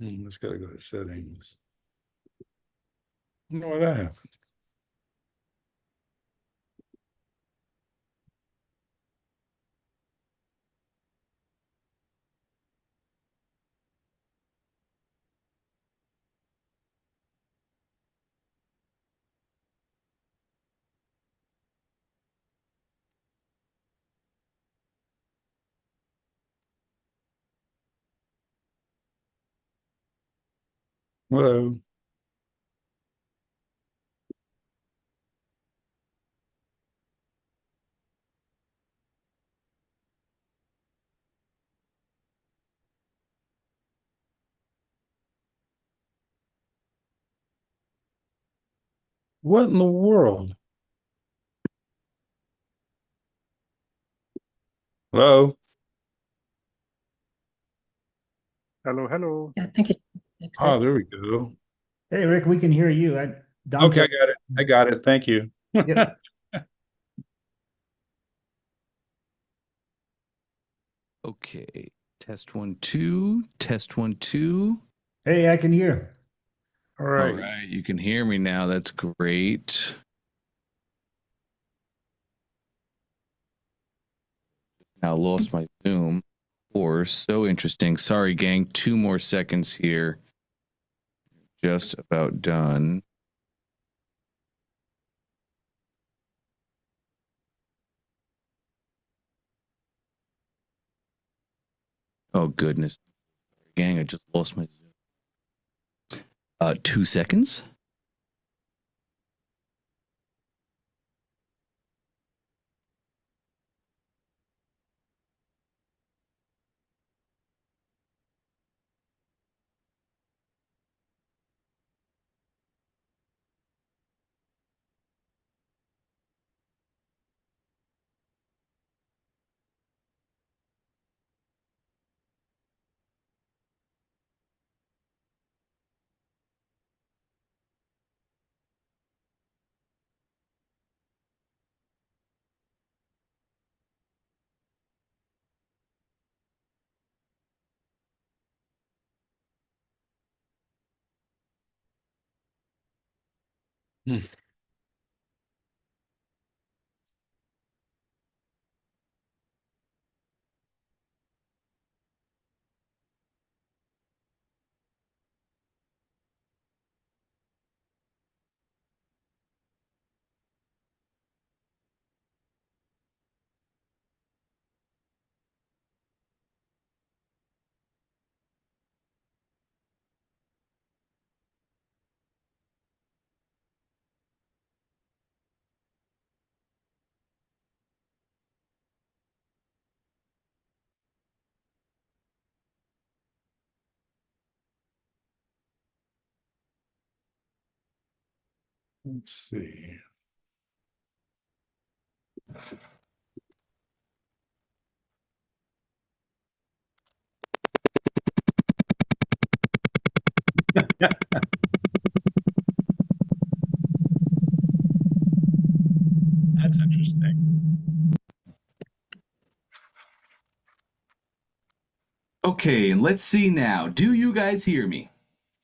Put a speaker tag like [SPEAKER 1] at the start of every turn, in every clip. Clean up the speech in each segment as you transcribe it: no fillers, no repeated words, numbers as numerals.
[SPEAKER 1] Let's gotta go to settings. No, that. Hello. What in the world? Hello.
[SPEAKER 2] Hello, hello.
[SPEAKER 3] Yeah, I think it
[SPEAKER 1] Oh, there we go.
[SPEAKER 4] Hey, Rick, we can hear you. Dante.
[SPEAKER 1] Okay, I got it. I got it. Thank you.
[SPEAKER 4] Yep.
[SPEAKER 5] Okay. Test 1, 2. Test 1, 2.
[SPEAKER 4] Hey, I can hear.
[SPEAKER 1] All
[SPEAKER 5] All
[SPEAKER 1] right.
[SPEAKER 5] right. You can hear me now. That's great. Now lost my Zoom. Of course. So interesting. Sorry, gang. 2 more seconds here. Just about done. Oh, goodness. Gang, I just lost my Zoom. 2 seconds.
[SPEAKER 1] Let's see. That's interesting.
[SPEAKER 6] Okay, and let's see now. Do you guys hear me?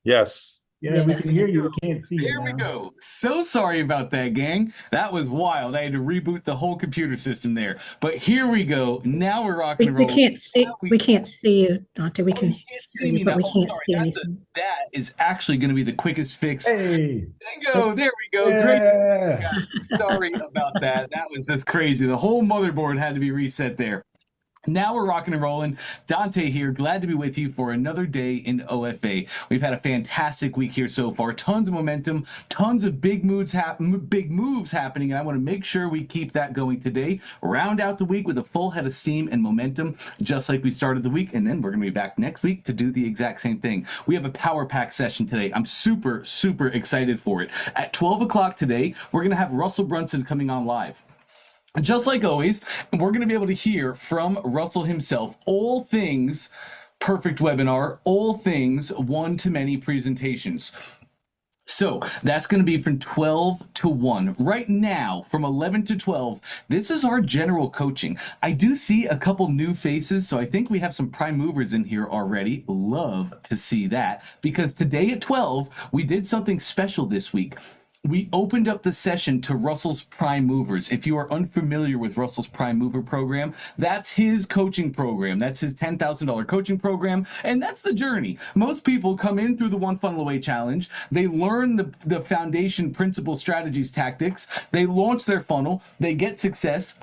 [SPEAKER 1] Yes.
[SPEAKER 4] Yeah, we
[SPEAKER 3] Yes.
[SPEAKER 4] can hear you. We can't see you
[SPEAKER 6] Here we
[SPEAKER 4] now.
[SPEAKER 6] go. So sorry about that, gang. That was wild. I had to reboot the whole computer system there. But here we go. Now we're rocking and
[SPEAKER 3] We
[SPEAKER 6] rolling.
[SPEAKER 3] can't see, we can't see you, Dante. We
[SPEAKER 6] Oh,
[SPEAKER 3] can
[SPEAKER 6] you can't
[SPEAKER 3] hear
[SPEAKER 6] see
[SPEAKER 3] you,
[SPEAKER 6] me
[SPEAKER 3] but
[SPEAKER 6] now.
[SPEAKER 3] we
[SPEAKER 6] Oh,
[SPEAKER 3] can't
[SPEAKER 6] sorry.
[SPEAKER 3] see anything.
[SPEAKER 6] That is actually going to be the quickest fix.
[SPEAKER 4] Hey.
[SPEAKER 6] Bingo. There we go. Great.
[SPEAKER 4] Yeah.
[SPEAKER 6] Guys, sorry about that. That was just crazy. The whole motherboard had to be reset there. Now we're rocking and rolling. Dante here, glad to be with you for another day in OFA. We've had a fantastic week here so far. Tons of momentum, tons of big moves happening, and I want to make sure we keep that going today. Round out the week with a full head of steam and momentum, just like we started the week, and then we're going to be back next week to do the exact same thing. We have a power pack session today. I'm super, super excited for it. At 12 o'clock today, we're going to have Russell Brunson coming on live. Just like always, we're going to be able to hear from Russell himself all things perfect webinar, all things one-to-many presentations. So that's going to be from 12 to 1. Right now, from 11 to 12, this is our general coaching. I do see a couple new faces, so I think we have some prime movers in here already. Love to see that, because today at 12, we did something special this week. We opened up the session to Russell's Prime Movers. If you are unfamiliar with Russell's Prime Mover program, that's his coaching program. That's his $10,000 coaching program, and that's the journey. Most people come in through the One Funnel Away Challenge. They learn the foundation principles, strategies, tactics. They launch their funnel. They get success.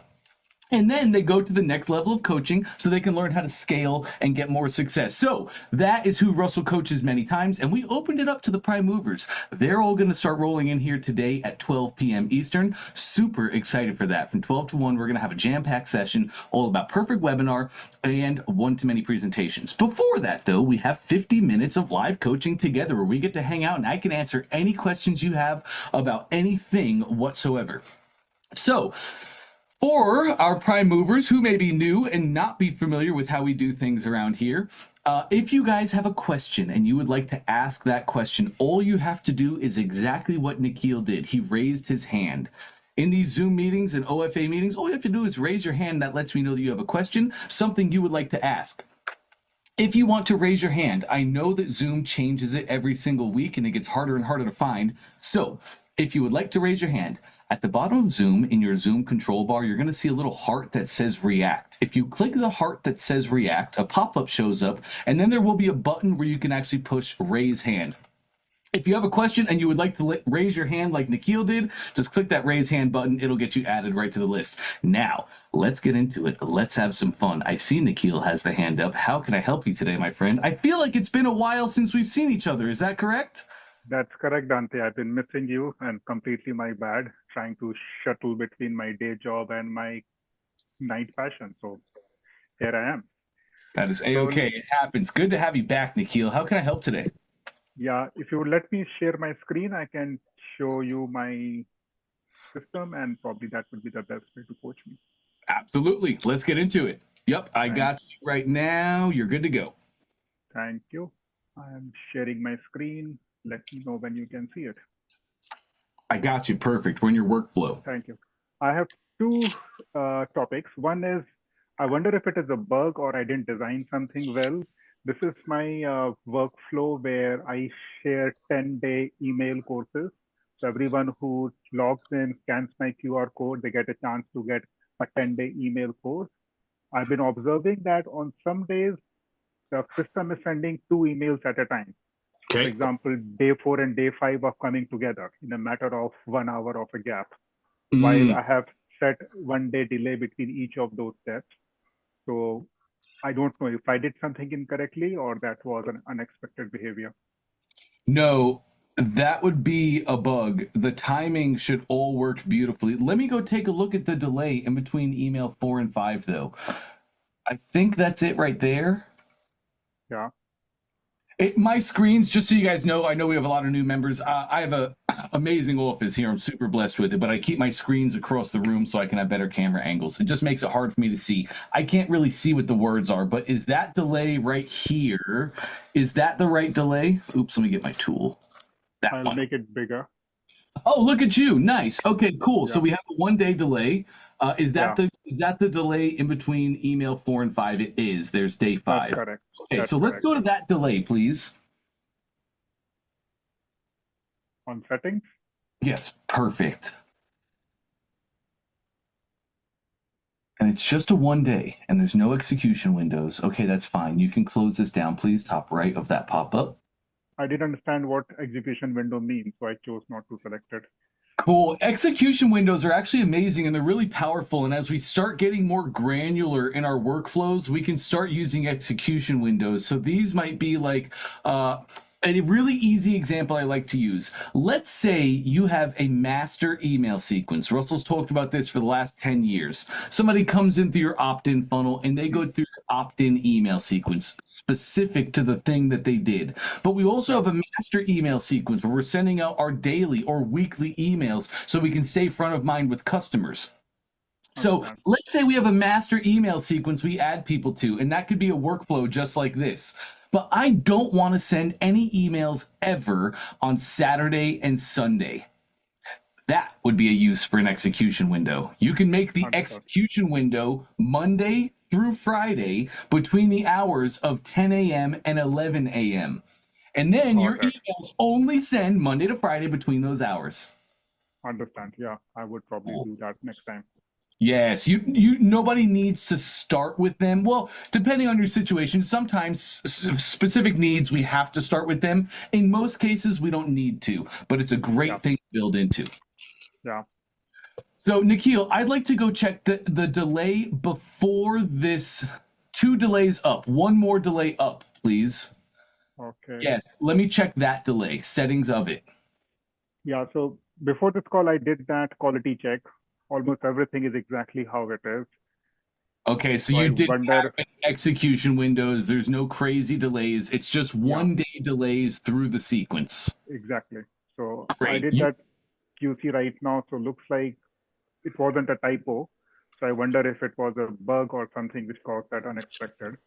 [SPEAKER 6] And then they go to the next level of coaching so they can learn how to scale and get more success. So that is who Russell coaches many times. And we opened it up to the prime movers. They're all going to start rolling in here today at 12 p.m. Eastern. Super excited for that. From 12 to 1, we're going to have a jam-packed session all about perfect webinar and one-to-many presentations. Before that, though, we have 50 minutes of live coaching together where we get to hang out and I can answer any questions you have about anything whatsoever. So, for our prime movers who may be new and not be familiar with how we do things around here, if you guys have a question and you would like to ask that question, all you have to do is exactly what Nikhil did. He raised his hand. In these Zoom meetings and OFA meetings, all you have to do is raise your hand. That lets me know that you have a question, something you would like to ask. If you want to raise your hand, I know that Zoom changes it every single week and it gets harder and harder to find. So if you would like to raise your hand, at the bottom of Zoom, in your Zoom control bar, you're going to see a little heart that says React. If you click the heart that says React, a pop-up shows up, and then there will be a button where you can actually push Raise Hand. If you have a question and you would like to raise your hand like Nikhil did, just click that Raise Hand button. It'll get you added right to the list. Now, let's get into it. Let's have some fun. I see Nikhil has the hand up. How can I help you today, my friend? I feel like it's been a while since we've seen each other. Is that correct?
[SPEAKER 2] That's correct, Dante. I've been missing you and completely my bad, trying to shuttle between my day job and my night passion. So here I am.
[SPEAKER 6] That is A-okay. It happens. Good to have you back, Nikhil. How can I help today?
[SPEAKER 2] Yeah, if you would let me share my screen, I can show you my system and probably that would be the best way to coach me.
[SPEAKER 6] Absolutely. Let's get into it. Yep, I got you right now. You're good to go.
[SPEAKER 2] Thank you. I'm sharing my screen. Let me know when you can see it.
[SPEAKER 6] I got you. Perfect. We're in your workflow.
[SPEAKER 2] Thank you. I have two topics. One is, I wonder if it is a bug or I didn't design something well. This is my workflow where I share 10-day email courses. So everyone who logs in, scans my QR code, they get a chance to get a 10-day email course. I've been observing that on some days, the system is sending 2 emails at a time. For example, day 4 and day 5 are coming together in a matter of 1 hour of a gap. While I have set 1 day delay between each of those steps. So I don't know if I did something incorrectly or that was an unexpected behavior.
[SPEAKER 6] No, that would be a bug. The timing should all work beautifully. Let me go take a look at the delay in between email 4 and 5, though. I think that's it right there.
[SPEAKER 2] Yeah.
[SPEAKER 6] My screens, just so you guys know, I know we have a lot of new members. I have an amazing office here. I'm super blessed with it, but I keep my screens across the room so I can have better camera angles. It just makes it hard for me to see. I can't really see what the words are, but is that delay right here? Is that the right delay? Oops, let me get my tool. That
[SPEAKER 2] I'll
[SPEAKER 6] one.
[SPEAKER 2] make it bigger.
[SPEAKER 6] Oh, look at you. Nice. Okay, cool.
[SPEAKER 2] Yeah.
[SPEAKER 6] So we have a 1 day delay. Is that the delay in between email 4 and 5? It is. There's day 5.
[SPEAKER 2] That's correct.
[SPEAKER 6] Okay,
[SPEAKER 2] That's
[SPEAKER 6] so let's
[SPEAKER 2] correct.
[SPEAKER 6] go to that delay, please.
[SPEAKER 2] On settings.
[SPEAKER 6] Yes, perfect. And it's just a 1 day, and there's no execution windows. Okay, that's fine. You can close this down, please. Top right of that pop-up.
[SPEAKER 2] I didn't understand what execution window means, so I chose not to select it.
[SPEAKER 6] Cool. Execution windows are actually amazing and they're really powerful. And as we start getting more granular in our workflows, we can start using execution windows. So these might be like a really easy example I like to use. Let's say you have a master email sequence. Russell's talked about this for the last 10 years. Somebody comes in through your opt-in funnel and they go through your opt-in email sequence specific to the thing that they did. But we also have a master email sequence where we're sending out our daily or weekly emails so we can stay front of mind with customers. So let's say we have a master email sequence we add people to, and that could be a workflow just like this. but I don't want to send any emails ever on Saturday and Sunday. That would be a use for an execution window. You can make the
[SPEAKER 2] Understood.
[SPEAKER 6] execution window Monday through Friday between the hours of 10 a.m. and 11 a.m. And then your
[SPEAKER 2] Okay.
[SPEAKER 6] emails only send Monday to Friday between those hours.
[SPEAKER 2] Understand. Yeah, I would probably do that next time.
[SPEAKER 6] Yes, you nobody needs to start with them. Well, depending on your situation, sometimes specific needs we have to start with them. In most cases, we don't need to, but it's a great
[SPEAKER 2] Yeah.
[SPEAKER 6] thing to build into.
[SPEAKER 2] Yeah.
[SPEAKER 6] So, Nikhil, I'd like to go check the delay before this. 2 delays up. 1 more delay up, please.
[SPEAKER 2] Okay.
[SPEAKER 6] Yes, let me check that delay. Settings of it.
[SPEAKER 2] Yeah. So before this call, I did that quality check. Almost everything is exactly how it is.
[SPEAKER 6] Okay, so
[SPEAKER 2] So
[SPEAKER 6] you
[SPEAKER 2] I
[SPEAKER 6] didn't
[SPEAKER 2] wonder
[SPEAKER 6] have
[SPEAKER 2] if-
[SPEAKER 6] any execution windows. There's no crazy delays. It's just one day delays through the sequence.
[SPEAKER 2] Exactly. So I
[SPEAKER 6] Great.
[SPEAKER 2] did that QC right now. So looks like it wasn't a typo. So I wonder if it was a bug or something which caused that unexpected.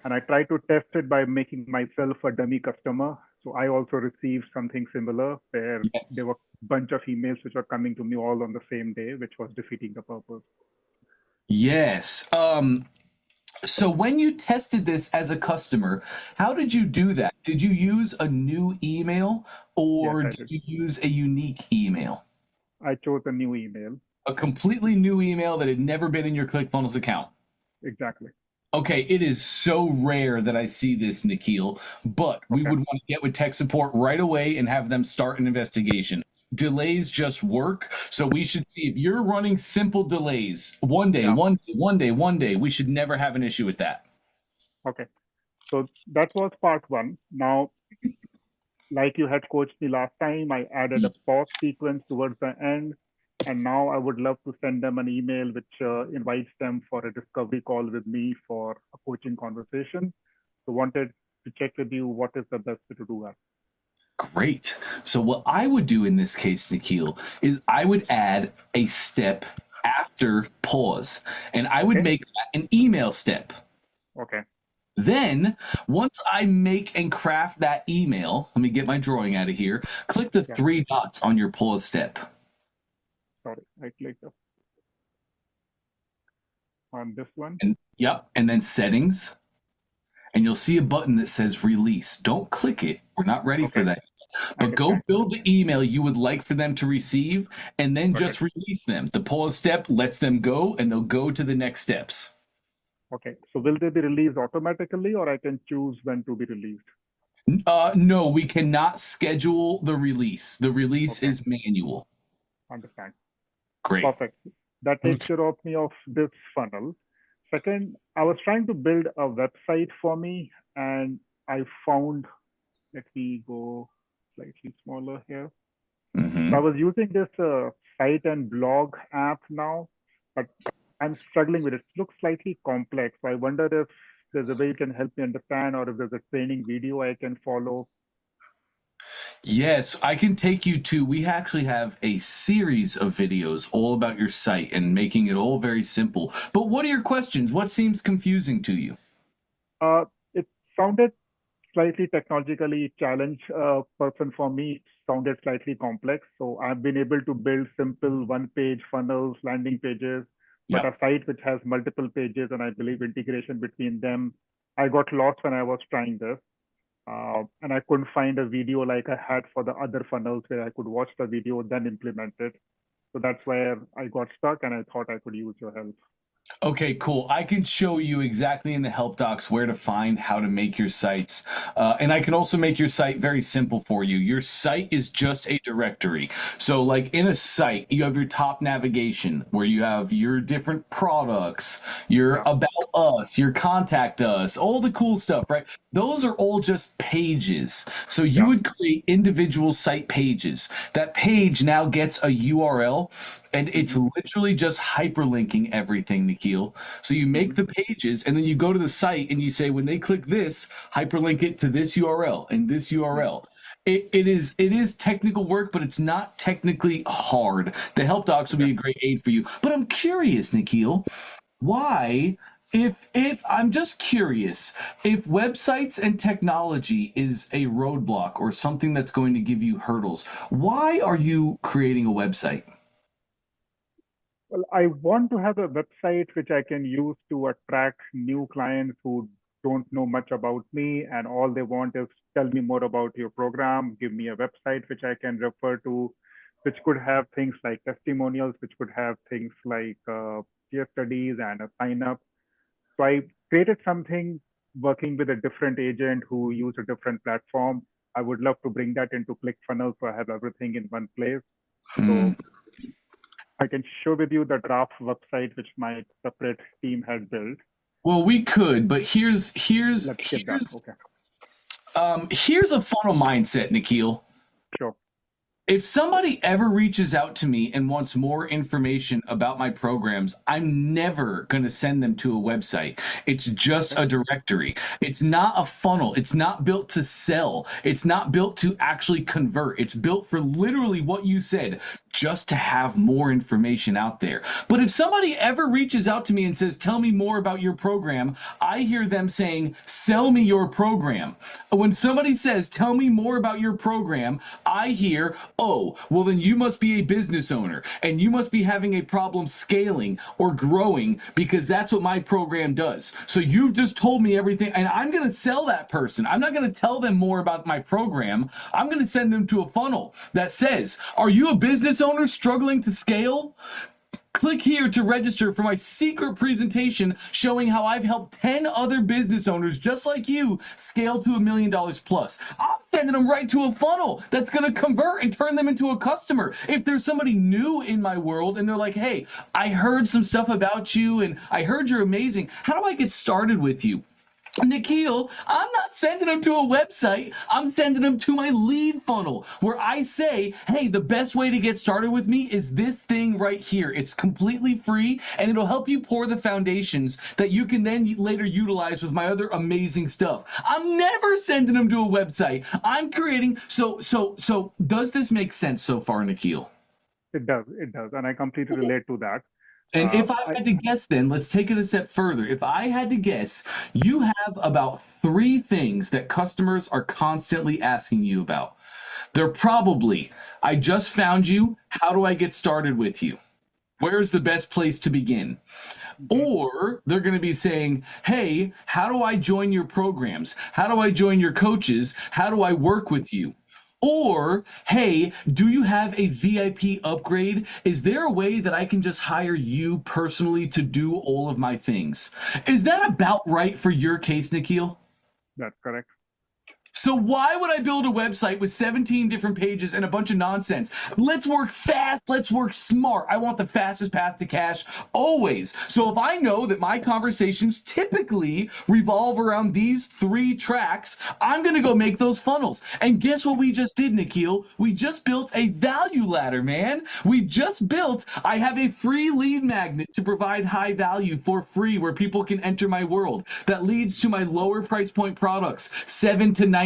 [SPEAKER 2] And I tried to test it by making myself a dummy customer. So I also received something similar where
[SPEAKER 6] Yes.
[SPEAKER 2] there were a bunch of emails which were coming to me all on the same day, which was defeating the purpose.
[SPEAKER 6] Yes. So when you tested this as a customer, how did you do that? Did you use a new email or
[SPEAKER 2] Yes, I
[SPEAKER 6] did
[SPEAKER 2] did.
[SPEAKER 6] you use a unique email?
[SPEAKER 2] I chose a new email.
[SPEAKER 6] A completely new email that had never been in your ClickFunnels account.
[SPEAKER 2] Exactly.
[SPEAKER 6] Okay, it is so rare that I see this, Nikhil, but we
[SPEAKER 2] Okay.
[SPEAKER 6] would want to get with tech support right away and have them start an investigation. Delays just work, so we should see if you're running simple delays, one day,
[SPEAKER 2] Yeah.
[SPEAKER 6] one day, we should never have an issue with that.
[SPEAKER 2] Okay. So that was part 1. Now, like you had coached me last time, I added a pause sequence towards the end. And now I would love to send them an email which invites them for a discovery call with me for a coaching conversation. So wanted to check with you what is the best way to do that.
[SPEAKER 6] Great. So what I would do in this case, Nikhil, is I would add a step after pause, and I would
[SPEAKER 2] Okay.
[SPEAKER 6] make that an email step.
[SPEAKER 2] Okay.
[SPEAKER 6] Then, once I make and craft that email, let me get my drawing out of here. Click the
[SPEAKER 2] Yeah.
[SPEAKER 6] 3 dots on your pause step.
[SPEAKER 2] Sorry, I clicked on this one.
[SPEAKER 6] Yep, and then settings. And you'll see a button that says release. Don't click it. We're not ready for
[SPEAKER 2] Okay.
[SPEAKER 6] that. But go
[SPEAKER 2] Understand.
[SPEAKER 6] build the email you would like for them to receive and then just release them. The pause step lets them go and they'll go to the next steps.
[SPEAKER 2] Okay. So will they be released automatically or I can choose when to be released?
[SPEAKER 6] No, we cannot schedule the release. The release
[SPEAKER 2] Okay.
[SPEAKER 6] is manual.
[SPEAKER 2] Understand.
[SPEAKER 6] Great.
[SPEAKER 2] Perfect. That takes care of me of this funnel. Second, I was trying to build a website for me and I found, let me go slightly smaller here.
[SPEAKER 6] Mhm.
[SPEAKER 2] So I was using this site and blog app now, but I'm struggling with it. It looks slightly complex. So I wonder if there's a way you can help me understand or if there's a training video I can follow.
[SPEAKER 6] Yes, I can take you to. We actually have a series of videos all about your site and making it all very simple. But what are your questions? What seems confusing to you?
[SPEAKER 2] It sounded slightly technologically challenged person for me. It sounded slightly complex. So I've been able to build simple one-page funnels, landing pages, but
[SPEAKER 6] Yeah.
[SPEAKER 2] a site which has multiple pages and I believe integration between them. I got lost when I was trying this. And I couldn't find a video like I had for the other funnels where I could watch the video, then implement it. So that's where I got stuck and I thought I could use your help.
[SPEAKER 6] Okay, cool. I can show you exactly in the help docs where to find how to make your sites. And I can also make your site very simple for you. Your site is just a directory. So like in a site, you have your top navigation where you have your different products, your about us, your contact us, all the cool stuff, right? Those are all just pages. So you would create individual site pages. That page now gets a URL and it's literally just hyperlinking everything, Nikhil. So you make the pages and then you go to the site and you say, when they click this, hyperlink it to this URL and this URL. It is technical work, but it's not technically hard. The help docs will be a great aid for you. But I'm curious, Nikhil, why If I'm just curious, if websites and technology is a roadblock or something that's going to give you hurdles, why are you creating a website?
[SPEAKER 2] Well, I want to have a website which I can use to attract new clients who don't know much about me, and all they want is tell me more about your program, give me a website which I can refer to, which could have things like testimonials, which could have things like case studies and a sign up. So I created something working with a different agent who used a different platform. I would love to bring that into ClickFunnels so I have everything in one place. So I can show with you the draft website which my separate team has built.
[SPEAKER 6] Well, we could, but here's
[SPEAKER 2] Let's get that. Okay,
[SPEAKER 6] here's a funnel mindset, Nikhil.
[SPEAKER 2] sure.
[SPEAKER 6] If somebody ever reaches out to me and wants more information about my programs, I'm never going to send them to a website. It's just a directory. It's not a funnel. It's not built to sell. It's not built to actually convert. It's built for literally what you said, just to have more information out there. But if somebody ever reaches out to me and says, tell me more about your program, I hear them saying, sell me your program. When somebody says, tell me more about your program, I hear, oh, well, then you must be a business owner and you must be having a problem scaling or growing, because that's what my program does. So you've just told me everything, and I'm going to sell that person. I'm not going to tell them more about my program. I'm going to send them to a funnel that says, are you a business owner struggling to scale? Click here to register for my secret presentation showing how I've helped 10 other business owners just like you scale to $1 million plus. I'm sending them right to a funnel that's going to convert and turn them into a customer. If there's somebody new in my world and they're like, hey, I heard some stuff about you and I heard you're amazing. How do I get started with you? Nikhil, I'm not sending them to a website. I'm sending them to my lead funnel where I say, hey, the best way to get started with me is this thing right here. It's completely free and it'll help you pour the foundations that you can then later utilize with my other amazing stuff. I'm never sending them to a website. I'm creating. So does this make sense so far, Nikhil?
[SPEAKER 2] It does. And I completely relate to that.
[SPEAKER 6] And if I had to guess, then let's take it a step further. If I had to guess, you have about 3 things that customers are constantly asking you about. They're probably, I just found you. How do I get started with you? Where's the best place to begin? Or they're going to be saying, hey, how do I join your programs? How do I join your coaches? How do I work with you? Or, hey, do you have a VIP upgrade? Is there a way that I can just hire you personally to do all of my things? Is that about right for your case, Nikhil?
[SPEAKER 2] That's correct.
[SPEAKER 6] So why would I build a website with 17 different pages and a bunch of nonsense? Let's work fast. Let's work smart. I want the fastest path to cash always. So if I know that my conversations typically revolve around these 3 tracks, I'm going to go make those funnels. And guess what we just did, Nikhil? We just built a value ladder, man. I have a free lead magnet to provide high value for free where people can enter my world. That leads to my lower price point products, $7 to $97,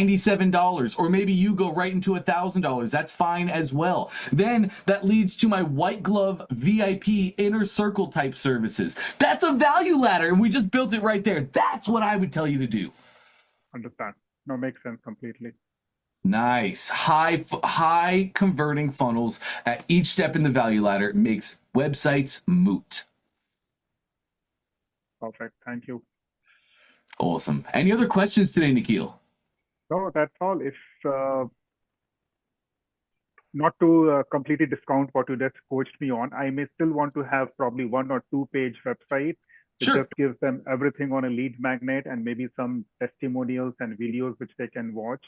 [SPEAKER 6] or maybe you go right into $1,000. That's fine as well. Then that leads to my white glove VIP inner circle type services. That's a value ladder, and we just built it right there. That's what I would tell you to do.
[SPEAKER 2] Understand. No, makes sense completely.
[SPEAKER 6] Nice. High converting funnels at each step in the value ladder makes websites moot.
[SPEAKER 2] Perfect. Thank you.
[SPEAKER 6] Awesome. Any other questions today, Nikhil?
[SPEAKER 2] No, that's all. If not to completely discount what you just coached me on, I may still want to have probably 1 or 2 page website. It
[SPEAKER 6] Sure.
[SPEAKER 2] just gives them everything on a lead magnet and maybe some testimonials and videos which they can watch.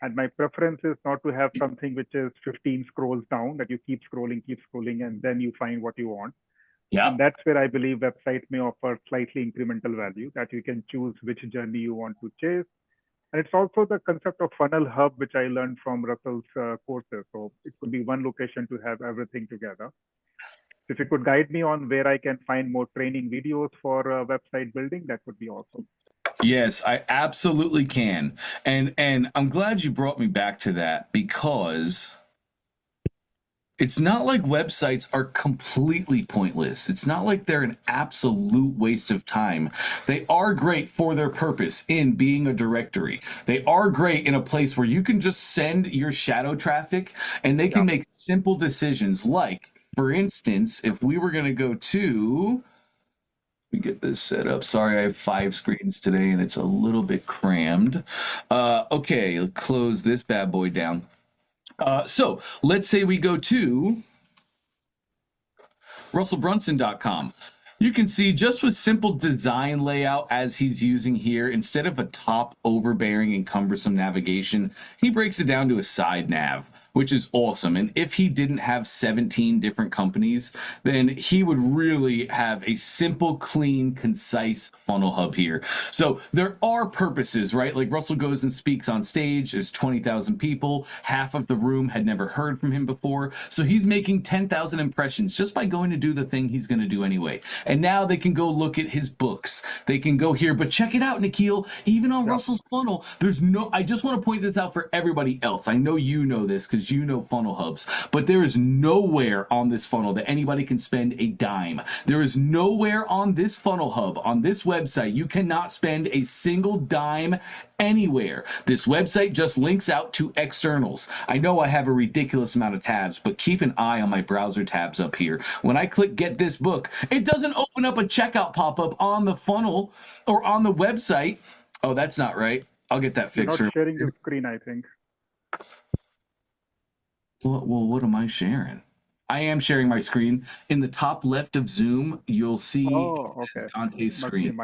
[SPEAKER 2] And my preference is not to have something which is 15 scrolls down, that you keep scrolling, and then you find what you want.
[SPEAKER 6] Yeah.
[SPEAKER 2] And that's where I believe website may offer slightly incremental value, that you can choose which journey you want to chase. And it's also the concept of funnel hub, which I learned from Russell's courses. So it could be one location to have everything together. If you could guide me on where I can find more training videos for website building, that would be awesome.
[SPEAKER 6] Yes, I absolutely can. And I'm glad you brought me back to that, because It's not like websites are completely pointless. It's not like they're an absolute waste of time. They are great for their purpose in being a directory. They are great in a place where you can just send your shadow traffic and they can make simple decisions. Like, for instance, if we were going to go to, let me get this set up. Sorry, I have 5 screens today and it's a little bit crammed. Okay, let's close this bad boy down. So let's say we go to russellbrunson.com. You can see just with simple design layout as he's using here, instead of a top overbearing and cumbersome navigation, he breaks it down to a side nav, which is awesome. And if he didn't have 17 different companies, then he would really have a simple, clean, concise funnel hub here. So there are purposes, right? Like Russell goes and speaks on stage. There's 20,000 people. Half of the room had never heard from him before. So he's making 10,000 impressions just by going to do the thing he's going to do anyway. And now they can go look at his books. They can go here. But check it out, Nikhil. Even on Russell's funnel, there's no, I just want to point this out for everybody else. I know you know this because you know funnel hubs, but there is nowhere on this funnel that anybody can spend a dime. There is nowhere on this funnel hub, on this website, you cannot spend a single dime anywhere. This website just links out to externals. I know I have a ridiculous amount of tabs, but keep an eye on my browser tabs up here. When I click get this book, it doesn't open up a checkout pop-up on the funnel or on the website. Oh, that's not right. I'll get that fixed.
[SPEAKER 2] You're not sharing your screen, I think.
[SPEAKER 6] Well, what am I sharing? I am sharing my screen. In the top left of Zoom, you'll see Dante's screen.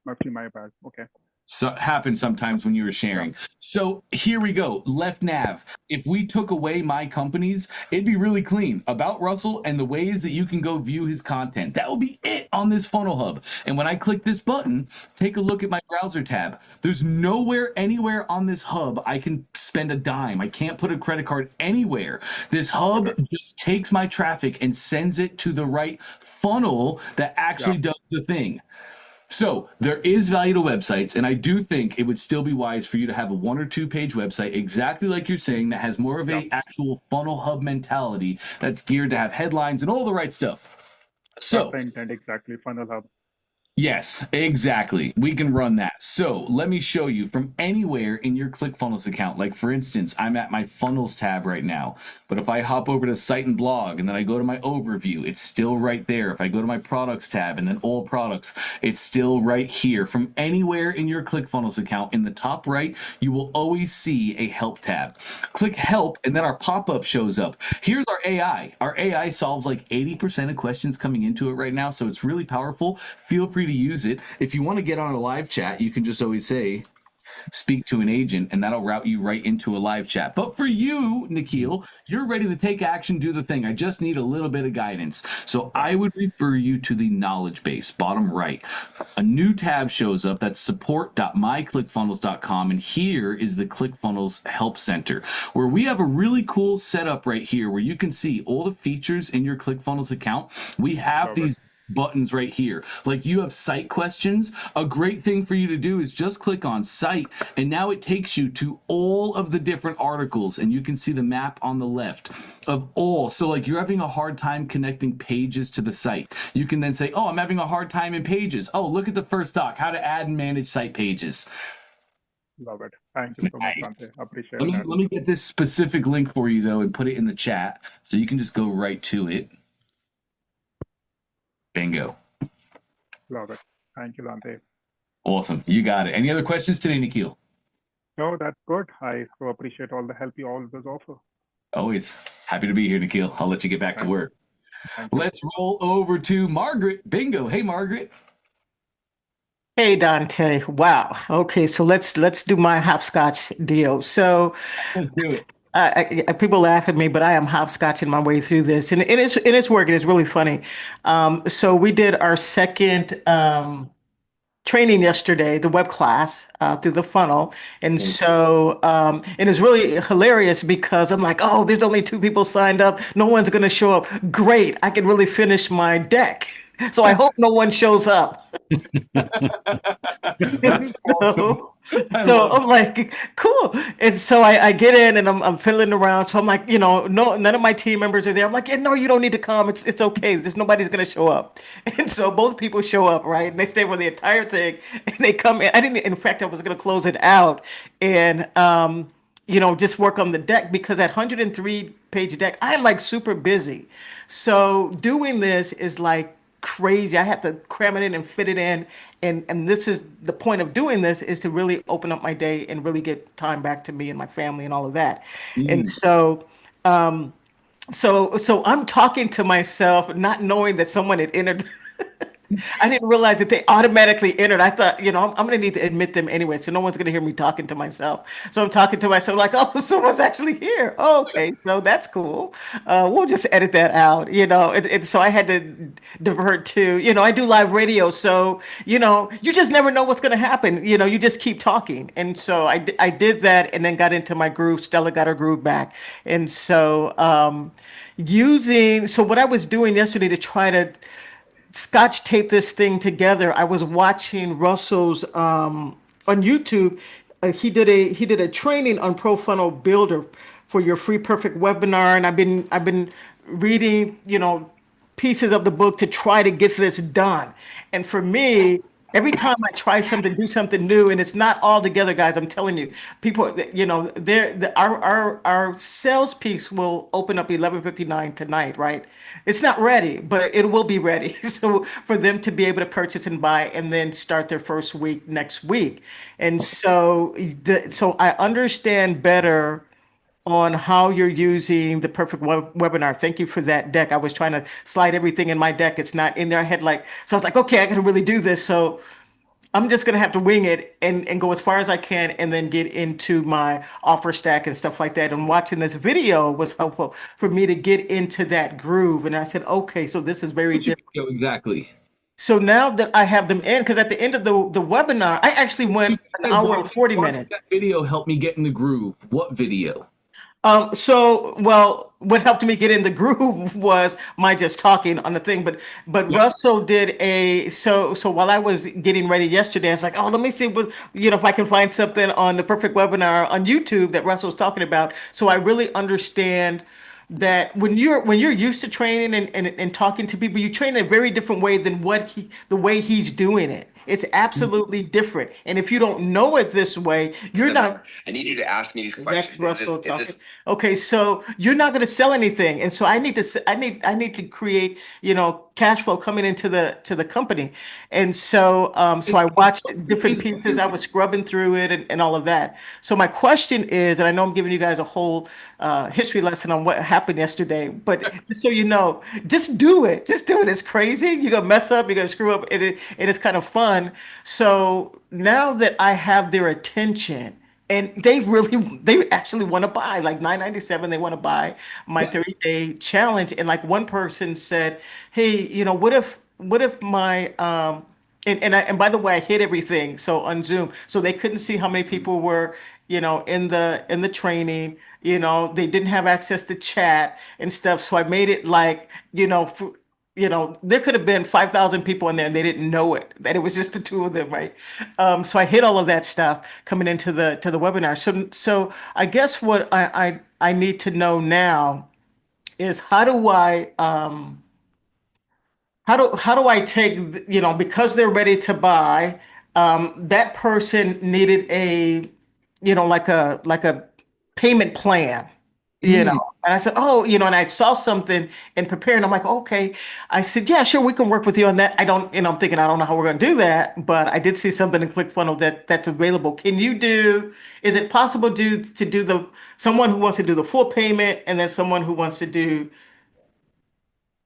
[SPEAKER 2] Must be my bad. Okay.
[SPEAKER 6] So happens sometimes when you were sharing. So here we go. Left nav. If we took away my companies, it'd be really clean about Russell and the ways that you can go view his content. That will be it on this funnel hub. And when I click this button, take a look at my browser tab. There's nowhere, anywhere on this hub I can spend a dime. I can't put a credit card anywhere. This hub just takes my traffic and sends it to the right funnel that actually does the thing. So there is value to websites, and I do think it would still be wise for you to have a 1 or 2 page website, exactly like you're saying, that has more of a actual funnel hub mentality that's geared to have headlines and all the right stuff. So
[SPEAKER 2] exactly, funnel hub.
[SPEAKER 6] Yes, exactly. We can run that. So let me show you from anywhere in your ClickFunnels account. Like for instance, I'm at my funnels tab right now, but if I hop over to site and blog and then I go to my overview, it's still right there. If I go to my products tab and then all products, it's still right here. From anywhere in your ClickFunnels account, in the top right, you will always see a help tab. Click help and then our pop-up shows up. Here's our AI. Our AI solves like 80% of questions coming into it right now, so it's really powerful. Feel free to use it. If you want to get on a live chat, you can just always say speak to an agent and that'll route you right into a live chat. But for you, Nikhil, you're ready to take action, do the thing. I just need a little bit of guidance. So I would refer you to the knowledge base, bottom right. A new tab shows up. That's support.myclickfunnels.com. And here is the ClickFunnels Help Center, where we have a really cool setup right here where you can see all the features in your ClickFunnels account. We have these buttons right here. Like you have site questions. A great thing for you to do is just click on site, and now it takes you to all of the different articles, and you can see the map on the left of all. So like you're having a hard time connecting pages to the site. You can then say, oh, I'm having a hard time in pages. Oh, look at the first doc, how to add and manage site pages.
[SPEAKER 2] Love it. Thank you so much, Dante. Appreciate that.
[SPEAKER 6] Let me get this specific link for you though and put it in the chat so you can just go right to it. Bingo.
[SPEAKER 2] Love it. Thank you, Dante.
[SPEAKER 6] Awesome. You got it. Any other questions today, Nikhil?
[SPEAKER 2] No, that's good. I so appreciate all the help you always offer.
[SPEAKER 6] Always. Happy to be here, Nikhil. I'll let you get back to work. Let's roll over to Margaret. Bingo. Hey, Margaret.
[SPEAKER 7] Hey, Dante. Wow. Okay, so let's do my hopscotch deal. So
[SPEAKER 6] Let's do it.
[SPEAKER 7] people laugh at me, but I am hopscotching my way through this, and it's working. It's really funny. So we did our second training yesterday, the web class through the funnel, and so and it's really hilarious because I'm like, oh, there's only 2 people signed up. No one's going to show up. Great, I can really finish my deck. So I hope no one shows up.
[SPEAKER 6] That's awesome.
[SPEAKER 7] So I'm like, cool. And so I get in and I'm fiddling around. So I'm like, no, none of my team members are there. I'm like, yeah, no, you don't need to come. It's okay. There's nobody's gonna show up. And so both people show up, right? And they stay for the entire thing. And they come in. I didn't, in fact, I was gonna close it out and just work on the deck because that 103-page deck, I'm like super busy. So doing this is like crazy. I have to cram it in and fit it in. And this is the point of doing this is to really open up my day and really get time back to me and my family and all of that. And so I'm talking to myself, not knowing that someone had entered. I didn't realize that they automatically entered. I thought, I'm going to need to admit them anyway, so no one's going to hear me talking to myself. So I'm talking to myself like, oh, someone's actually here. Oh, okay, so that's cool. We'll just edit that out, so I had to divert to, I do live radio, so, you just never know what's going to happen. You just keep talking. And so I did that and then got into my groove. Stella got her groove back. And so so what I was doing yesterday to try to scotch tape this thing together. I was watching Russell's on YouTube. He did a training on Pro Funnel Builder for your free perfect webinar, and I've been reading pieces of the book to try to get this done. And for me, every time I try something, do something new, and it's not all together, guys. I'm telling you, people, our sales piece will open up 11:59 tonight, right? It's not ready, but it will be ready. So for them to be able to purchase and buy, and then start their first week next week, and so I understand better on how you're using the perfect webinar. Thank you for that deck. I was trying to slide everything in my deck. It's not in there. I had so I was like, okay, I gotta really do this. So I'm just gonna have to wing it and go as far as I can and then get into my offer stack and stuff like that. And watching this video was helpful for me to get into that groove. And I said, okay, so this is very different.
[SPEAKER 6] Exactly.
[SPEAKER 7] So now that I have them in, because at the end of the webinar, I actually went an hour and 40 minutes.
[SPEAKER 6] That video helped me get in the groove. What video?
[SPEAKER 7] What helped me get in the groove was my just talking on the thing, but Russell did so while I was getting ready yesterday, I was like, oh, let me see if I can find something on the perfect webinar on YouTube that Russell was talking about. So I really understand that when you're used to training and talking to people, you train in a very different way than the way he's doing it. It's absolutely different. And if you don't know it this way, you're not.
[SPEAKER 8] I need you to ask me these questions.
[SPEAKER 7] That's Russell talking. Okay, so you're not going to sell anything, and so I need to create cash flow coming into the company, and so I watched different pieces. I was scrubbing through it and all of that. So my question is, and I know I'm giving you guys a whole history lesson on what happened yesterday, but just so you know, just do it. Just do it. It's crazy. You're gonna mess up. You're gonna screw up. It is kind of fun. So now that I have their attention, and they actually want to buy like $9.97. They want to buy my 30-day challenge. And like one person said, hey, what if my and by the way, I hid everything so on Zoom, so they couldn't see how many people were in the training. They didn't have access to chat and stuff. So I made it like there could have been 5,000 people in there and they didn't know that it was just the two of them, right? So I hid all of that stuff coming into the webinar. So I guess what I need to know now is how do I take, because they're ready to buy, that person needed like a payment plan. And I said, oh, and I saw something and preparing. I'm like, okay. I said, yeah, sure, we can work with you on that. I'm thinking, I don't know how we're going to do that, but I did see something in ClickFunnels that's available. Is it possible to do someone who wants to do the full payment and then someone who wants to do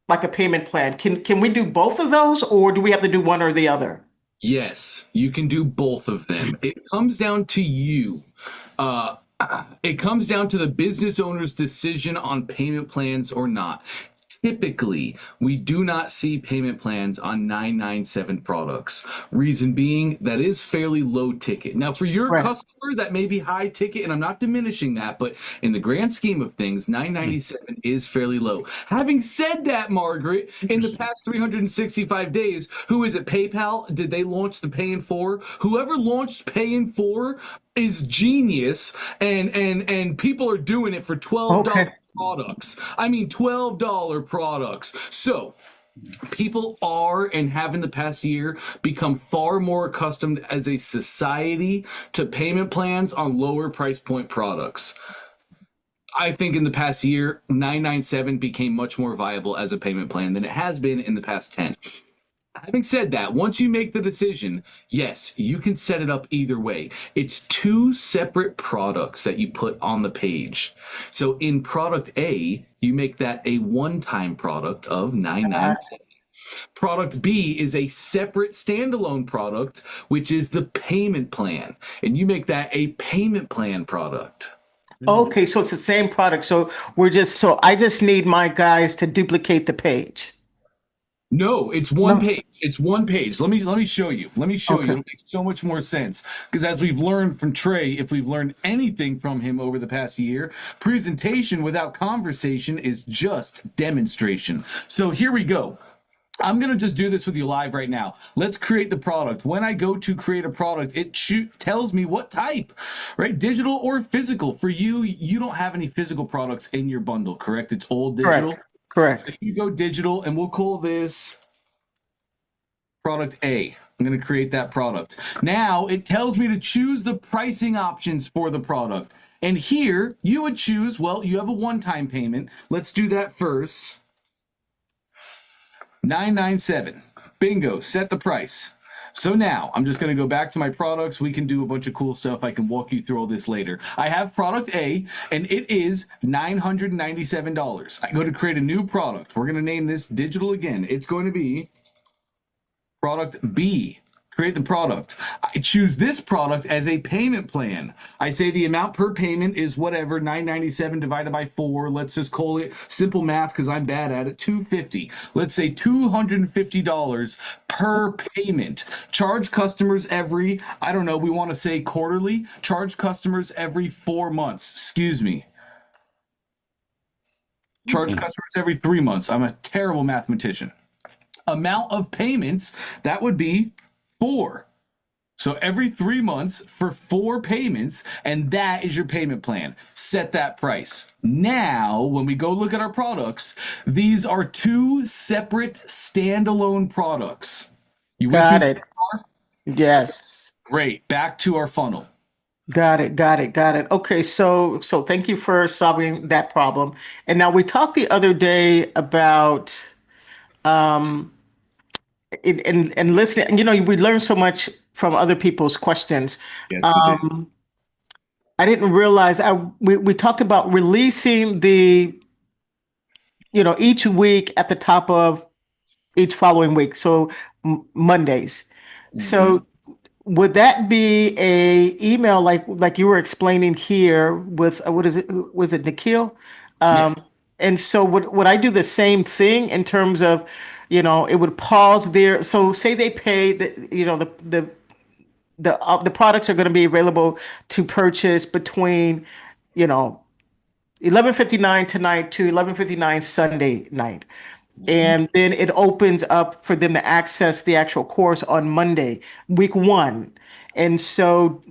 [SPEAKER 7] like a payment plan? Can we do both of those, or do we have to do one or the other?
[SPEAKER 6] Yes, you can do both of them. It comes down to you. It comes down to the business owner's decision on payment plans or not. Typically, we do not see payment plans on 997 products. Reason being, that is fairly low ticket. Now, for your
[SPEAKER 7] Right.
[SPEAKER 6] customer, that may be high ticket, and I'm not diminishing that, but in the grand scheme of things, 997 is fairly low. Having said that, Margaret, in the past 365 days, who is it? PayPal? Did they launch the Pay in 4? Whoever launched Pay in 4 is genius, and people are doing it for $12
[SPEAKER 7] Okay.
[SPEAKER 6] products. I mean, $12 products. So people are and have in the past year become far more accustomed as a society to payment plans on lower price point products. I think in the past year, 997 became much more viable as a payment plan than it has been in the past 10. Having said that, once you make the decision, yes, you can set it up either way. It's two separate products that you put on the page. So in product A, you make that a one-time product of $997. Product B is a separate standalone product, which is the payment plan, and you make that a payment plan product.
[SPEAKER 7] Okay, so it's the same product. So I just need my guys to duplicate the page.
[SPEAKER 6] No, it's one
[SPEAKER 7] No.
[SPEAKER 6] page. It's one page. Let me show you. Let me show you.
[SPEAKER 7] Okay.
[SPEAKER 6] It'll make so much more sense. Because as we've learned from Trey, if we've learned anything from him over the past year, presentation without conversation is just demonstration. So here we go. I'm going to just do this with you live right now. Let's create the product. When I go to create a product, it tells me what type, right? Digital or physical. For you, you don't have any physical products in your bundle, correct? It's all digital.
[SPEAKER 7] Correct.
[SPEAKER 6] So you go digital, and we'll call this product A. I'm going to create that product. Now it tells me to choose the pricing options for the product. And here you would choose, well, you have a one-time payment. Let's do that first. $997. Bingo, set the price. So now I'm just going to go back to my products. We can do a bunch of cool stuff. I can walk you through all this later. I have product A, and it is $997. I go to create a new product. We're going to name this digital again. It's going to be product B. Create the product. I choose this product as a payment plan. I say the amount per payment is whatever, $997 divided by 4. Let's just call it simple math because I'm bad at it, $250. Let's say $250 per payment. Charge customers every, I don't know, we want to say quarterly. Charge customers every 4 months. Excuse me. Charge customers every 3 months. I'm a terrible mathematician. Amount of payments, that would be 4. So every 3 months for 4 payments, and that is your payment plan. Set that price. Now, when we go look at our products, these are 2 separate standalone products. You
[SPEAKER 7] Got it. Yes.
[SPEAKER 6] Great. Back to our funnel.
[SPEAKER 7] Got it. Okay, so thank you for solving that problem. And now we talked the other day about and listening, we learn so much from other people's questions.
[SPEAKER 6] Yes, we did.
[SPEAKER 7] I didn't realize we talked about releasing each week at the top of each following week. So Mondays. So would that be a email like you were explaining here with what is it? Was it Nikhil?
[SPEAKER 6] Yes.
[SPEAKER 7] And so would I do the same thing in terms of, it would pause there. So say they pay the products are going to be available to purchase between, 11:59 tonight to 11:59 Sunday night. And then it opens up for them to access the actual course on Monday, week 1. And so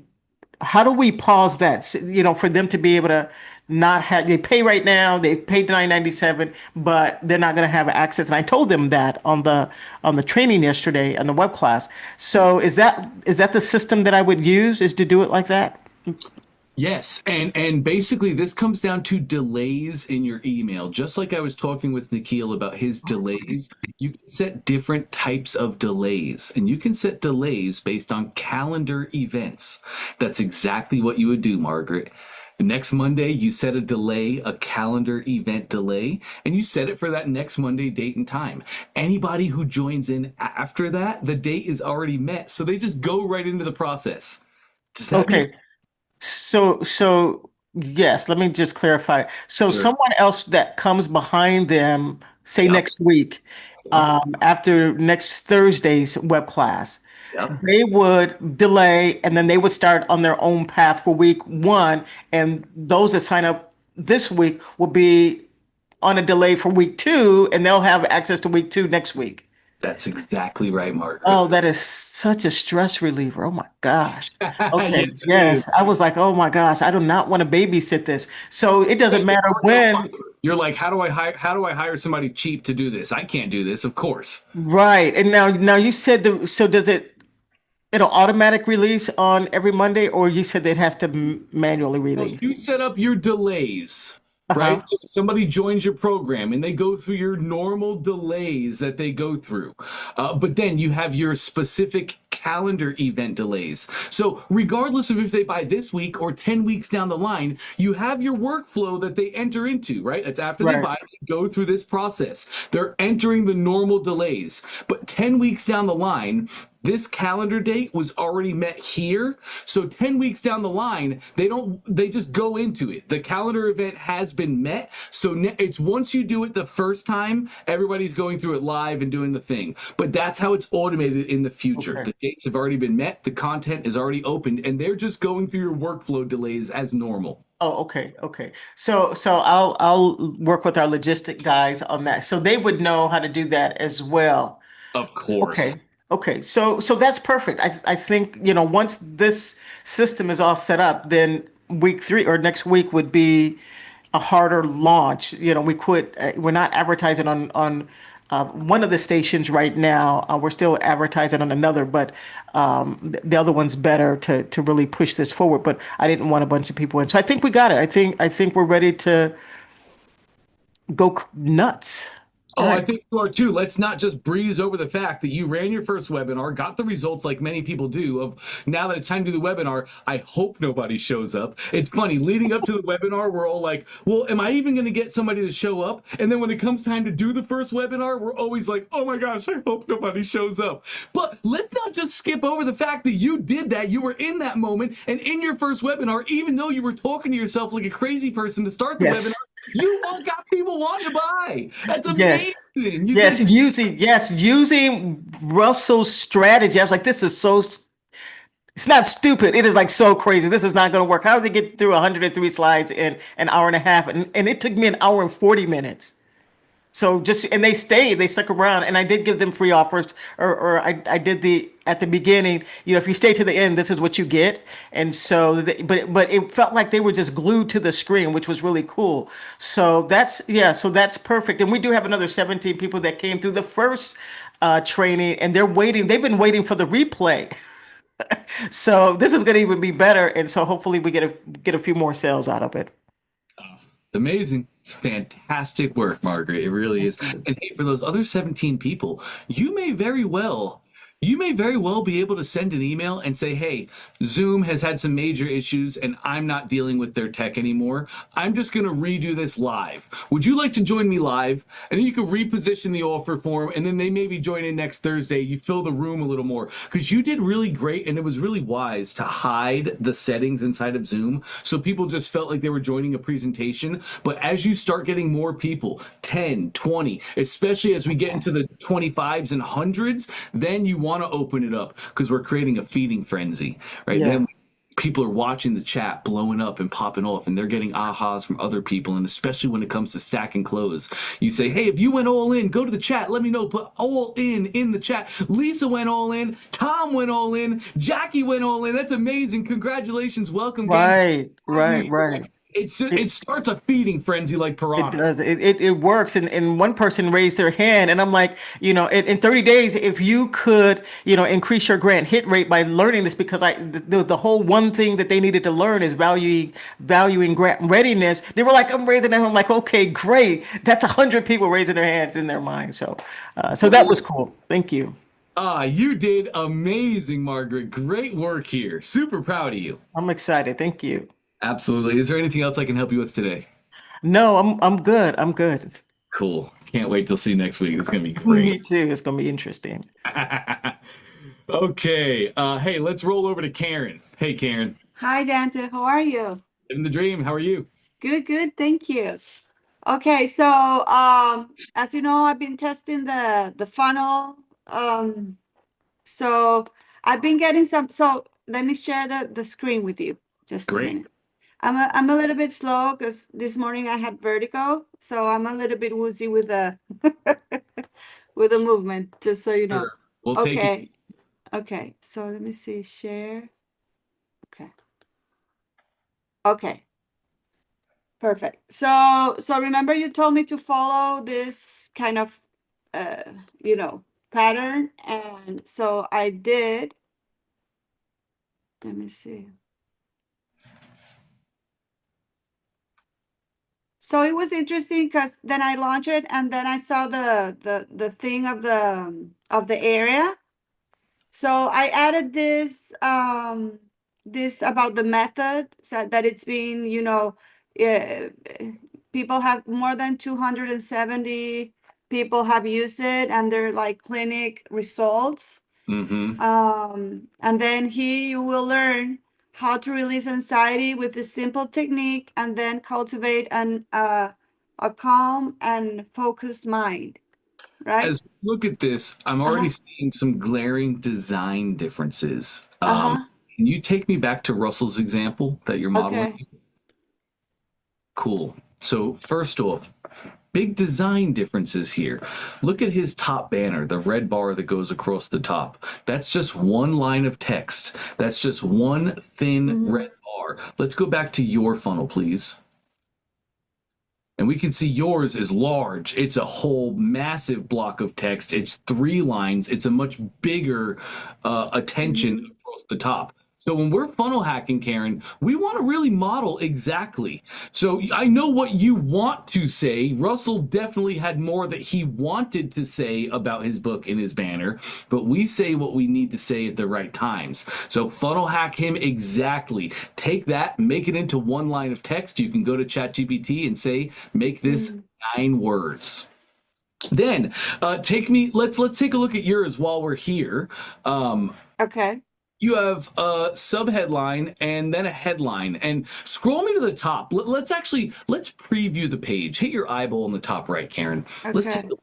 [SPEAKER 7] how do we pause that? For them to be able to not have, they pay right now, they paid $997, but they're not going to have access. And I told them that on the training yesterday on the web class. So is that the system that I would use, is to do it like that?
[SPEAKER 6] Yes, and basically this comes down to delays in your email. Just like I was talking with Nikhil about his delays, you can set different types of delays, and you can set delays based on calendar events. That's exactly what you would do, Margaret. Next Monday, you set a delay, a calendar event delay, and you set it for that next Monday date and time. Anybody who joins in after that, the date is already met, so they just go right into the process. Does that make
[SPEAKER 7] Okay. So yes, let me just clarify. So
[SPEAKER 6] Sure.
[SPEAKER 7] someone else that comes behind them say
[SPEAKER 6] Yep.
[SPEAKER 7] next week, after next Thursday's web class,
[SPEAKER 6] Yep.
[SPEAKER 7] they would delay and then they would start on their own path for week 1. And those that sign up this week will be on a delay for week 2, and they'll have access to week 2 next week.
[SPEAKER 6] That's exactly right, Margaret.
[SPEAKER 7] Oh, that is such a stress reliever. Oh my gosh. Okay.
[SPEAKER 6] Yes, it is.
[SPEAKER 7] Yes. I was like, oh my gosh, I do not want to babysit this. So it doesn't matter when.
[SPEAKER 6] You're like, how do I hire somebody cheap to do this? I can't do this, of course.
[SPEAKER 7] Right. And now you said so does it'll automatic release on every Monday, or you said that it has to manually
[SPEAKER 6] So
[SPEAKER 7] release?
[SPEAKER 6] you set up your delays, right? So somebody joins your program and they go through your normal delays that they go through. But then you have your specific calendar event delays. So regardless of if they buy this week or 10 weeks down the line, you have your workflow that they enter into, right? That's after they buy, they go through this process. They're entering the normal delays. But 10 weeks down the line, this calendar date was already met here. So 10 weeks down the line, they just go into it. The calendar event has been met. So it's once you do it the first time, everybody's going through it live and doing the thing. But that's how it's automated in the future.
[SPEAKER 7] Okay.
[SPEAKER 6] The dates have already been met. The content is already opened, and they're just going through your workflow delays as normal.
[SPEAKER 7] Oh, okay, okay. So I'll work with our logistic guys on that. So they would know how to do that as well.
[SPEAKER 6] Of course.
[SPEAKER 7] Okay. Okay. So that's perfect. I think, once this system is all set up, then week 3 or next week would be a harder launch. We're not advertising on one of the stations right now. We're still advertising on another, but the other one's better to really push this forward. But I didn't want a bunch of people in. So I think we got it. I think we're ready to go nuts.
[SPEAKER 6] Oh,
[SPEAKER 7] All
[SPEAKER 6] I
[SPEAKER 7] right.
[SPEAKER 6] think you are too. Let's not just breeze over the fact that you ran your first webinar, got the results like many people do of now that it's time to do the webinar, I hope nobody shows up. It's funny, leading up to the webinar, we're all like, well, am I even going to get somebody to show up? And then when it comes time to do the first webinar, we're always like, oh my gosh, I hope nobody shows up. But let's not just skip over the fact that you did that. You were in that moment, and in your first webinar, even though you were talking to yourself like a crazy person to start the
[SPEAKER 7] Yes.
[SPEAKER 6] webinar, you all got people wanting to buy. That's
[SPEAKER 7] Yes.
[SPEAKER 6] amazing. You
[SPEAKER 7] Yes,
[SPEAKER 6] did-
[SPEAKER 7] using Russell's strategy. I was like, this is it's not stupid. It is like so crazy. This is not going to work. How did they get through 103 slides in an hour and a half? And it took me an hour and 40 minutes. So and they stuck around, and I did give them free offers, or I did at the beginning, if you stay to the end, this is what you get. And so, but it felt like they were just glued to the screen, which was really cool. So that's perfect. And we do have another 17 people that came through the first training, and they've been waiting for the replay. So this is going to even be better. And so hopefully we get a few more sales out of it.
[SPEAKER 6] It's amazing. It's fantastic work, Margaret. It really is. And hey, for those other 17 people, you may very well be able to send an email and say, hey, Zoom has had some major issues and I'm not dealing with their tech anymore. I'm just going to redo this live. Would you like to join me live? And then you can reposition the offer form, and then they maybe join in next Thursday. You fill the room a little more because you did really great, and it was really wise to hide the settings inside of Zoom so people just felt like they were joining a presentation. But as you start getting more people, 10, 20, especially as we get into the 25s and hundreds, then you want to open it up because we're creating a feeding frenzy, right?
[SPEAKER 7] Yeah.
[SPEAKER 6] Then people are watching the chat blowing up and popping off, and they're getting ahas from other people. And especially when it comes to stack and close, you say, hey, if you went all in, go to the chat, let me know, put all in the chat. Lisa went all in, Tom went all in, Jackie went all in. That's amazing. Congratulations. Welcome.
[SPEAKER 7] Right.
[SPEAKER 6] It starts a feeding frenzy like
[SPEAKER 7] It
[SPEAKER 6] piranhas.
[SPEAKER 7] does. It works. And one person raised their hand, and I'm like, in 30 days, if you could, increase your grant hit rate by learning this, because the whole one thing that they needed to learn is valuing grant readiness. They were like, I'm raising them. I'm like, okay, great. That's 100 people raising their hands in their mind. So that was cool. Thank you.
[SPEAKER 6] You did amazing, Margaret. Great work here. Super proud of you.
[SPEAKER 7] I'm excited. Thank you.
[SPEAKER 6] Absolutely. Is there anything else I can help you with today?
[SPEAKER 7] No, I'm good. I'm good.
[SPEAKER 6] Cool. Can't wait till see you next week. It's gonna be
[SPEAKER 7] Me
[SPEAKER 6] great.
[SPEAKER 7] too. It's gonna be interesting.
[SPEAKER 6] Okay. Hey, let's roll over to Karen. Hey, Karen.
[SPEAKER 8] Hi, Dante. How are you?
[SPEAKER 6] Living the dream. How are you?
[SPEAKER 8] Good, good. Thank you. Okay, so as you know, I've been testing the funnel. So I've been getting some. So let me share the screen with you. Just a
[SPEAKER 6] Great.
[SPEAKER 8] minute. I'm a little bit slow because this morning I had vertigo, so I'm a little bit woozy with the with the movement. Just so you know.
[SPEAKER 6] Sure. We'll take it.
[SPEAKER 8] Okay. Okay. So let me see. Share. Okay. Okay. Perfect. So remember you told me to follow this kind of pattern, and so I did. Let me see. So it was interesting because then I launched it and then I saw the thing of the area. So I added this this about the method, so that it's been, people have more than 270 people have used it and they're like clinic results.
[SPEAKER 6] Mm-hmm.
[SPEAKER 8] And then here you will learn how to release anxiety with a simple technique and then cultivate a calm and focused mind, right?
[SPEAKER 6] As we look at this, I'm already seeing some glaring design differences. Can you take me back to Russell's example that you're modeling?
[SPEAKER 8] Okay.
[SPEAKER 6] Cool. So first off, big design differences here. Look at his top banner, the red bar that goes across the top. That's just one line of text. That's just one thin red bar. Let's go back to your funnel, please. And we can see yours is large. It's a whole massive block of text. It's 3 lines. It's a much bigger attention across the top. So when we're funnel hacking, Karen, we want to really model exactly. So I know what you want to say. Russell definitely had more that he wanted to say about his book in his banner, but we say what we need to say at the right times. So funnel hack him exactly. Take that, make it into one line of text. You can go to ChatGPT and say, make this 9 words. Then let's take a look at yours while we're here.
[SPEAKER 8] Okay.
[SPEAKER 6] You have a subheadline and then a headline, and scroll me to the top. Let's preview the page. Hit your eyeball in the top right, Karen. Let's take a look.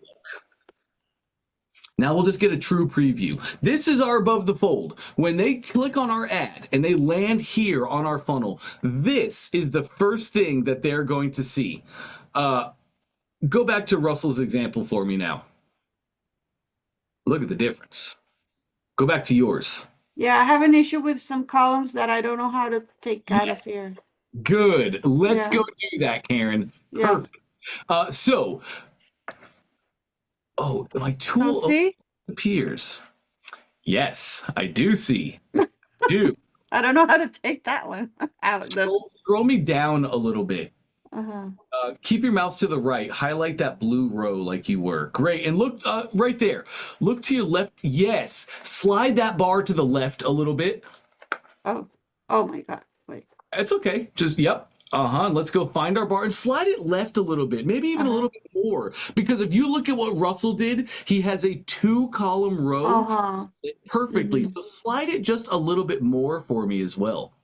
[SPEAKER 6] Now we'll just get a true preview. This is our above the fold. When they click on our ad and they land here on our funnel, this is the first thing that they're going to see. Go back to Russell's example for me now. Look at the difference. Go back to yours.
[SPEAKER 8] Yeah, I have an issue with some columns that I don't know how to take out of here.
[SPEAKER 6] Good. Let's go do that, Karen.
[SPEAKER 8] Yeah.
[SPEAKER 6] Perfect. My tool
[SPEAKER 8] see?
[SPEAKER 6] appears. Yes, I do see. Do.
[SPEAKER 8] I don't know how to take that one out.
[SPEAKER 6] Scroll me down a little bit.
[SPEAKER 8] Uh-huh.
[SPEAKER 6] Keep your mouse to the right. Highlight that blue row like you were. Great. And look right there. Look to your left. Yes. Slide that bar to the left a little bit.
[SPEAKER 8] Oh my God. Wait.
[SPEAKER 6] That's okay. Just, yep. Let's go find our bar and slide it left a little bit, maybe even a little bit more. Because if you look at what Russell did, he has a 2-column row perfectly. So slide it just a little bit more for me as well.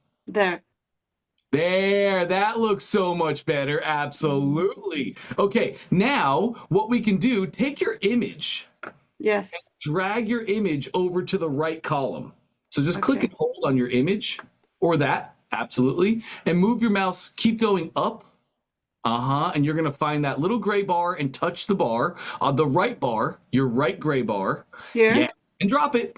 [SPEAKER 6] There, that looks so much better. Absolutely. Okay, now what we can do, take your image.
[SPEAKER 8] Yes.
[SPEAKER 6] Drag your image over to the right column. So just click and hold on your image or that. Absolutely. And move your mouse, keep going up. And you're going to find that little gray bar and touch the bar on the right bar, your right gray bar.
[SPEAKER 8] Here?
[SPEAKER 6] Yeah, and drop it.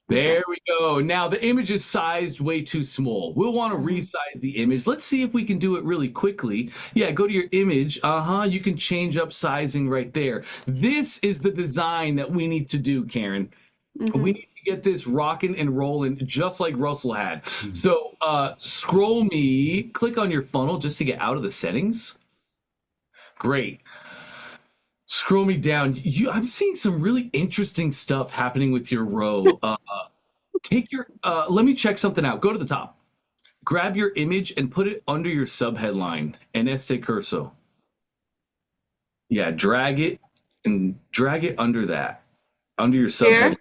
[SPEAKER 6] There we go. Now the image is sized way too small. We'll want to resize the image. Let's see if we can do it really quickly. Yeah, go to your image. You can change up sizing right there. This is the design that we need to do, Karen. We need to get this rocking and rolling just like Russell had. So scroll me, click on your funnel just to get out of the settings. Great. Scroll me down. I'm seeing some really interesting stuff happening with your row. Let me check something out. Go to the top. Grab your image and put it under your subheadline and este cursor. Yeah, drag it under that. Under your subheadline.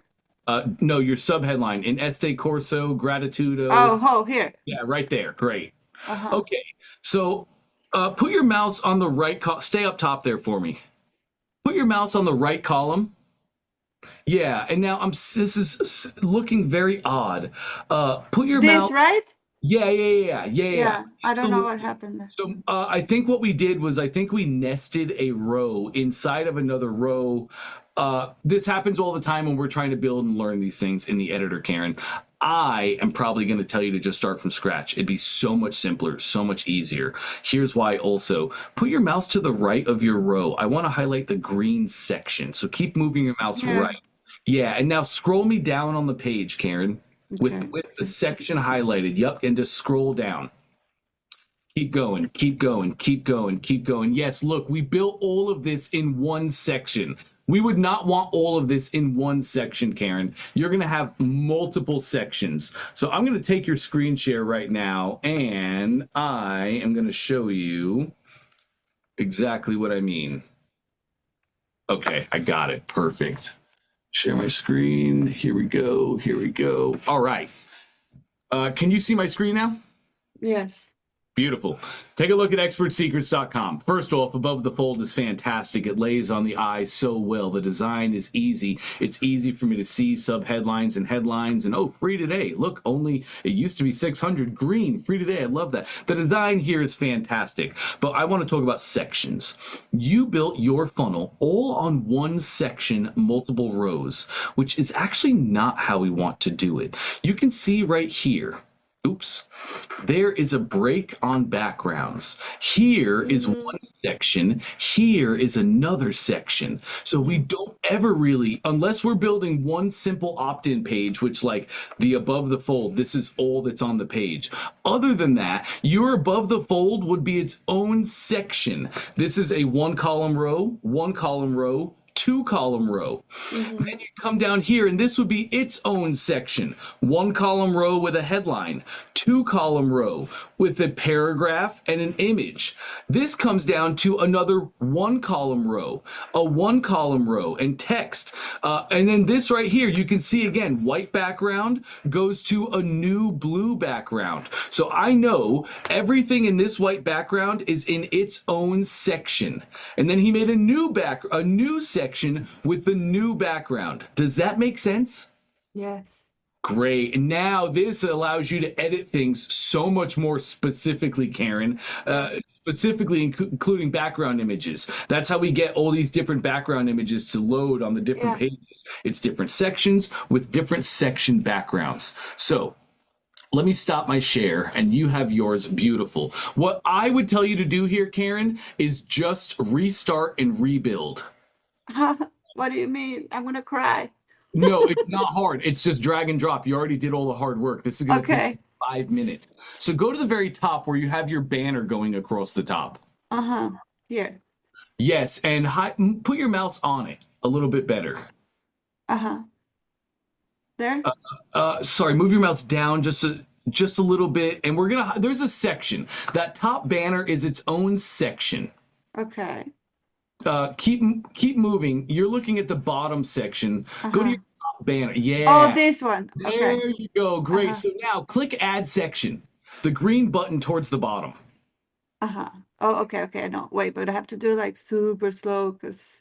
[SPEAKER 6] No, your subheadline in este corso gratitudo.
[SPEAKER 8] Oh, here.
[SPEAKER 6] Yeah, right there. Great. Okay. So Put your mouse on the right, stay up top there for me. Put your mouse on the right column. Yeah, and now this is looking very odd. Put your
[SPEAKER 8] This,
[SPEAKER 6] mouse.
[SPEAKER 8] right?
[SPEAKER 6] Yeah.
[SPEAKER 8] I don't know
[SPEAKER 6] So-
[SPEAKER 8] what happened there.
[SPEAKER 6] So I think what we did was I think we nested a row inside of another row. This happens all the time when we're trying to build and learn these things in the editor, Karen. I am probably going to tell you to just start from scratch. It'd be so much simpler, so much easier. Here's why also. Put your mouse to the right of your row. I want to highlight the green section. So keep moving your mouse
[SPEAKER 8] Yeah.
[SPEAKER 6] right. Yeah, and now scroll me down on the page, Karen, with
[SPEAKER 8] Okay.
[SPEAKER 6] the section highlighted. Yep, and just scroll down. Keep going, keep going, keep going, keep going. Yes, look, we built all of this in one section. We would not want all of this in one section, Karen. You're going to have multiple sections. So I'm going to take your screen share right now, and I am going to show you exactly what I mean. Okay, I got it. Perfect. Share my screen. Here we go. Here we go. All right. Can you see my screen now?
[SPEAKER 8] Yes.
[SPEAKER 6] Beautiful. Take a look at expertsecrets.com. First off, above the fold is fantastic. It lays on the eye so well. The design is easy. It's easy for me to see sub-headlines and headlines. And oh, free today. Look, only, it used to be 600 green. Free today. I love that. The design here is fantastic. But I want to talk about sections. You built your funnel all on one section, multiple rows, which is actually not how we want to do it. You can see right here. Oops. There is a break on backgrounds. Here is one section. Here is another section. So we don't ever really, unless we're building one simple opt-in page, which like the above the fold, this is all that's on the page. Other than that, your above the fold would be its own section. This is a one column row, two column row. Then you come down here and this would be its own section. One column row with a headline, two column row with a paragraph and an image. This comes down to another one column row, a one column row and text. And then this right here, you can see again, white background goes to a new blue background. So I know everything in this white background is in its own section. And then he made a new section with the new background. Does that make sense?
[SPEAKER 8] Yes.
[SPEAKER 6] Great. And now this allows you to edit things so much more specifically, Karen, specifically including background images. That's how we get all these different background images to load on the different pages. It's different sections with different section backgrounds. So let me stop my share and you have yours. Beautiful. What I would tell you to do here, Karen, is just restart and rebuild.
[SPEAKER 8] What do you mean? I'm gonna cry.
[SPEAKER 6] No, it's not hard. It's just drag and drop. You already did all the hard work. This is going to take 5 minutes. So go to the very top where you have your banner going across the top.
[SPEAKER 8] Here.
[SPEAKER 6] Yes, and put your mouse on it a little bit better.
[SPEAKER 8] There?
[SPEAKER 6] Sorry, move your mouse down just a little bit. And we're going to, there's a section. That top banner is its own section.
[SPEAKER 8] Okay.
[SPEAKER 6] Keep moving. You're looking at the bottom section. Go to your top banner. Yeah.
[SPEAKER 8] Oh, this one. Okay.
[SPEAKER 6] There you go. Great. So now click add section, the green button towards the bottom.
[SPEAKER 8] Oh, okay. Okay. No, wait, but I have to do like super slow because.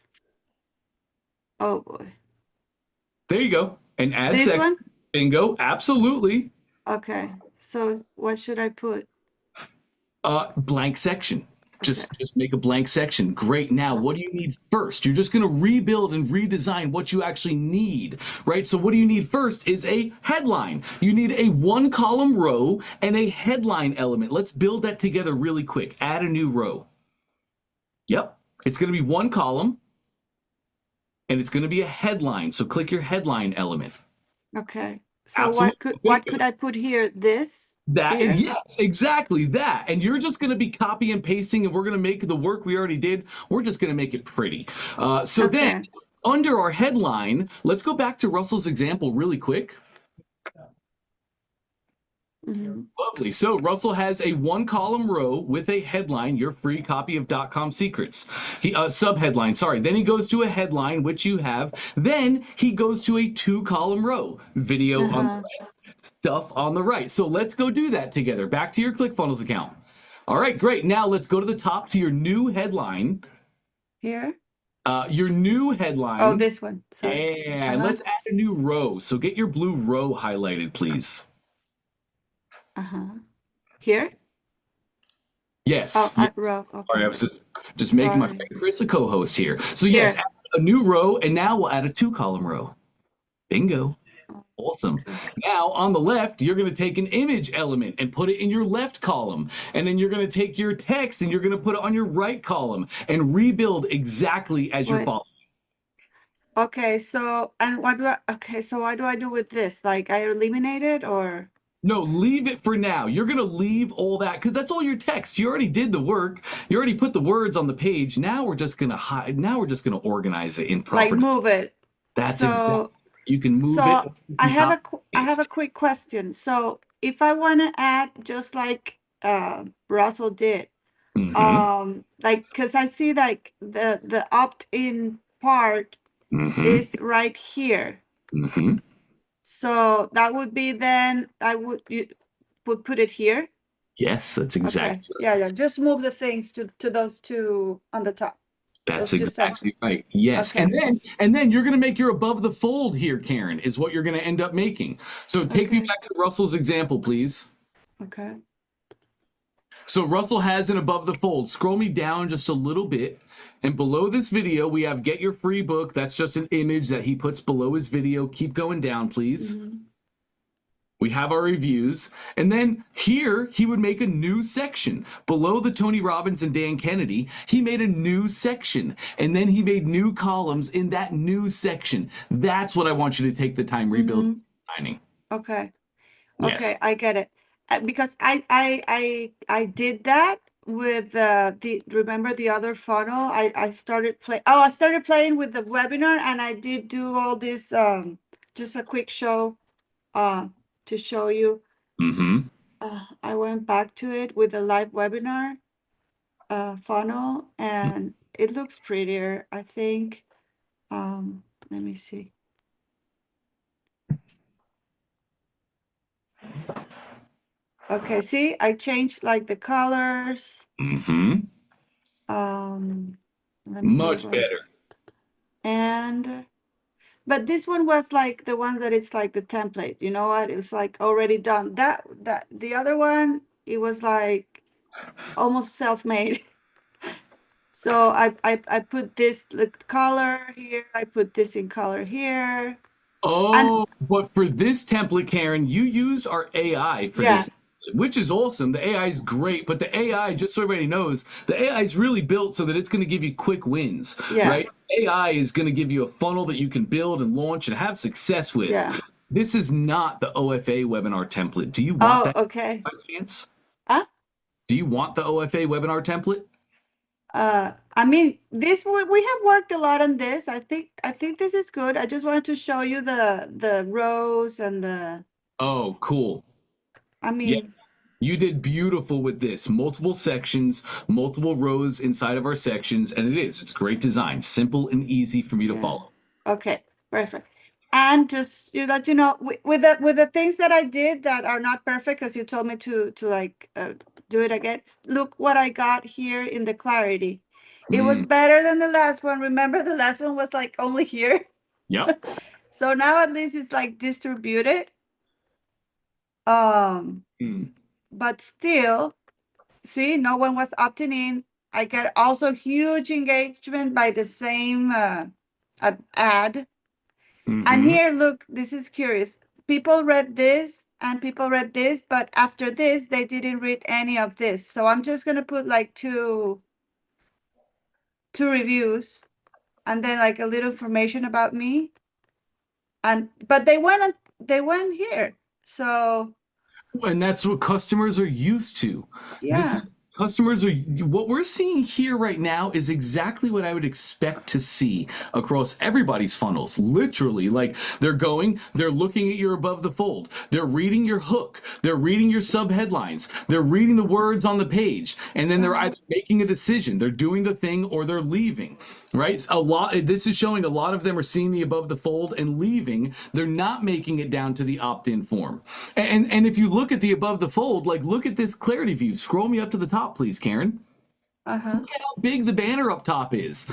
[SPEAKER 8] Oh boy.
[SPEAKER 6] There you go. And add
[SPEAKER 8] This
[SPEAKER 6] section.
[SPEAKER 8] one?
[SPEAKER 6] Bingo. Absolutely.
[SPEAKER 8] Okay. So what should I put?
[SPEAKER 6] Blank section. Just make a blank section. Great. Now, what do you need first? You're just going to rebuild and redesign what you actually need, right? So what do you need first is a headline. You need a one column row and a headline element. Let's build that together really quick. Add a new row. Yep. It's going to be one column and it's going to be a headline. So click your headline element.
[SPEAKER 8] Okay. So
[SPEAKER 6] Absolutely.
[SPEAKER 8] what could I put here? This?
[SPEAKER 6] That
[SPEAKER 8] Here?
[SPEAKER 6] yes, exactly that. And you're just going to be copy and pasting, and we're going to make the work we already did. We're just going to make it pretty. Then under our headline, let's go back to Russell's example really quick. Lovely. So Russell has a one column row with a headline, your free copy of .com secrets. He subheadline, sorry. Then he goes to a headline, which you have. Then he goes to a two column row, video on the right, stuff on the right. So let's go do that together. Back to your ClickFunnels account. All right, great. Now let's go to the top to your new headline.
[SPEAKER 8] Here?
[SPEAKER 6] Your new headline.
[SPEAKER 8] Oh, this one. Sorry.
[SPEAKER 6] Yeah, let's add a new row. So get your blue row highlighted, please.
[SPEAKER 8] Here?
[SPEAKER 6] Yes.
[SPEAKER 8] Oh,
[SPEAKER 6] yes.
[SPEAKER 8] row. Okay.
[SPEAKER 6] Sorry, I was just making my
[SPEAKER 8] Sorry.
[SPEAKER 6] friend Chris a co-host here. So yes,
[SPEAKER 8] Here.
[SPEAKER 6] add a new row, and now we'll add a 2-column row. Bingo. Awesome. Now on the left, you're going to take an image element and put it in your left column. And then you're going to take your text and you're going to put it on your right column and rebuild exactly as you're
[SPEAKER 8] Wait.
[SPEAKER 6] following.
[SPEAKER 8] Okay, so and what do I do with this? Like I eliminate it or?
[SPEAKER 6] No, leave it for now. You're going to leave all that because that's all your text. You already did the work. You already put the words on the page. Now we're just going to hide. Now we're just going to organize it in proper.
[SPEAKER 8] Like move it.
[SPEAKER 6] That's
[SPEAKER 8] so,
[SPEAKER 6] exactly. You can move
[SPEAKER 8] so
[SPEAKER 6] it.
[SPEAKER 8] I have a quick question. So if I want to add just like Russell did, like because I see like the opt-in part is right here. So that would be then you would put it here.
[SPEAKER 6] Yes, that's exactly.
[SPEAKER 8] Okay. Yeah. Just move the things to those two on the top.
[SPEAKER 6] That's
[SPEAKER 8] those two
[SPEAKER 6] exactly right. Yes.
[SPEAKER 8] Okay.
[SPEAKER 6] And then you're going to make your above the fold here, Karen, is what you're going to end up making. So take me back to Russell's example, please.
[SPEAKER 8] Okay.
[SPEAKER 6] So Russell has an above the fold. Scroll me down just a little bit. And below this video, we have get your free book. That's just an image that he puts below his video. Keep going down, please. We have our reviews. And then here, he would make a new section. Below the Tony Robbins and Dan Kennedy, he made a new section. And then he made new columns in that new section. That's what I want you to take the time rebuilding.
[SPEAKER 8] Okay.
[SPEAKER 6] Yes.
[SPEAKER 8] Okay, I get it. Because I did that with remember the other funnel? I started playing with the webinar and I did do all this just a quick show to show you. I went back to it with a live webinar funnel and it looks prettier, I think. Let me see. Okay, see, I changed like the colors.
[SPEAKER 6] Much better.
[SPEAKER 8] And but this one was like the one that it's like the template. You know what? It was like already done. That the other one, it was like almost self-made. So I put this color here. I put this in color here.
[SPEAKER 6] Oh, but for this template, Karen, you used our AI for this, which is awesome. The AI is great, but the AI, just so everybody knows, the AI is really built so that it's going to give you quick wins, right? AI is going to give you a funnel that you can build and launch and have success with. This is not the OFA webinar template. Do you want that by chance? Do you want the OFA webinar template?
[SPEAKER 8] I mean, this we have worked a lot on this. I think this is good. I just wanted to show you the rows and the.
[SPEAKER 6] Oh, cool.
[SPEAKER 8] I mean,
[SPEAKER 6] you did beautiful with this. Multiple sections, multiple rows inside of our sections, and it's great design, simple and easy for me to follow.
[SPEAKER 8] Okay, perfect. And just let you know with the things that I did that are not perfect, because you told me to like do it again. Look what I got here in the clarity. It was better than the last one. Remember, the last one was like only here.
[SPEAKER 6] Yep.
[SPEAKER 8] So now at least it's like distributed. But still, see, no one was opting in. I get also huge engagement by the same ad. And here, look, this is curious. People read this and people read this, but after this, they didn't read any of this. So I'm just going to put like two reviews and then like a little information about me. But they went here. So.
[SPEAKER 6] And that's what customers are used to.
[SPEAKER 8] Yeah.
[SPEAKER 6] Customers are, what we're seeing here right now is exactly what I would expect to see across everybody's funnels. Literally, like they're looking at your above the fold. They're reading your hook. They're reading your subheadlines. They're reading the words on the page. And then they're either making a decision. They're doing the thing or they're leaving. right? This is showing a lot of them are seeing the above the fold and leaving. They're not making it down to the opt-in form. And if you look at the above the fold, like look at this clarity view. Scroll me up to the top, please, Karen.
[SPEAKER 8] Uh-huh.
[SPEAKER 6] Look at how big the banner up top is.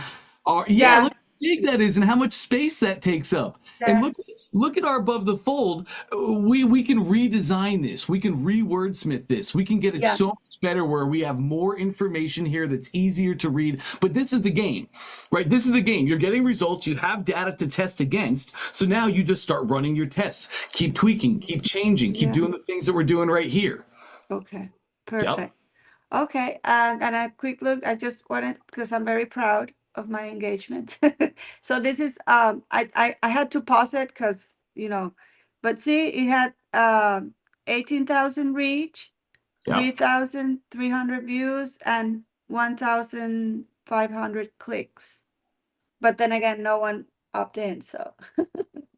[SPEAKER 8] Yeah.
[SPEAKER 6] Look how big that is and how much space that takes up.
[SPEAKER 8] Yeah.
[SPEAKER 6] And look at our above the fold. We can redesign this. We can re-wordsmith this. We can get it so much better where we have more information here that's easier to read. But this is the game, right? This is the game. You're getting results. You have data to test against. So now you just start running your tests. Keep tweaking, keep changing, keep doing the things that we're doing right here.
[SPEAKER 8] Okay, perfect. Okay, and a quick look. I just wanted, because I'm very proud of my engagement. So this is I had to pause it because but see, it had 18,000 reach, 3,300 views, and 1,500 clicks. But then again, no one opted in, so.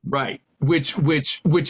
[SPEAKER 6] Right. Which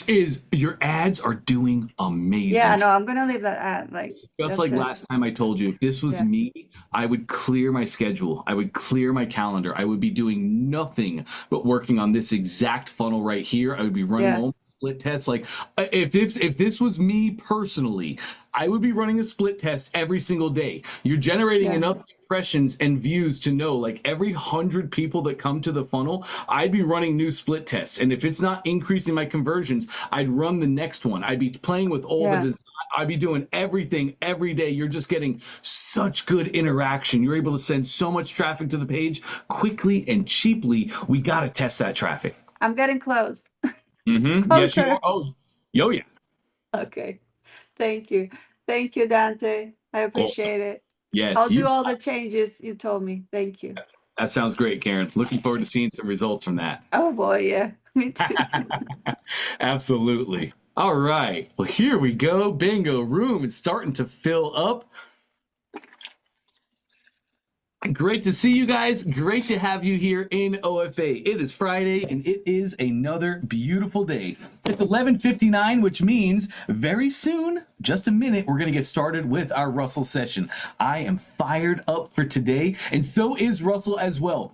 [SPEAKER 6] is your ads are doing amazing.
[SPEAKER 8] Yeah, no, I'm gonna leave that ad
[SPEAKER 6] just like last time I told you, if this was me, I would clear my schedule. I would clear my calendar. I would be doing nothing but working on this exact funnel right here. I would be running home split tests. Like if this was me personally, I would be running a split test every single day. You're generating enough impressions and views to know, like every 100 people that come to the funnel, I'd be running new split tests. And if it's not increasing my conversions, I'd run the next one. I'd be playing with all the design. I'd be doing everything every day. You're just getting such good interaction. You're able to send so much traffic to the page quickly and cheaply. We got to test that traffic.
[SPEAKER 8] I'm getting close.
[SPEAKER 6] Yes, you are. Oh, yeah.
[SPEAKER 8] Okay. Thank you. Thank you, Dante. I appreciate it.
[SPEAKER 6] Yes.
[SPEAKER 8] I'll do all the changes you told me. Thank you.
[SPEAKER 6] That sounds great, Karen. Looking forward to seeing some results from that.
[SPEAKER 8] Oh boy, yeah. Me too.
[SPEAKER 6] Absolutely. All right. Well, here we go. Bingo room is starting to fill up. Great to see you guys. Great to have you here in OFA. It is Friday and it is another beautiful day. It's 11:59, which means very soon, just a minute, we're going to get started with our Russell session. I am fired up for today, and so is Russell as well.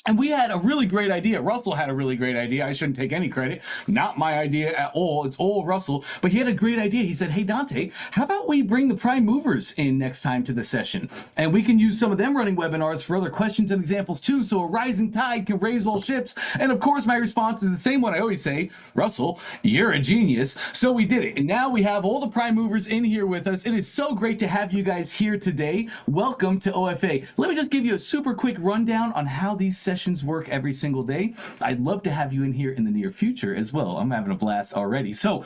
[SPEAKER 6] And we had a really great idea. Russell had a really great idea. I shouldn't take any credit. Not my idea at all. It's all Russell. But he had a great idea. He said, hey, Dante, how about we bring the prime movers in next time to the session? And we can use some of them running webinars for other questions and examples too. So a rising tide can raise all ships. And of course, my response is the same one I always say. Russell, you're a genius. So we did it. And now we have all the prime movers in here with us. It is so great to have you guys here today. Welcome to OFA. Let me just give you a super quick rundown on how these sessions work every single day. I'd love to have you in here in the near future as well. I'm having a blast already. So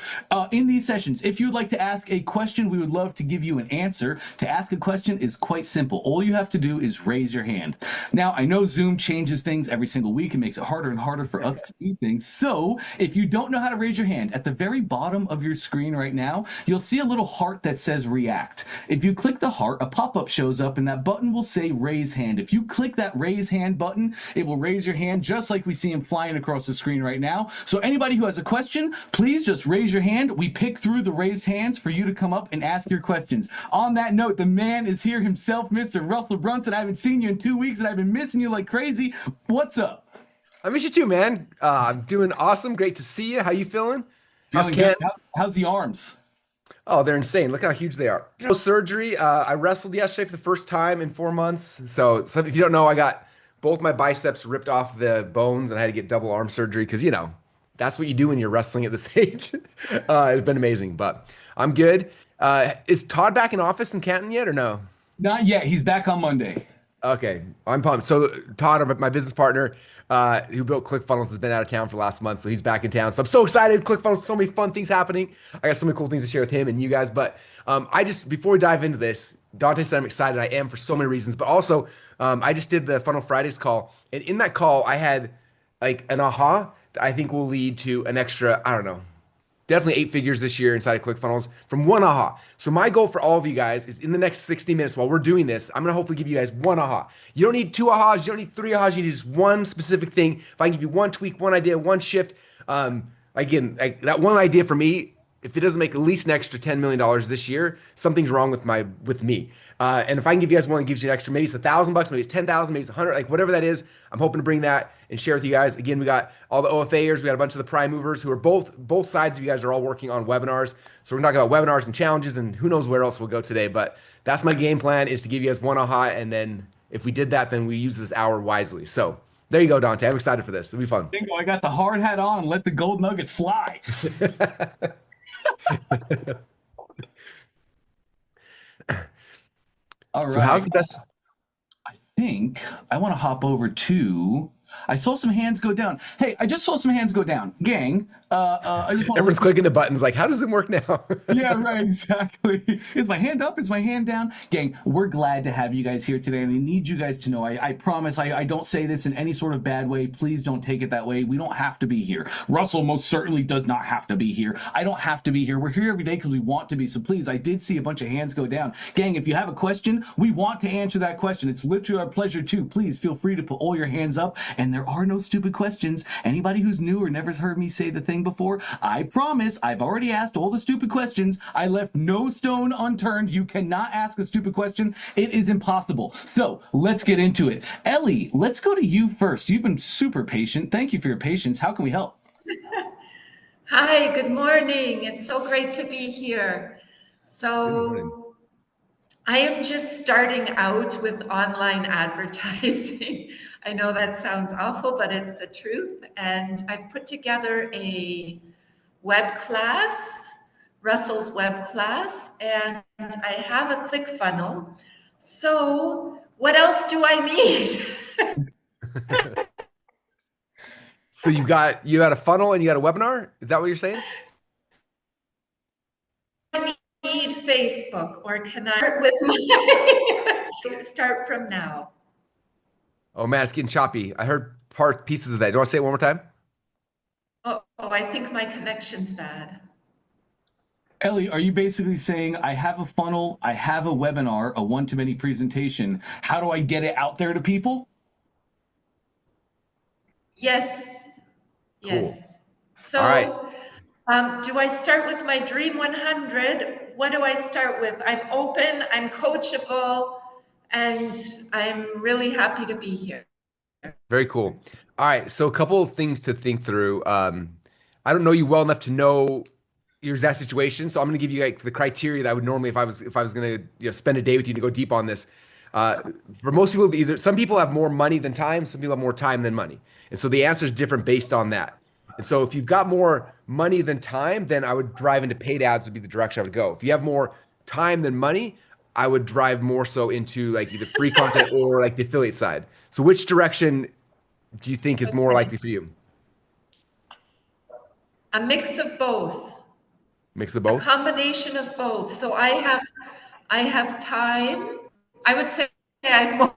[SPEAKER 6] in these sessions, if you'd like to ask a question, we would love to give you an answer. To ask a question is quite simple. All you have to do is raise your hand. Now, I know Zoom changes things every single week and makes it harder and harder for us to do things. So if you don't know how to raise your hand, at the very bottom of your screen right now, you'll see a little heart that says react. If you click the heart, a pop-up shows up and that button will say raise hand. If you click that raise hand button, it will raise your hand just like we see him flying across the screen right now. So anybody who has a question, please just raise your hand. We pick through the raised hands for you to come up and ask your questions. On that note, the man is here himself, Mr. Russell Brunson. I haven't seen you in 2 weeks and I've been missing you like crazy. What's up?
[SPEAKER 9] I miss you too, man. I'm doing awesome. Great to see you. How you feeling?
[SPEAKER 6] Feeling good. How's the arms?
[SPEAKER 9] Oh, they're insane. Look how huge they are. No surgery. I wrestled yesterday for the first time in 4 months. So if you don't know, I got both my biceps ripped off the bones and I had to get double arm surgery because, that's what you do when you're wrestling at this age. It's been amazing, but I'm good. Is Todd back in office in Canton yet or no?
[SPEAKER 6] Not yet. He's back on Monday.
[SPEAKER 9] Okay, I'm pumped. So Todd, my business partner, who built ClickFunnels, has been out of town for the last month, so he's back in town. So I'm so excited. ClickFunnels, so many fun things happening. I got so many cool things to share with him and you guys. But before we dive into this, Dante said I'm excited. I am for so many reasons, but also I just did the Funnel Fridays call, and in that call I had like an aha that I think will lead to an extra, I don't know, definitely 8 figures this year inside of ClickFunnels from one aha. So my goal for all of you guys is in the next 60 minutes while we're doing this, I'm gonna hopefully give you guys one aha. You don't need 2 ahas, you don't need 3 ahas, you need just one specific thing. If I give you one tweak, one idea, one shift, again, that one idea for me if it doesn't make at least an extra $10 million this year, something's wrong with me. And if I can give you guys one that gives you an extra, maybe it's $1,000, maybe it's 10,000, maybe it's 100, like whatever that is, I'm hoping to bring that and share with you guys. Again, we got all the OFAers, we got a bunch of the prime movers who are both sides of you guys are all working on webinars. So we're talking about webinars and challenges, and who knows where else we'll go today. But that's my game plan, is to give you guys one aha, and then if we did that, then we use this hour wisely. So there you go, Dante. I'm excited for this. It'll be fun.
[SPEAKER 6] Bingo, I got the hard hat on and let the gold nuggets fly. All right.
[SPEAKER 9] So how's the best?
[SPEAKER 6] I think I want to hop over to. I saw some hands go down. Hey, I just saw some hands go down. Gang, I just want
[SPEAKER 9] Everyone's clicking the buttons like, how does it work now?
[SPEAKER 6] Yeah, right, exactly. Is my hand up? Is my hand down? Gang, we're glad to have you guys here today, and I need you guys to know, I promise I don't say this in any sort of bad way. Please don't take it that way. We don't have to be here. Russell most certainly does not have to be here. I don't have to be here. We're here every day because we want to be, so please, I did see a bunch of hands go down. Gang, if you have a question, we want to answer that question. It's literally our pleasure too. Please feel free to put all your hands up, and there are no stupid questions. Anybody who's new or never heard me say the thing before, I promise I've already asked all the stupid questions. I left no stone unturned. You cannot ask a stupid question. It is impossible. So let's get into it. Ellie, let's go to you first. You've been super patient. Thank you for your patience. How can we help?
[SPEAKER 10] Hi, good morning. It's so great to be here. So I am just starting out with online advertising. I know that sounds awful, but it's the truth. And I've put together a web class, Russell's web class, and I have a ClickFunnels. So what else do I need?
[SPEAKER 9] So you had a funnel and you got a webinar? Is that what you're saying?
[SPEAKER 10] I need Facebook, or can I start with my start from now?
[SPEAKER 9] Oh man, it's getting choppy. I heard pieces of that. Do you want to say it one more time?
[SPEAKER 10] Oh, I think my connection's bad.
[SPEAKER 6] Ellie, are you basically saying I have a funnel, I have a webinar, a one-to-many presentation. How do I get it out there to people?
[SPEAKER 10] Yes. Yes.
[SPEAKER 9] Cool.
[SPEAKER 10] So,
[SPEAKER 9] All right.
[SPEAKER 10] do I start with my Dream 100? What do I start with? I'm open, I'm coachable, and I'm really happy to be here.
[SPEAKER 9] Very cool. All right. So a couple of things to think through. I don't know you well enough to know your exact situation. So I'm going to give you like the criteria that I would normally, if I was going to spend a day with you to go deep on this. For most people, some people have more money than time. Some people have more time than money. And so the answer is different based on that. And so if you've got more money than time, then I would drive into paid ads would be the direction I would go. If you have more time than money, I would drive more so into like either free content or like the affiliate side. So which direction do you think is more likely for you?
[SPEAKER 10] A mix of both.
[SPEAKER 9] Mix of both?
[SPEAKER 10] A combination of both. So I have time. I would say I have more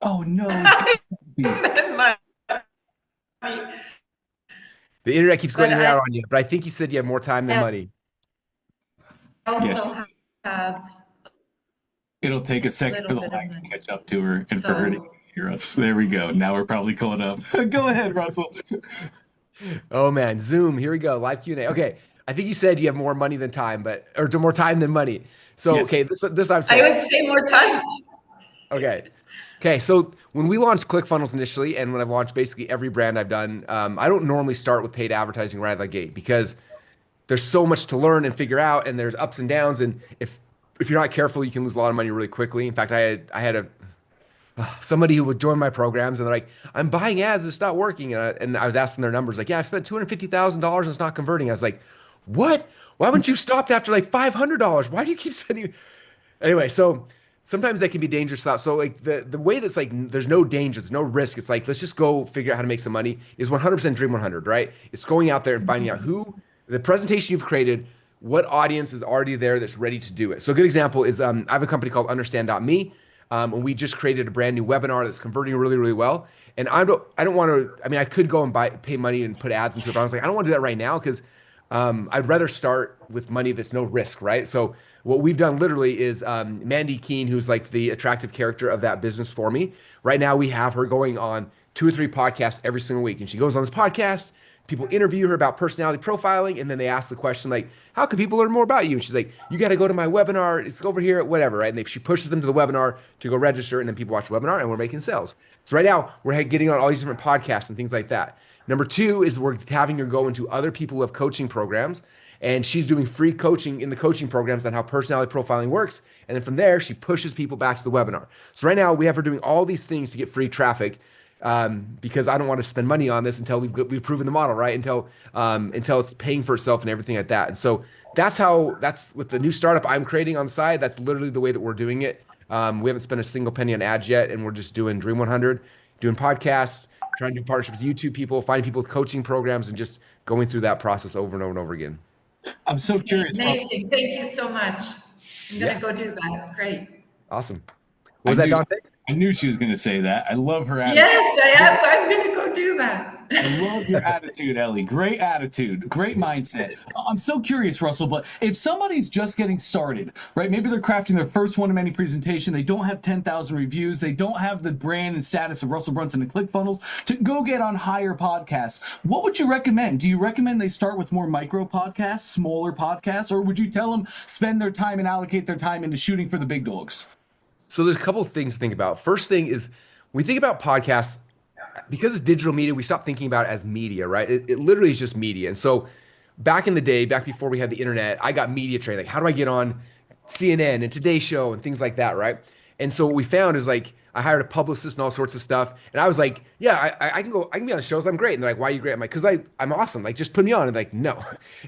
[SPEAKER 6] Oh no.
[SPEAKER 10] than money.
[SPEAKER 9] The internet keeps going in and
[SPEAKER 10] But
[SPEAKER 9] out on you, but I think you said you have more time than money.
[SPEAKER 10] I also have
[SPEAKER 6] It'll take a second for the
[SPEAKER 10] Little bit of
[SPEAKER 6] line to
[SPEAKER 10] money.
[SPEAKER 6] catch up to her and
[SPEAKER 10] So-
[SPEAKER 6] for her to hear us. There we go. Now we're probably caught up. Go ahead, Russell.
[SPEAKER 9] Oh man, Zoom, here we go, live Q&A. Okay, I think you said you have more money than time, or more time than money. So,
[SPEAKER 6] Yes.
[SPEAKER 9] okay, this I'm
[SPEAKER 10] I
[SPEAKER 9] saying.
[SPEAKER 10] would say more time.
[SPEAKER 9] Okay, so when we launched ClickFunnels initially, and when I've launched basically every brand I've done, I don't normally start with paid advertising right out of the gate because there's so much to learn and figure out, and there's ups and downs, and if you're not careful, you can lose a lot of money really quickly. In fact, I had somebody who would join my programs, and they're like, "I'm buying ads, it's not working," and I was asking their numbers, like, "Yeah, I spent $250,000 and it's not converting." I was like, "What? Why wouldn't you stopped after like $500? Why do you keep spending?" Anyway, so sometimes that can be dangerous. So like the way that's like there's no danger, there's no risk. It's like let's just go figure out how to make some money is 100% Dream 100, right? It's going out there and finding out who the presentation you've created, what audience is already there that's ready to do it. So a good example is I have a company called Understand.me, and we just created a brand new webinar that's converting really, really well. And I don't want to. I mean, I could go and pay money and put ads into it, but I was like, I don't want to do that right now because I'd rather start with money that's no risk, right? So what we've done literally is Mandy Keene, who's like the attractive character of that business for me. Right now, we have her going on 2 or 3 podcasts every single week, and she goes on this podcast people interview her about personality profiling, and then they ask the question like, how can people learn more about you? And she's like, you got to go to my webinar. It's over here, whatever, right? And she pushes them to the webinar to go register, and then people watch the webinar, and we're making sales. So right now, we're getting on all these different podcasts and things like that. Number 2 is we're having her go into other people who have coaching programs, and she's doing free coaching in the coaching programs on how personality profiling works. And then from there, she pushes people back to the webinar. So right now, we have her doing all these things to get free traffic, because I don't want to spend money on this until we've proven the model, right? Until it's paying for itself and everything like that. And so that's with the new startup I'm creating on the side. That's literally the way that we're doing it. We haven't spent a single penny on ads yet, and we're just doing Dream 100, doing podcasts, trying to do partnerships with YouTube people, finding people with coaching programs, and just going through that process over and over and over again.
[SPEAKER 6] I'm so curious.
[SPEAKER 10] Amazing. Thank you so much. I'm going to go do that. Great.
[SPEAKER 9] Awesome. Was that Dante?
[SPEAKER 6] I knew she was going to say that. I love her attitude.
[SPEAKER 10] Yes, I am. I'm going to go do that.
[SPEAKER 6] I love your attitude, Ellie. Great attitude. Great mindset. I'm so curious, Russell, but if somebody's just getting started, right? Maybe they're crafting their first one-to-many presentation. They don't have 10,000 reviews. They don't have the brand and status of Russell Brunson and ClickFunnels to go get on higher podcasts. What would you recommend? Do you recommend they start with more micro podcasts, smaller podcasts, or would you tell them spend their time and allocate their time into shooting for the big dogs?
[SPEAKER 9] So there's a couple of things to think about. First thing is, when we think about podcasts, because it's digital media, we stop thinking about it as media, right? It literally is just media. And so back in the day, back before we had the internet, I got media trained. Like, how do I get on CNN and Today Show and things like that, right? And so what we found is like, I hired a publicist and all sorts of stuff. And I was like, yeah, I can be on the shows. I'm great. And they're like, why are you great? I'm like, because I'm awesome. Like, just put me on. And like, no.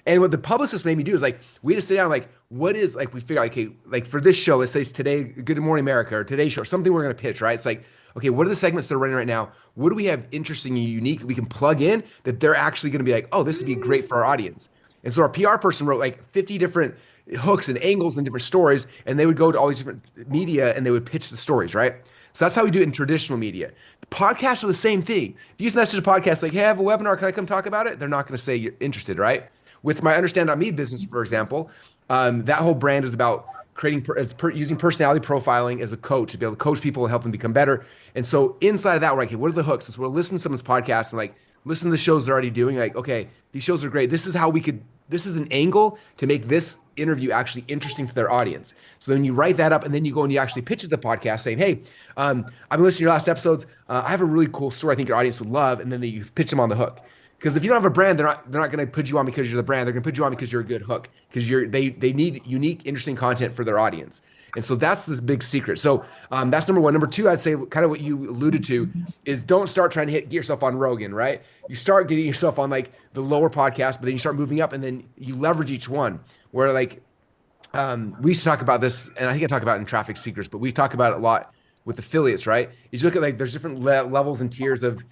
[SPEAKER 9] And what the publicist made me do is like, we had to sit down, like, what is, like, we figure out, okay, like for this show, let's say it's Today, Good Morning America or Today Show, or something we're going to pitch, right? It's like, okay, what are the segments that are running right now? What do we have interesting and unique that we can plug in that they're actually going to be like, oh, this would be great for our audience. And so our PR person wrote like 50 different hooks and angles and different stories, and they would go to all these different media and they would pitch the stories, right? So that's how we do it in traditional media. The podcasts are the same thing. If you just message a podcast like, hey, I have a webinar, can I come talk about it? They're not going to say you're interested, right? With my Understand.me business, for example, that whole brand is about using personality profiling as a coach to be able to coach people and help them become better. And so inside of that, we're like, okay, what are the hooks? So we're listening to someone's podcast and like, listen to the shows they're already doing. Like, okay, these shows are great. This is an angle to make this interview actually interesting to their audience. So then you write that up, and then you go and you actually pitch it to the podcast saying, hey, I've been listening to your last episodes. I have a really cool story I think your audience would love. And then you pitch them on the hook. Because if you don't have a brand, they're not going to put you on because you're the brand. They're going to put you on because you're a good hook. Because they need unique, interesting content for their audience. And so that's this big secret. So that's number one. Number two, I'd say kind of what you alluded to is don't start trying to get yourself on Rogan, right? You start getting yourself on like the lower podcast, but then you start moving up, and then you leverage each one. Where like we used to talk about this, and I think I talk about it in Traffic Secrets, but we talk about it a lot with affiliates, right? You look at like there's different levels and tiers of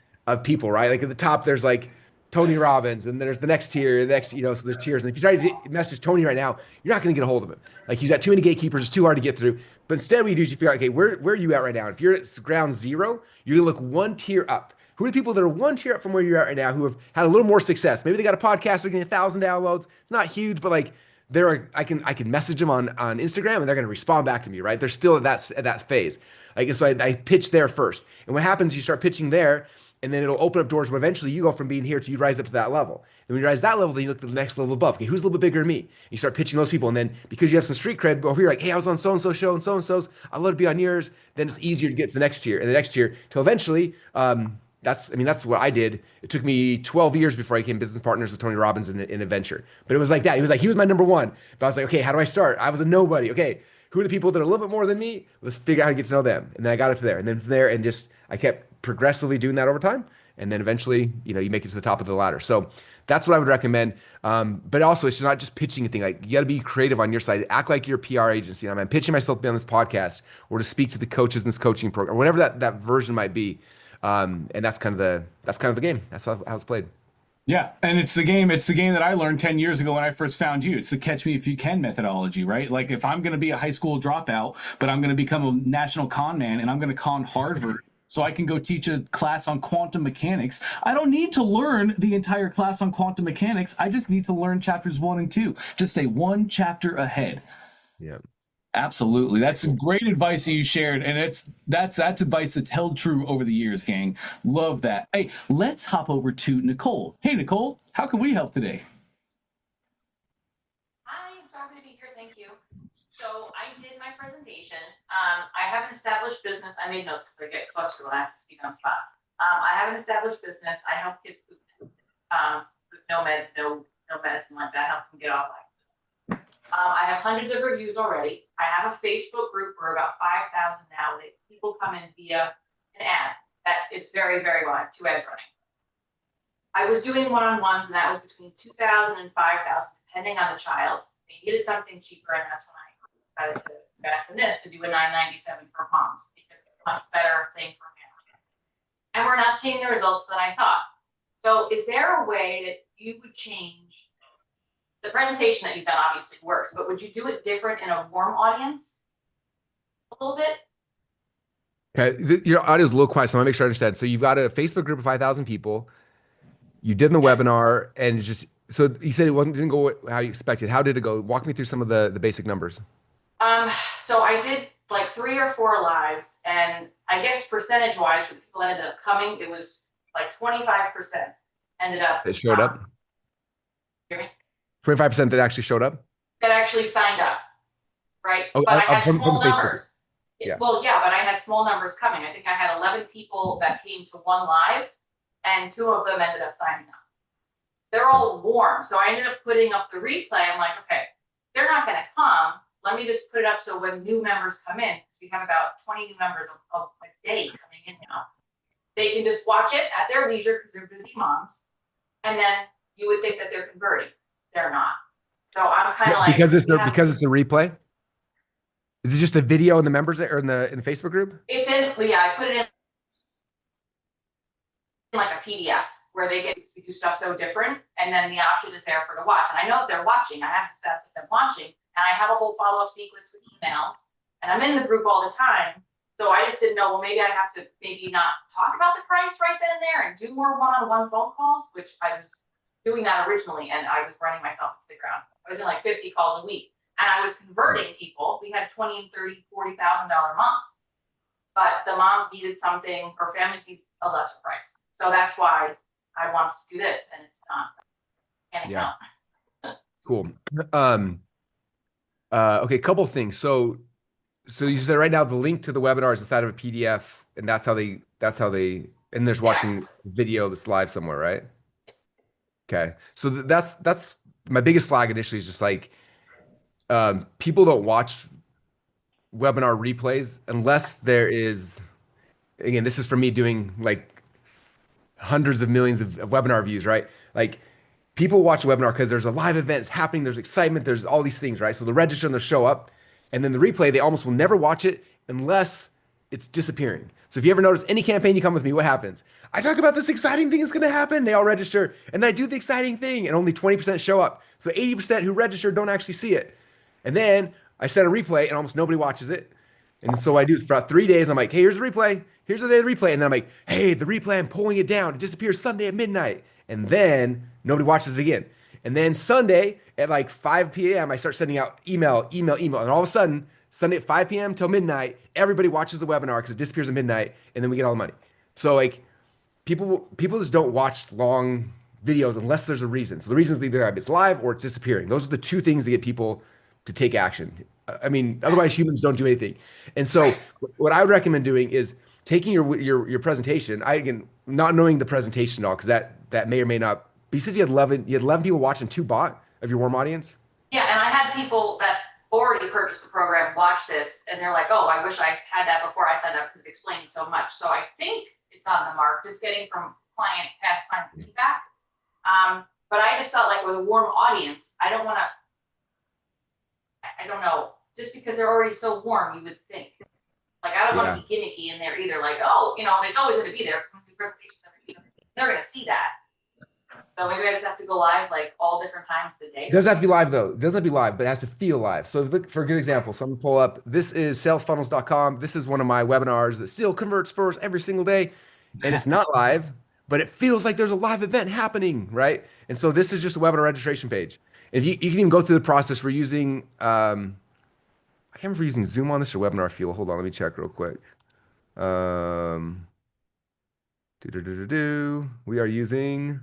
[SPEAKER 9] people, right? Like at the top, there's like Tony Robbins, and there's the next tier, so there's tiers. And if you try to message Tony right now, you're not going to get a hold of him. Like he's got too many gatekeepers, it's too hard to get through. But instead what you do is you figure out, okay, where are you at right now? If you're at ground zero, you're going to look one tier up. Who are the people that are one tier up from where you're at right now who have had a little more success? Maybe they got a podcast, they're getting 1,000 downloads, not huge, but like I can message them on Instagram and they're going to respond back to me, right? They're still at that phase. Like, so I pitch there first. And what happens, you start pitching there, and then it'll open up doors where eventually you go from being here to you rise up to that level. And when you rise that level, then you look at the next level above. Okay, who's a little bit bigger than me? And you start pitching those people. And then because you have some street cred over here, like, hey, I was on so-and-so show and so-and-so's, I'd love to be on yours. Then it's easier to get to the next tier and the next tier till eventually, that's what I did. It took me 12 years before I became business partners with Tony Robbins in a venture. But it was like that. He was my number one. But I was like, okay, how do I start? I was a nobody. Okay, who are the people that are a little bit more than me? Let's figure out how to get to know them. And then I got up to there. And then from there, and just I kept progressively doing that over time. And then eventually, you make it to the top of the ladder. So that's what I would recommend. But also, it's not just pitching a thing. Like, you got to be creative on your side. Act like you're a PR agency. I'm pitching myself to be on this podcast or to speak to the coaches in this coaching program, or whatever that version might be. And that's kind of the game. That's how it's played.
[SPEAKER 6] Yeah, and it's the game that I learned 10 years ago when I first found you. It's the catch me if you can methodology, right? Like, if I'm going to be a high school dropout, but I'm going to become a national con man and I'm going to con Harvard so I can go teach a class on quantum mechanics, I don't need to learn the entire class on quantum mechanics. I just need to learn chapters 1 and 2. Just stay one chapter ahead.
[SPEAKER 9] Yeah.
[SPEAKER 6] Absolutely. That's great advice that you shared. And that's advice that's held true over the years, gang. Love that. Hey, let's hop over to Nicole. Hey, Nicole, how can we help today?
[SPEAKER 11] Hi, I'm so happy to be here. Thank you. So I did my presentation. I have an established business. I made notes because I get flustered when I have to speak on the spot. I have an established business. I help kids with no meds, no medicine like that. I help them get off life. I have hundreds of reviews already. I have a Facebook group. We're about 5,000 now. People come in via an ad. That is very, very well. I have 2 ads running. I was doing one-on-ones, and that was between 2,000 and 5,000, depending on the child. They needed something cheaper, and that's when I decided to invest in this to do a $9.97 for moms because it's a much better thing for families. And we're not seeing the results that I thought. So, is there a way that you would change? The presentation that you've done obviously works, but would you do it different in a warm audience? A little bit?
[SPEAKER 9] Okay, your audio is a little quiet, so I want to make sure I understand. So you've got a Facebook group of 5,000 people. You did the webinar, and so you said didn't go how you expected. How did it go? Walk me through some of the basic numbers.
[SPEAKER 11] So I did like 3 or 4 lives, and I guess percentage-wise, for the people that ended up coming, it was like 25% ended up.
[SPEAKER 9] That showed up.
[SPEAKER 11] Hear me?
[SPEAKER 9] 25% that actually showed up.
[SPEAKER 11] That actually signed up, right?
[SPEAKER 9] Oh,
[SPEAKER 11] but I had
[SPEAKER 9] from
[SPEAKER 11] small
[SPEAKER 9] Facebook.
[SPEAKER 11] numbers.
[SPEAKER 9] Yeah.
[SPEAKER 11] Well, yeah, but I had small numbers coming. I think I had 11 people that came to 1 live, and 2 of them ended up signing up. They're all warm, so I ended up putting up the replay. I'm like, okay, they're not going to come. Let me just put it up so when new members come in, because we have about 20 new members a day coming in now, they can just watch it at their leisure because they're busy moms, and then you would think that they're converting. They're not. So I'm kind of like,
[SPEAKER 9] because it's a replay. Is it just a video in the members or in the Facebook group?
[SPEAKER 11] It's in, yeah, I put it in like a PDF where they get to do stuff so different, and then the option is there for to watch. And I know that they're watching. I have the stats of them watching, and I have a whole follow-up sequence with emails, and I'm in the group all the time. So I just didn't know, well, maybe I have to maybe not talk about the price right then and there and do more one-on-one phone calls, which I was doing that originally, and I was running myself into the ground. I was doing like 50 calls a week, and I was converting people. We had $20,000 and $30,000, $40,000 months, but the moms needed something, or families need a lesser price. So that's why I wanted to do this, and it's not.
[SPEAKER 9] Yeah. Cool. Okay, couple things. So you said right now the link to the webinar is inside of a PDF, and that's how they, and there's watching video that's live somewhere, right? Okay. So that's my biggest flag initially is just like, people don't watch webinar replays unless there is, again, this is for me doing like hundreds of millions of webinar views, right? Like people watch a webinar because there's a live event, it's happening, there's excitement, there's all these things, right? So they register and they show up, and then the replay, they almost will never watch it unless it's disappearing. So if you ever notice any campaign you come with me, what happens? I talk about this exciting thing is going to happen. They all register, and then I do the exciting thing, and only 20% show up. So 80% who register don't actually see it. And then I set a replay, and almost nobody watches it. And so I do for about 3 days. I'm like, hey, here's the replay. Here's the day of the replay. And then I'm like, hey, the replay, I'm pulling it down. It disappears Sunday at midnight. And then nobody watches it again. And then Sunday at like 5 p.m., I start sending out email. And all of a sudden, Sunday at 5 p.m. till midnight, everybody watches the webinar because it disappears at midnight, and then we get all the money. So like people just don't watch long videos unless there's a reason. So the reason is either it's live or it's disappearing. Those are the 2 things that get people to take action. I mean, otherwise humans don't do anything. And so what I would recommend doing is taking your presentation. Again, not knowing the presentation at all, because that may or may not. But you said you had 11 people watching 2 bot of your warm audience.
[SPEAKER 11] Yeah, and I had people that already purchased the program watch this, and they're like, oh, I wish I had that before I signed up because it explains so much. So I think it's on the mark, just getting from past client feedback. But I just felt like with a warm audience, I don't want to, I don't know, just because they're already so warm, you would think. Like, I don't want to be gimmicky in there either. Like, oh, it's always going to be there because some of the presentations, they're going to see that. So maybe I just have to go live like all different times of the day.
[SPEAKER 9] It doesn't have to be live though. It doesn't have to be live, but it has to feel live. So look for a good example. So I'm gonna pull up. This is salesfunnels.com. This is one of my webinars that still converts first every single day. And it's not live, but it feels like there's a live event happening, right? And so this is just a webinar registration page. And you can even go through the process. We're using, I I can't remember if we're using Zoom on this or Webinar Fuel. Hold on, let me check real quick. We are using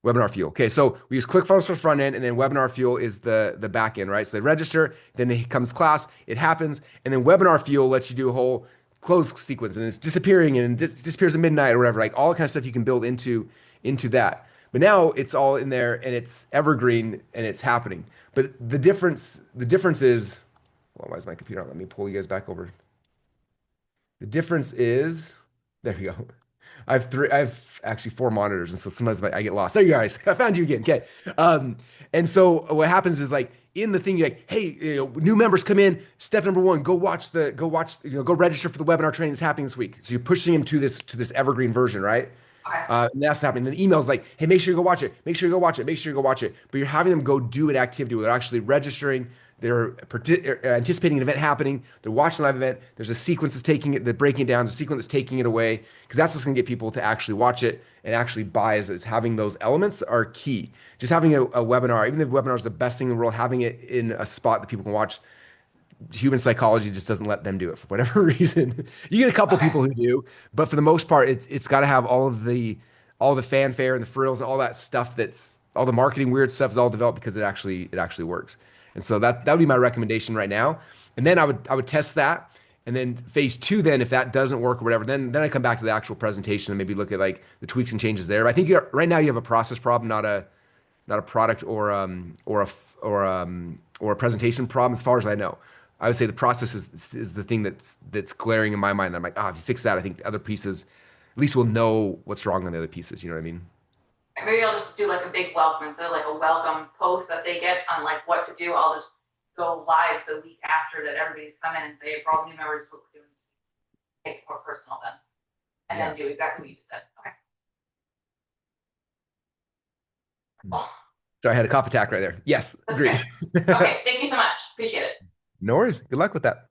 [SPEAKER 9] Webinar Fuel. Okay, so we use ClickFunnels for front end, and then Webinar Fuel is the back end, right? So they register, then it comes class, it happens, and then Webinar Fuel lets you do a whole close sequence, and it's disappearing, and it disappears at midnight or whatever, like all the kind of stuff you can build into that. But now it's all in there, and it's evergreen, and it's happening. But the difference is, well, why is my computer on? Let me pull you guys back over. The difference is, there we go. I have actually 4 monitors, and so sometimes I get lost. There you guys, I found you again. Okay. And so what happens is like in the thing, you're like, hey, new members come in. Step number 1, go register for the webinar training that's happening this week. So you're pushing them to this evergreen version, right?
[SPEAKER 11] Okay.
[SPEAKER 9] And that's happening. Then the email's like, hey, make sure you go watch it. Make sure you go watch it. Make sure you go watch it. But you're having them go do an activity where they're actually registering. They're anticipating an event happening. They're watching the live event. There's a sequence that's taking it, they're breaking it down. There's a sequence that's taking it away, because that's what's going to get people to actually watch it and actually buy. Is having those elements are key. Just having a webinar, even if the webinar is the best thing in the world, having it in a spot that people can watch. Human psychology just doesn't let them do it for whatever reason. You get a couple people who do, but for the most part, it's got to have all the fanfare and the frills and all that stuff. That's all the marketing weird stuff is all developed because it actually works. And so that would be my recommendation right now. And then I would test that. And then phase 2, then if that doesn't work or whatever, then I come back to the actual presentation and maybe look at like the tweaks and changes there. But I think right now you have a process problem, not a product or a presentation problem, as far as I know. I would say the process is the thing that's glaring in my mind. I'm like, if you fix that, I think the other pieces, at least we'll know what's wrong on the other pieces. You know what I mean?
[SPEAKER 11] Maybe I'll just do like a big welcome instead of like a welcome post that they get on like what to do. I'll just go live the week after that everybody's come in and say, for all the new members, what we're doing, make it more personal then, and then do exactly what you just said. Okay. Oh,
[SPEAKER 9] So I had a cough attack right there. Yes,
[SPEAKER 11] that's
[SPEAKER 9] agree.
[SPEAKER 11] good. Okay, thank you so much. Appreciate it.
[SPEAKER 9] No worries. Good luck with that.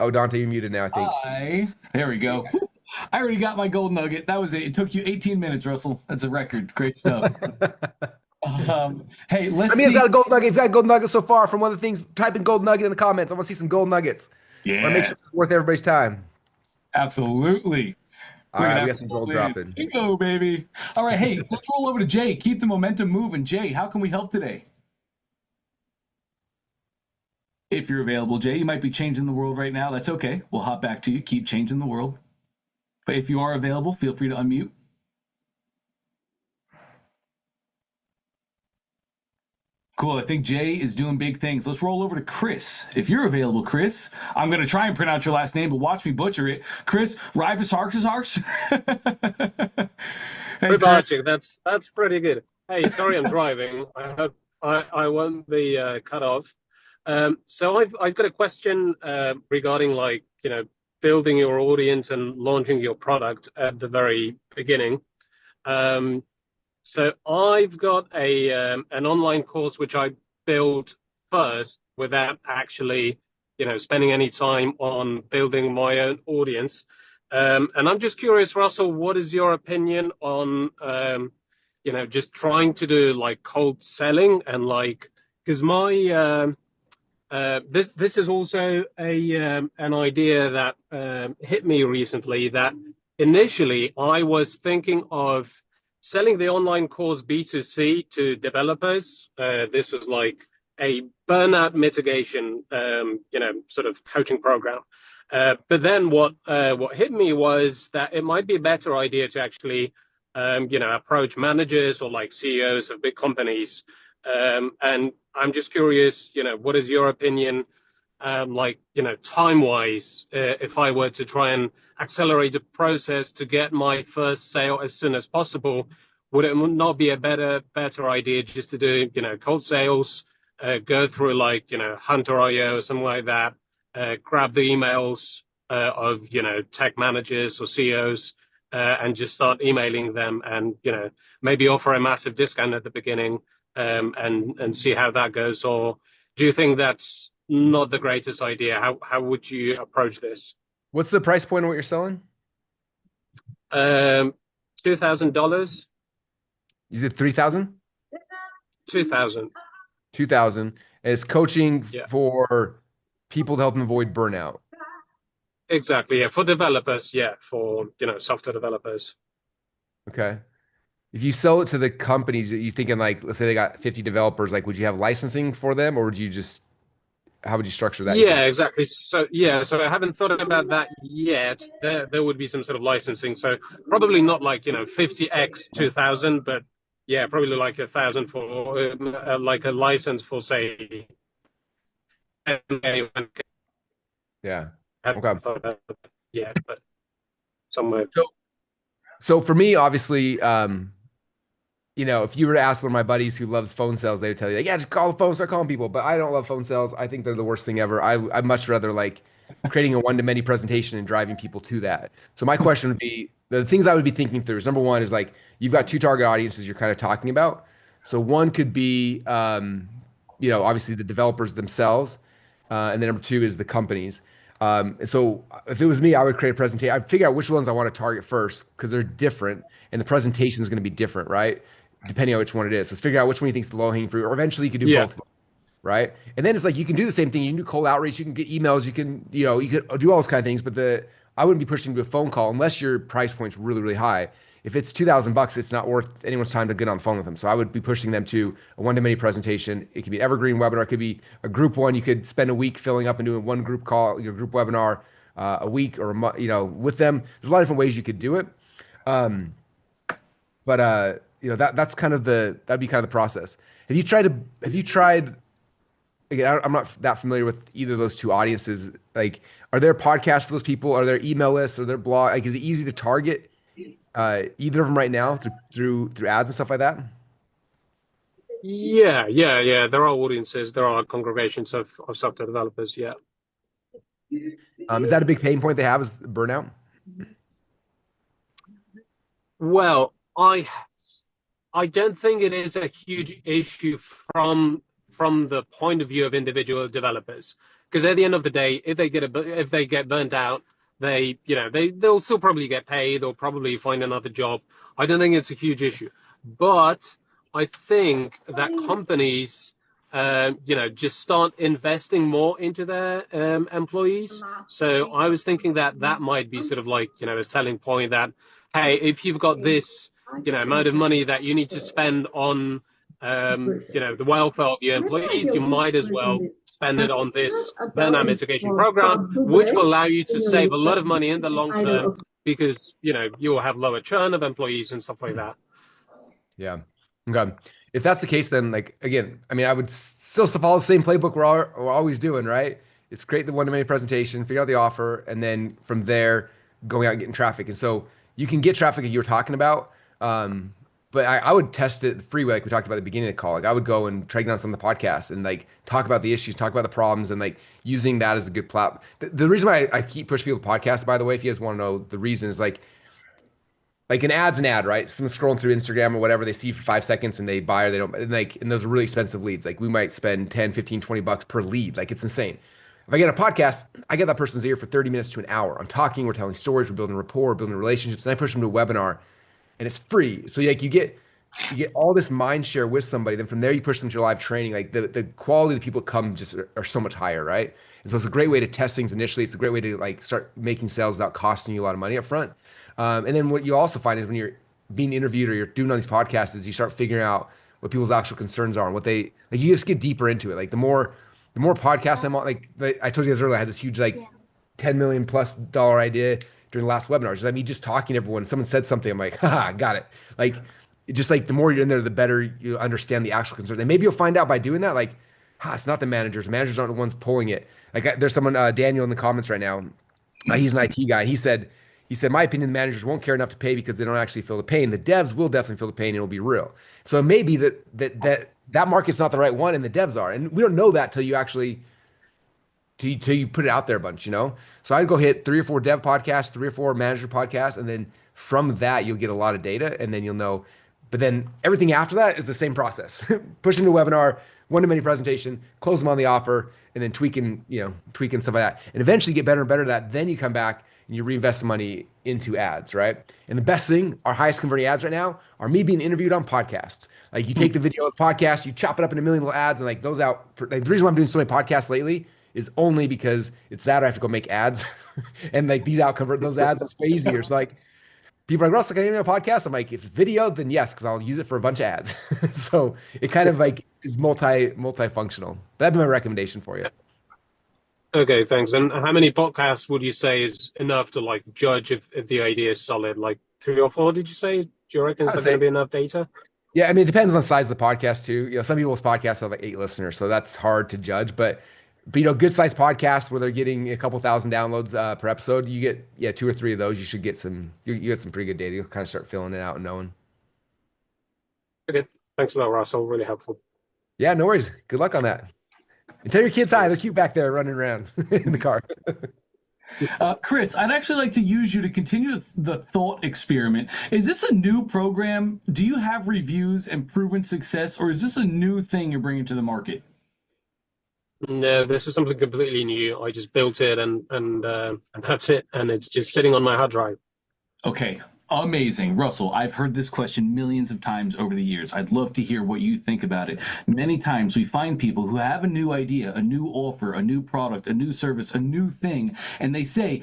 [SPEAKER 9] Oh, Dante, you're muted now, I think.
[SPEAKER 6] There we go. I already got my gold nugget. That was it. It took you 18 minutes, Russell. That's a record. Great stuff. Hey, let's see.
[SPEAKER 9] It's got a gold nugget. If you got gold nugget so far from one of the things, type in gold nugget in the comments. I want to see some gold nuggets.
[SPEAKER 6] Yeah.
[SPEAKER 9] I want to make sure it's worth everybody's time.
[SPEAKER 6] Absolutely.
[SPEAKER 9] All right, we got some gold dropping.
[SPEAKER 6] Bingo, baby. All right, hey, let's roll over to Jay. Keep the momentum moving. Jay, how can we help today? If you're available, Jay, you might be changing the world right now. That's okay. We'll hop back to you. Keep changing the world. But if you are available, feel free to unmute. Cool. I think Jay is doing big things. Let's roll over to Chris. If you're available, Chris, I'm going to try and pronounce your last name, but watch me butcher it. Chris Ribus.
[SPEAKER 12] Hey, that's pretty good. Hey, sorry, I'm driving. I hope I won't be cut off. So I've got a question regarding building your audience and launching your product at the very beginning. So I've got an online course which I built first without actually, spending any time on building my own audience. And I'm just curious, Russell, what is your opinion on, just trying to do cold selling and because my this is also an idea that hit me recently. That initially I was thinking of selling the online course B2C to developers. This was like a burnout mitigation, sort of coaching program. But then what hit me was that it might be a better idea to actually, approach managers or CEOs of big companies. And I'm just curious, what is your opinion, time-wise, if I were to try and accelerate the process to get my first sale as soon as possible, would it not be a better idea just to do, cold sales, go through Hunter.io or something like that, grab the emails of, tech managers or CEOs, and just start emailing them and, maybe offer a massive discount at the beginning, and see how that goes? Or do you think that's not the greatest idea? How would you approach this?
[SPEAKER 9] What's the price point of what you're selling?
[SPEAKER 12] $2,000.
[SPEAKER 9] Is it 3,000?
[SPEAKER 12] 2,000.
[SPEAKER 9] 2,000, and it's coaching
[SPEAKER 12] Yeah.
[SPEAKER 9] for people to help them avoid burnout.
[SPEAKER 12] Exactly. Yeah. For developers. Yeah. For, software developers.
[SPEAKER 9] Okay. If you sell it to the companies, you thinking like, let's say they got 50 developers, like, would you have licensing for them, or would you just, how would you structure that, you
[SPEAKER 12] Yeah,
[SPEAKER 9] think?
[SPEAKER 12] exactly. So I haven't thought about that yet. There would be some sort of licensing. So probably not like 50x 2,000, but yeah, probably like 1,000 for like a license for say. 10K.
[SPEAKER 9] Yeah.
[SPEAKER 12] Haven't
[SPEAKER 9] Okay.
[SPEAKER 12] thought about that yet, but somewhere.
[SPEAKER 9] So for me, obviously, if you were to ask one of my buddies who loves phone sales, they would tell you, like, yeah, just call the phone, start calling people. But I don't love phone sales. I think they're the worst thing ever. I'd much rather like creating a one-to-many presentation and driving people to that. So my question would be, the things I would be thinking through is, number one is like, you've got two target audiences you're kind of talking about. So one could be, obviously the developers themselves. And then number two is the companies. And so if it was me, I would create a presentation. I'd figure out which ones I want to target first because they're different and the presentation is going to be different, right? Depending on which one it is. So let's figure out which one you think is the low hanging fruit, or eventually you could do both, right? And then it's like you can do the same thing. You can do cold outreach, you can get emails, you could do all those kind of things. But I wouldn't be pushing to a phone call unless your price point's really, really high. If it's $2,000, it's not worth anyone's time to get on the phone with them. So I would be pushing them to a one-to-many presentation. It could be evergreen webinar. It could be a group one. You could spend a week filling up and doing one group call, your group webinar, a week or a month, with them. There's a lot of different ways you could do it. That's kind of that'd be kind of the process. Have you tried, again, I'm not that familiar with either of those two audiences. Like, are there podcasts for those people? Are there email lists? Are there blog? Like, is it easy to target either of them right now through ads and stuff like that?
[SPEAKER 12] Yeah. There are audiences, there are congregations of software developers. Yeah.
[SPEAKER 9] Is that a big pain point they have, is burnout?
[SPEAKER 12] Well, I don't think it is a huge issue from the point of view of individual developers, because at the end of the day, if they get burnt out, they'll still probably get paid. They'll probably find another job. I don't think it's a huge issue, but I think that companies, just start investing more into their employees. So I was thinking that might be sort of like, a selling point that, hey, if you've got this, amount of money that you need to spend on, the welfare of your employees, you might as well spend it on this burnout mitigation program, which will allow you to save a lot of money in the long term because, you'll have lower churn of employees and stuff like that.
[SPEAKER 9] Yeah. Okay. If that's the case, then like, again, I mean, I would still follow the same playbook we're always doing, right? It's create the one-to-many presentation, figure out the offer, and then from there, going out and getting traffic. And so you can get traffic like you were talking about. But I would test it freeway, like we talked about at the beginning of the call. Like I would go and try to get on some of the podcasts and like talk about the issues, talk about the problems, and like using that as a good platform. The reason why I keep pushing people to podcasts, by the way, if you guys want to know the reason, is like an ad's an ad, right? Someone's scrolling through Instagram or whatever, they see for 5 seconds and they buy or they don't, and those are really expensive leads. Like we might spend 10, 15, $20 per lead. Like it's insane. If I get a podcast, I get that person's ear for 30 minutes to an hour. I'm talking, we're telling stories, we're building rapport, we're building relationships, and I push them to a webinar and it's free. So like you get all this mind share with somebody. Then from there, you push them to live training. Like the quality of the people that come just are so much higher, right? And so it's a great way to test things initially. It's a great way to like start making sales without costing you a lot of money up front. And then what you also find is when you're being interviewed or you're doing all these podcasts is you start figuring out what people's actual concerns are and what they like. You just get deeper into it. Like the more podcasts I'm on, like I told you guys earlier, I had this huge like $10 million plus idea during the last webinar. Just like me just talking to everyone. Someone said something, I'm like, haha, got it. Like just like the more you're in there, the better you understand the actual concern. And maybe you'll find out by doing that, like, it's not the managers. The managers aren't the ones pulling it. Like there's someone, Daniel in the comments right now. He's an IT guy. He said, my opinion, the managers won't care enough to pay because they don't actually feel the pain. The devs will definitely feel the pain and it'll be real. So it may be that market's not the right one and the devs are. And we don't know that till you actually, till you put it out there a bunch, So I'd go hit 3 or 4 dev podcasts, 3 or 4 manager podcasts. And then from that, you'll get a lot of data and then you'll know. But then everything after that is the same process. Push them to a webinar, one-to-many presentation, close them on the offer, and then tweaking stuff like that. And eventually get better and better at that. Then you come back and you reinvest the money into ads, right? And the best thing, our highest converting ads right now are me being interviewed on podcasts. Like you take the video of the podcast, you chop it up into a million little ads, and like those out. Like the reason why I'm doing so many podcasts lately is only because it's that I have to go make ads, and like these out convert those ads. It's way easier. So like people are like, Russ, like, I need a podcast. I'm like, if it's video, then yes, because I'll use it for a bunch of ads. So it kind of like is multifunctional. That'd be my recommendation for you.
[SPEAKER 12] Okay, thanks. And how many podcasts would you say is enough to like judge if the idea is solid? Like 3 or 4, did you say? Do you reckon it's
[SPEAKER 9] I'd
[SPEAKER 12] going
[SPEAKER 9] say-
[SPEAKER 12] to be enough data?
[SPEAKER 9] Yeah, I mean, it depends on the size of the podcast too. Some people's podcasts have like 8 listeners, so that's hard to judge. But good sized podcasts where they're getting a couple thousand downloads per episode, you get 2 or 3 of those. You should get some. You get some pretty good data. You'll kind of start filling it out and knowing.
[SPEAKER 12] Okay, thanks for that, Russell. Really helpful.
[SPEAKER 9] Yeah, no worries. Good luck on that. And tell your kids hi. They're cute back there running around in the car.
[SPEAKER 6] Chris, I'd actually like to use you to continue the thought experiment. Is this a new program? Do you have reviews and proven success, or is this a new thing you're bringing to the market?
[SPEAKER 12] No, this is something completely new. I just built it and that's it. And it's just sitting on my hard drive.
[SPEAKER 6] Okay, amazing. Russell, I've heard this question millions of times over the years. I'd love to hear what you think about it. Many times we find people who have a new idea, a new offer, a new product, a new service, a new thing, and they say,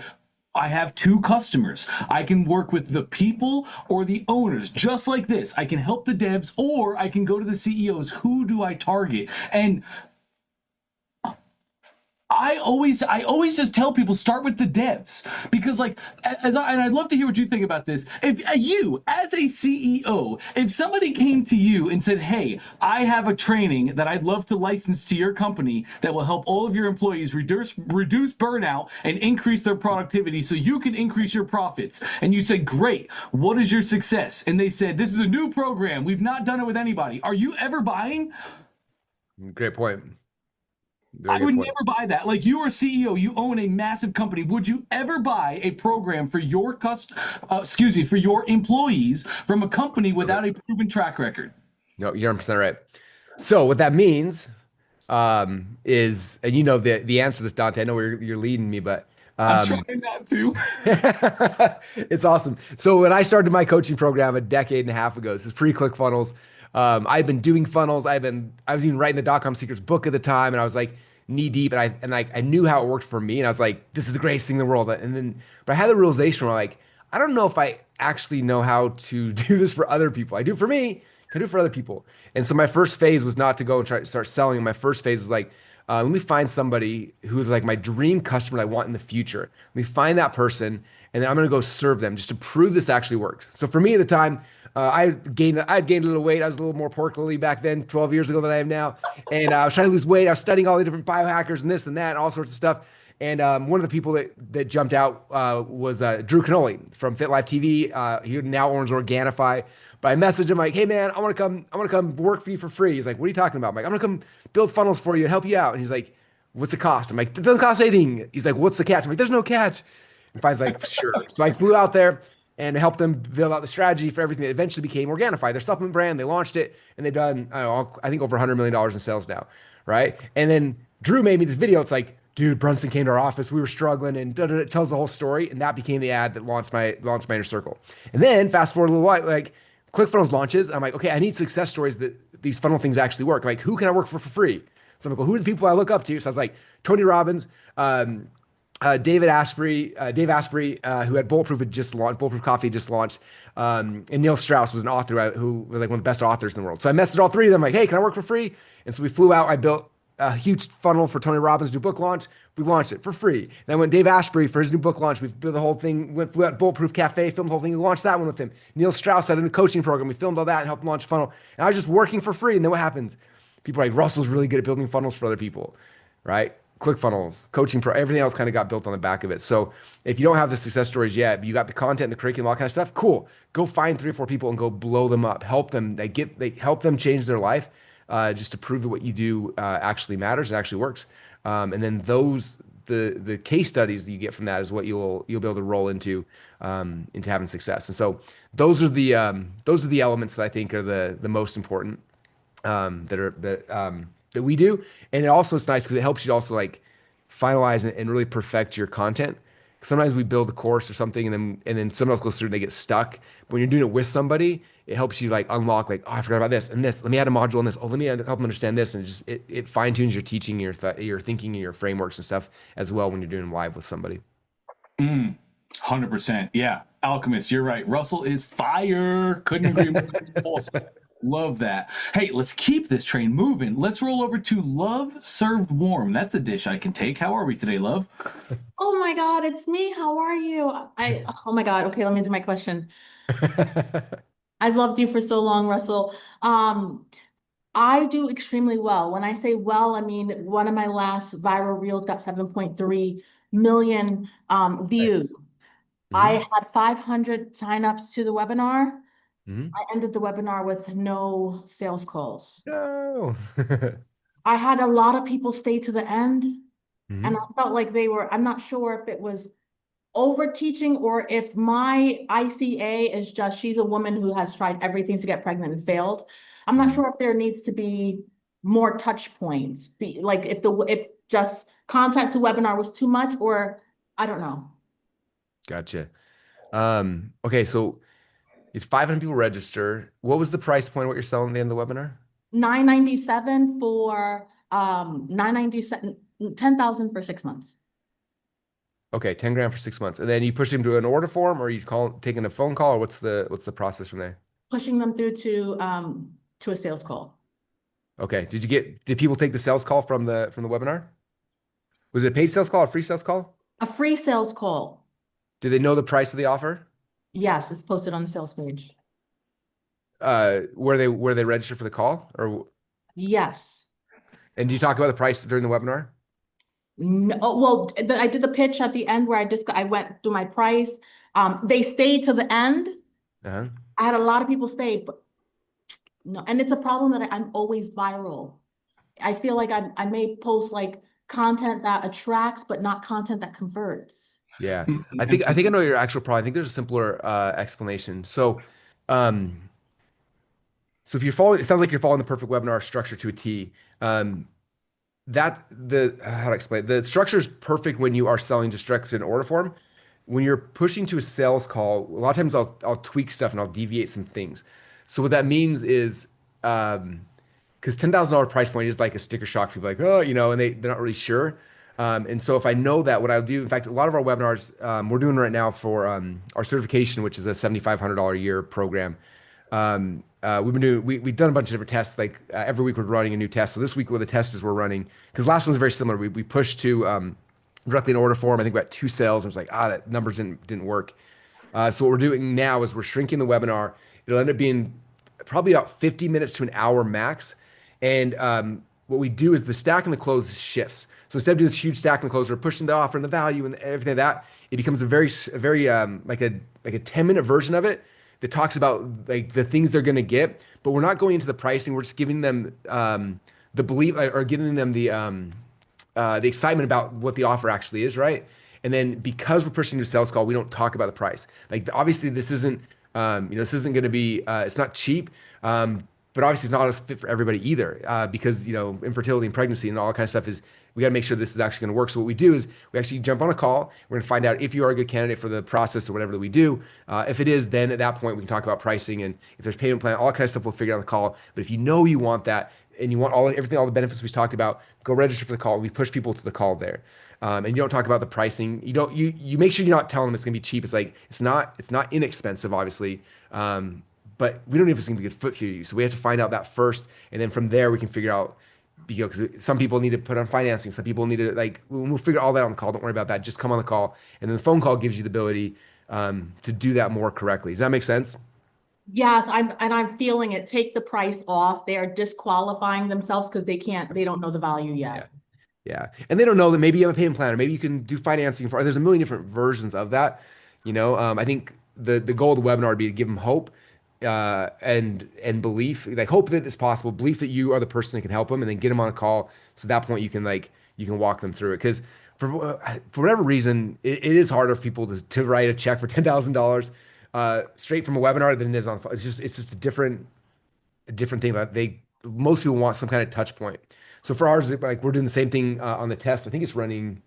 [SPEAKER 6] I have 2 customers. I can work with the people or the owners, just like this. I can help the devs, or I can go to the CEOs. Who do I target? And I always just tell people start with the devs, because like and I'd love to hear what you think about this. If you as a CEO, if somebody came to you and said, "Hey, I have a training that I'd love to license to your company that will help all of your employees reduce burnout and increase their productivity so you can increase your profits," and you said, "Great, what is your success?" and they said, "This is a new program. We've not done it with anybody." Are you ever buying?
[SPEAKER 9] Great point.
[SPEAKER 6] I would never buy that. Like, you are a CEO, you own a massive company. Would you ever buy a program for your for your employees from a company without a proven track record?
[SPEAKER 9] No, you're 100% right. So what that means is, and you know the answer to this, Dante. I know where you're leading me, but
[SPEAKER 6] I'm trying not to.
[SPEAKER 9] it's awesome. So when I started my coaching program a decade and a half ago, this is pre-ClickFunnels. I've been doing funnels. I was even writing the .com Secrets book at the time, and I was like knee deep, and I knew how it worked for me, and I was like, this is the greatest thing in the world. But I had the realization where like, I don't know if I actually know how to do this for other people. I do it for me, I do it for other people. And so my first phase was not to go and try to start selling. My first phase was like, let me find somebody who's like my dream customer that I want in the future. Let me find that person, and then I'm gonna go serve them just to prove this actually works. So for me at the time, I had gained a little weight. I was a little more pork lily back then, 12 years ago than I am now. And I was trying to lose weight. I was studying all the different biohackers and this and that, and all sorts of stuff. And one of the people that jumped out was Drew Canoli from Fit Life TV. He now owns Organifi. But I messaged him like, "Hey man, I want to come work for you for free." He's like, "What are you talking about?" I'm like, "I'm gonna come build funnels for you and help you out." And he's like, "What's the cost?" I'm like, "It doesn't cost anything." He's like, "What's the catch?" I'm like, "There's no catch." And Fi's like, "Sure." So I flew out there and helped them build out the strategy for everything that eventually became Organifi, their supplement brand. They launched it, and they've done, I think over $100 million in sales now, right? And then Drew made me this video. It's like, "Dude, Brunson came to our office. We were struggling," and it tells the whole story. And that became the ad that launched my inner circle. And then fast forward a little while, like ClickFunnels launches. I'm like, okay, I need success stories that these funnel things actually work. I'm like, who can I work for free? So I'm like, well, who are the people I look up to? So I was like, Tony Robbins, Dave Asprey, who had Bulletproof Coffee just launched, and Neil Strauss was an author who was like one of the best authors in the world. So I messaged all 3 of them like, "Hey, can I work for free?" And so we flew out. I built a huge funnel for Tony Robbins' new book launch. We launched it for free. And I went Dave Asprey for his new book launch. We built the whole thing, flew out Bulletproof Cafe, filmed the whole thing. We launched that one with him. Neil Strauss had a new coaching program. We filmed all that and helped him launch a funnel. And I was just working for free. And then what happens? People are like, "Russell's really good at building funnels for other people," right? ClickFunnels, coaching pro, everything else kind of got built on the back of it. So if you don't have the success stories yet, but you got the content, the curriculum, all that kind of stuff, cool. Go find 3 or 4 people and go blow them up. Help them. Help them change their life, just to prove that what you do actually matters and actually works. And then the case studies that you get from that is what you'll be able to roll into having success. And so those are the elements that I think are the most important that we do. And it also, it's nice because it helps you also like finalize and really perfect your content. sometimes we build a course or something and then someone else goes through and they get stuck. But when you're doing it with somebody, it helps you like unlock like, oh, I forgot about this and this. Let me add a module on this. Oh, let me help them understand this. And it fine tunes your teaching, your thinking, and your frameworks and stuff as well when you're doing live with somebody.
[SPEAKER 6] 100%. Yeah. Alchemist, you're right. Russell is fire. Couldn't agree more. Love that. Hey, let's keep this train moving. Let's roll over to Love Served Warm. That's a dish I can take. How are we today, Love?
[SPEAKER 13] Oh my God, it's me. How are you? Oh my God. Okay, let me do my question. I've loved you for so long, Russell. I do extremely well. When I say well, I mean one of my last viral reels got 7.3 million views. I had 500 signups to the webinar. I ended the webinar with no sales calls.
[SPEAKER 9] No.
[SPEAKER 13] I had a lot of people stay to the end, and I felt like I'm not sure if it was over teaching or if my ICA is just, she's a woman who has tried everything to get pregnant and failed. I'm not sure if there needs to be more touch points, like if just content to webinar was too much, or I don't know.
[SPEAKER 9] Gotcha. Okay, so it's 500 people register. What was the price point of what you're selling at the end of the webinar?
[SPEAKER 13] $997 for 997 10,000 for 6 months.
[SPEAKER 9] Okay, 10 grand for 6 months. And then you push them to an order form or you taking a phone call or what's the process from there?
[SPEAKER 13] Pushing them through to a sales call.
[SPEAKER 9] Okay. Did people take the sales call from the webinar? Was it a paid sales call, a free sales call?
[SPEAKER 13] A free sales call.
[SPEAKER 9] Do they know the price of the offer?
[SPEAKER 13] Yes, it's posted on the sales page.
[SPEAKER 9] Where they register for the call or?
[SPEAKER 13] Yes.
[SPEAKER 9] And do you talk about the price during the webinar?
[SPEAKER 13] No, well, I did the pitch at the end where I went through my price. They stayed to the end. I had a lot of people stay, but no, and it's a problem that I'm always viral. I feel like I may post like content that attracts, but not content that converts.
[SPEAKER 9] Yeah, I think I know your actual problem. I think there's a simpler explanation. So if you're following, it sounds like you're following the perfect webinar structure to a T. How to explain it? The structure is perfect when you are selling just direct to an order form. When you're pushing to a sales call, a lot of times I'll tweak stuff and I'll deviate some things. So what that means is, because $10,000 price point is like a sticker shock for people, like, oh, and they're not really sure. And so if I know that, what I'll do, in fact, a lot of our webinars we're doing right now for our certification, which is a $7,500 a year program. We've done a bunch of different tests. Like every week we're running a new test. So this week, what the test is we're running, because last one was very similar. We pushed to directly in order form. I think we got 2 sales. And it was like, that numbers didn't work. So what we're doing now is we're shrinking the webinar. It'll end up being probably about 50 minutes to an hour max. And what we do is the stack and the close shifts. So instead of doing this huge stack and the close, we're pushing the offer and the value and everything like that. It becomes a very like a 10-minute version of it that talks about like the things they're going to get, but we're not going into the pricing. We're just giving them the belief or giving them the excitement about what the offer actually is, right? And then because we're pushing to a sales call, we don't talk about the price. Like obviously this isn't this isn't going to be it's not cheap, but obviously it's not a fit for everybody either because infertility and pregnancy and all that kind of stuff is. We got to make sure this is actually going to work. So what we do is we actually jump on a call. We're going to find out if you are a good candidate for the process or whatever that we do. If it is, then at that point we can talk about pricing and if there's payment plan, all that kind of stuff we'll figure out on the call. But if you know you want that and you want everything, all the benefits we talked about, go register for the call. We push people to the call there. And you don't talk about the pricing. You make sure you're not telling them it's going to be cheap. It's like it's not inexpensive, obviously. But we don't know if it's going to be a good fit for you. So we have to find out that first, and then from there we can figure out. Because some people need to put on financing, some people need to we'll figure all that on the call. Don't worry about that. Just come on the call, and then the phone call gives you the ability to do that more correctly. Does that make sense?
[SPEAKER 13] Yes, I'm feeling it. Take the price off. They are disqualifying themselves because they don't know the value yet.
[SPEAKER 9] Yeah, and they don't know that maybe you have a payment plan, or maybe you can do financing for. There's a million different versions of that. I think the goal of the webinar would be to give them hope. And belief, like hope that it's possible, belief that you are the person that can help them, and then get them on a call. So at that point you can walk them through it. Because for whatever reason, it is harder for people to write a check for $10,000 straight from a webinar than it is on. It's just a different thing. That most people want some kind of touch point. So for ours, like we're doing the same thing on the test. I think it's running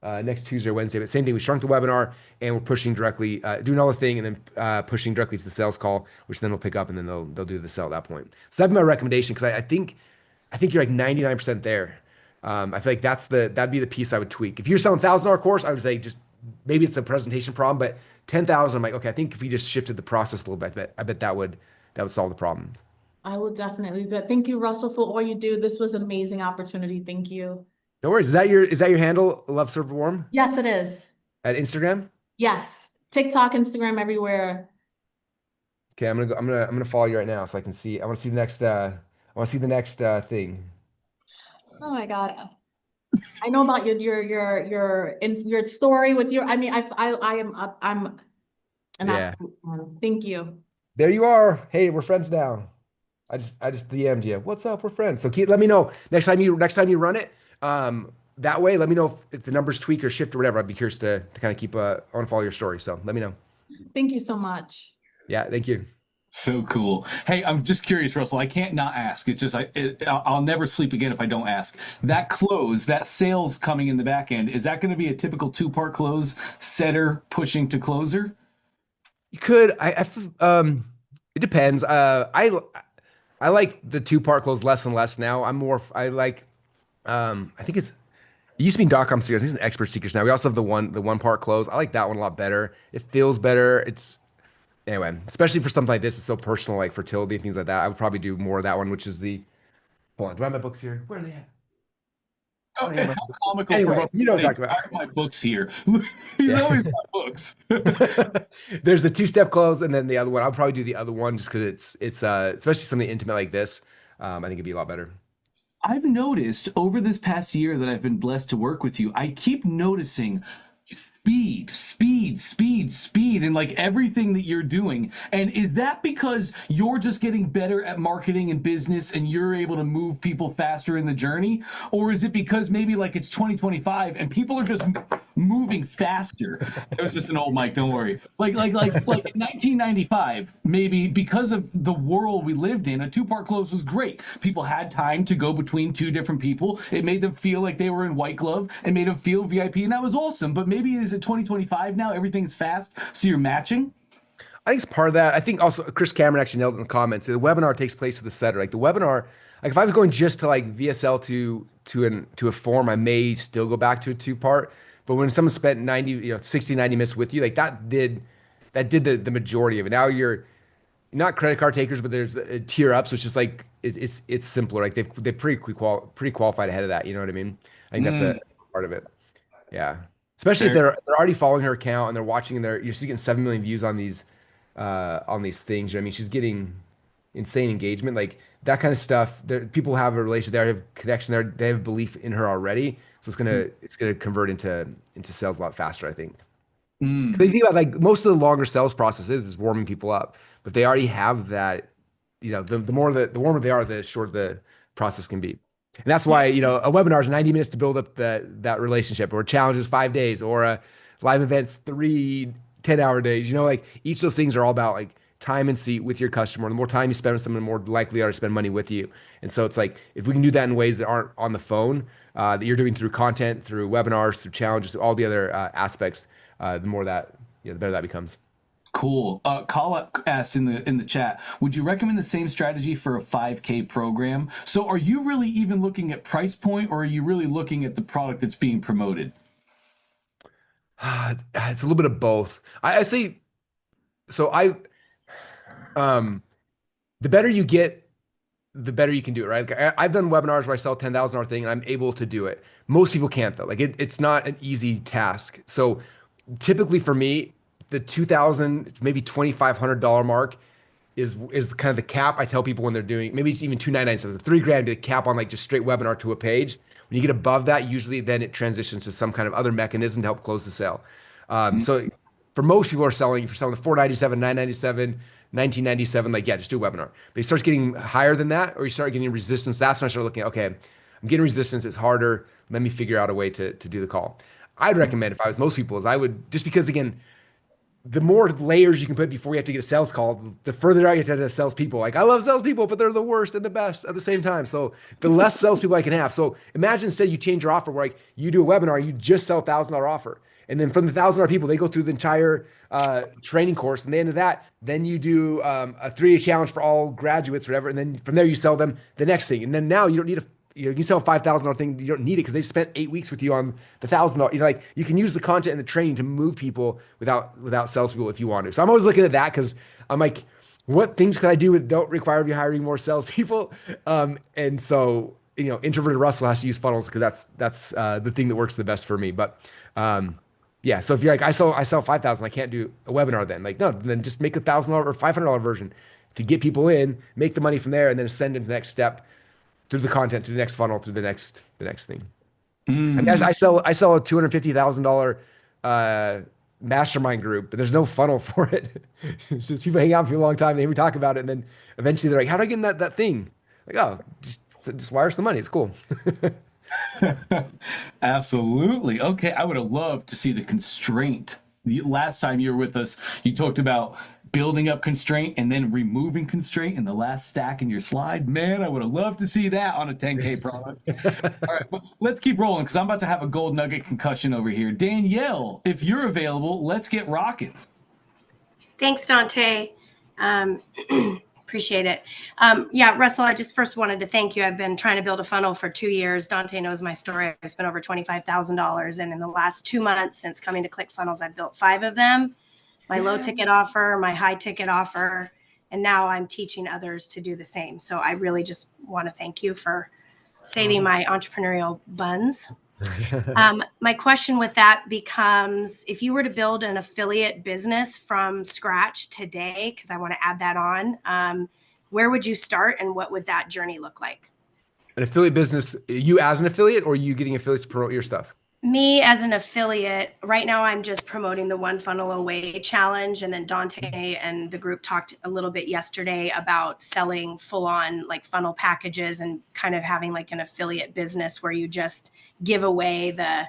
[SPEAKER 9] next Tuesday or Wednesday. But same thing, we shrunk the webinar and we're pushing directly, doing another thing and then pushing directly to the sales call, which then will pick up and then they'll do the sale at that point. So that'd be my recommendation because I think you're like 99% there. I feel like that'd be the piece I would tweak. If you're selling $1,000 course, I would say just maybe it's a presentation problem, but 10,000, I'm like, okay, I think if we just shifted the process a little bit, I bet that would solve the problem.
[SPEAKER 13] I will definitely do that. Thank you, Russell, for all you do. This was an amazing opportunity. Thank you.
[SPEAKER 9] No worries. Is that your handle? Love Serve Warm
[SPEAKER 13] Yes, it is.
[SPEAKER 9] at Instagram?
[SPEAKER 13] Yes. TikTok, Instagram, everywhere.
[SPEAKER 9] Okay, I'm gonna follow you right now so I can see. I want to see the next thing.
[SPEAKER 13] Oh my God. I know about your story with your, I'm an
[SPEAKER 9] Yeah.
[SPEAKER 13] absolute fan. Thank you.
[SPEAKER 9] There you are. Hey, we're friends now. I just DM'd you. What's up? We're friends. So let me know next time you run it. That way, let me know if the numbers tweak or shift or whatever. I'd be curious to kind of I want to follow your story. So let me know.
[SPEAKER 13] Thank you so much.
[SPEAKER 9] Yeah, thank you.
[SPEAKER 6] So cool. Hey, I'm just curious, Russell. I can't not ask. It's just I'll never sleep again if I don't ask. That close, that sales coming in the back end, is that going to be a typical two-part close, setter pushing to closer?
[SPEAKER 9] You could. It depends. I like the two-part close less and less now. I like. I think it used to be .com secrets. These are expert secrets now. We also have the one part close. I like that one a lot better. It feels better. Anyway, especially for something like this, it's so personal, like fertility and things like that. I would probably do more of that one, which is hold on, do I have my books here? Where are they at?
[SPEAKER 6] Oh, how comical.
[SPEAKER 9] Anyway, you know what I'm talking about.
[SPEAKER 6] I have my books here. He's always got books.
[SPEAKER 9] There's the two-step close and then the other one. I'll probably do the other one just because it's especially something intimate like this. I think it'd be a lot better.
[SPEAKER 6] I've noticed over this past year that I've been blessed to work with you, I keep noticing speed and like everything that you're doing. And is that because you're just getting better at marketing and business and you're able to move people faster in the journey? Or is it because maybe like it's 2025 and people are just moving faster? It was just an old mic, don't worry. Like in 1995, maybe because of the world we lived in, a two-part close was great. People had time to go between two different people. It made them feel like they were in white glove and made them feel VIP, and that was awesome. But maybe is it 2025 now? Everything's fast, so you're matching?
[SPEAKER 9] I think it's part of that. I think also Chris Cameron actually nailed it in the comments. The webinar takes place to the setter. Like the webinar, like if I was going just to like VSL to a form, I may still go back to a two-part. But when someone spent 60, 90 minutes with you, like that did the majority of it. Now you're not credit card takers, but there's a tier up, so it's just like it's simpler. Like they're pre-qualified ahead of that. You know what I mean? I think that's a part of it. Yeah. Especially if they're already following her account and they're watching and she's getting 7 million views on these things. You know what I mean? She's getting insane engagement. Like that kind of stuff. People have a relationship there, have connection there, they have belief in her already. So it's gonna convert into sales a lot faster, I think. Because you think about like most of the longer sales processes is warming people up. But they already have that, the warmer they are, the shorter the process can be. And that's why, a webinar is 90 minutes to build up that relationship, or a challenge is 5 days, or a live event's 3 10-hour days. Like each of those things are all about like time and seat with your customer. The more time you spend with someone, the more likely they are to spend money with you. And so it's like, if we can do that in ways that aren't on the phone, that you're doing through content, through webinars, through challenges, through all the other aspects, the more that, the better that becomes.
[SPEAKER 6] Cool. Kala asked in the chat, would you recommend the same strategy for a 5K program? So are you really even looking at price point, or are you really looking at the product that's being promoted?
[SPEAKER 9] It's a little bit of both. I say, so the better you get, the better you can do it, right? Like I've done webinars where I sell $10,000 thing and I'm able to do it. Most people can't though. Like it's not an easy task. So typically for me, the $2,000, maybe $2,500 mark is kind of the cap. I tell people when they're doing, maybe it's even $2,997, $3,000 be the cap on like just straight webinar to a page. When you get above that, usually then it transitions to some kind of other mechanism to help close the sale. So for most people who are selling, if you're selling the $497, $997, $1997, like, yeah, just do a webinar. But it starts getting higher than that, or you start getting resistance. That's when I start looking at, okay, I'm getting resistance. It's harder. Let me figure out a way to do the call. I'd recommend, if I was most people, is I would, just because again, the more layers you can put before you have to get a sales call, the further I get to have salespeople. Like I love salespeople, but they're the worst and the best at the same time. So the less salespeople I can have. So imagine, say you change your offer where like you do a webinar, you just sell $1,000 offer. And then from the $1,000 people, they go through the entire training course. And at the end of that, then you do a 3-day challenge for all graduates or whatever. And then from there, you sell them the next thing. And then now you don't need you can sell a $5,000 thing. You don't need it because they spent 8 weeks with you on the $1,000. You know, like you can use the content and the training to move people without salespeople if you want to. So I'm always looking at that because I'm like, what things can I do that don't require me hiring more salespeople? And so, you know, introverted Russell has to use funnels because that's the thing that works the best for me. But yeah, so if you're like, I sell 5,000, I can't do a webinar then. Like, no, then just make a $1,000 or $500 version to get people in, make the money from there, and then send them to the next step through the content, through the next funnel, through the next thing. I mean, I sell a $250,000 mastermind group, but there's no funnel for it. It's just people hang out for a long time, they talk about it, and then eventually they're like, how do I get in that thing? Like, oh, just wire us the money. It's cool.
[SPEAKER 6] Absolutely. Okay, I would have loved to see the constraint. The last time you were with us, you talked about building up constraint and then removing constraint in the last stack in your slide. Man, I would have loved to see that on a 10K product. All right, but let's keep rolling because I'm about to have a gold nugget concussion over here. Danielle, if you're available, let's get rocking.
[SPEAKER 14] Thanks, Dante. Appreciate it. Yeah, Russell, I just first wanted to thank you. I've been trying to build a funnel for 2 years. Dante knows my story. I've spent over $25,000. And in the last 2 months since coming to ClickFunnels, I've built 5 of them. My low ticket offer, my high ticket offer, and now I'm teaching others to do the same. So I really just want to thank you for saving my entrepreneurial buns. My question with that becomes, if you were to build an affiliate business from scratch today, because I want to add that on, where would you start and what would that journey look like?
[SPEAKER 9] An affiliate business, you as an affiliate, or are you getting affiliates to promote your stuff?
[SPEAKER 14] Me as an affiliate, right now I'm just promoting the One Funnel Away challenge. And then Dante and the group talked a little bit yesterday about selling full on like funnel packages and kind of having like an affiliate business where you just give away the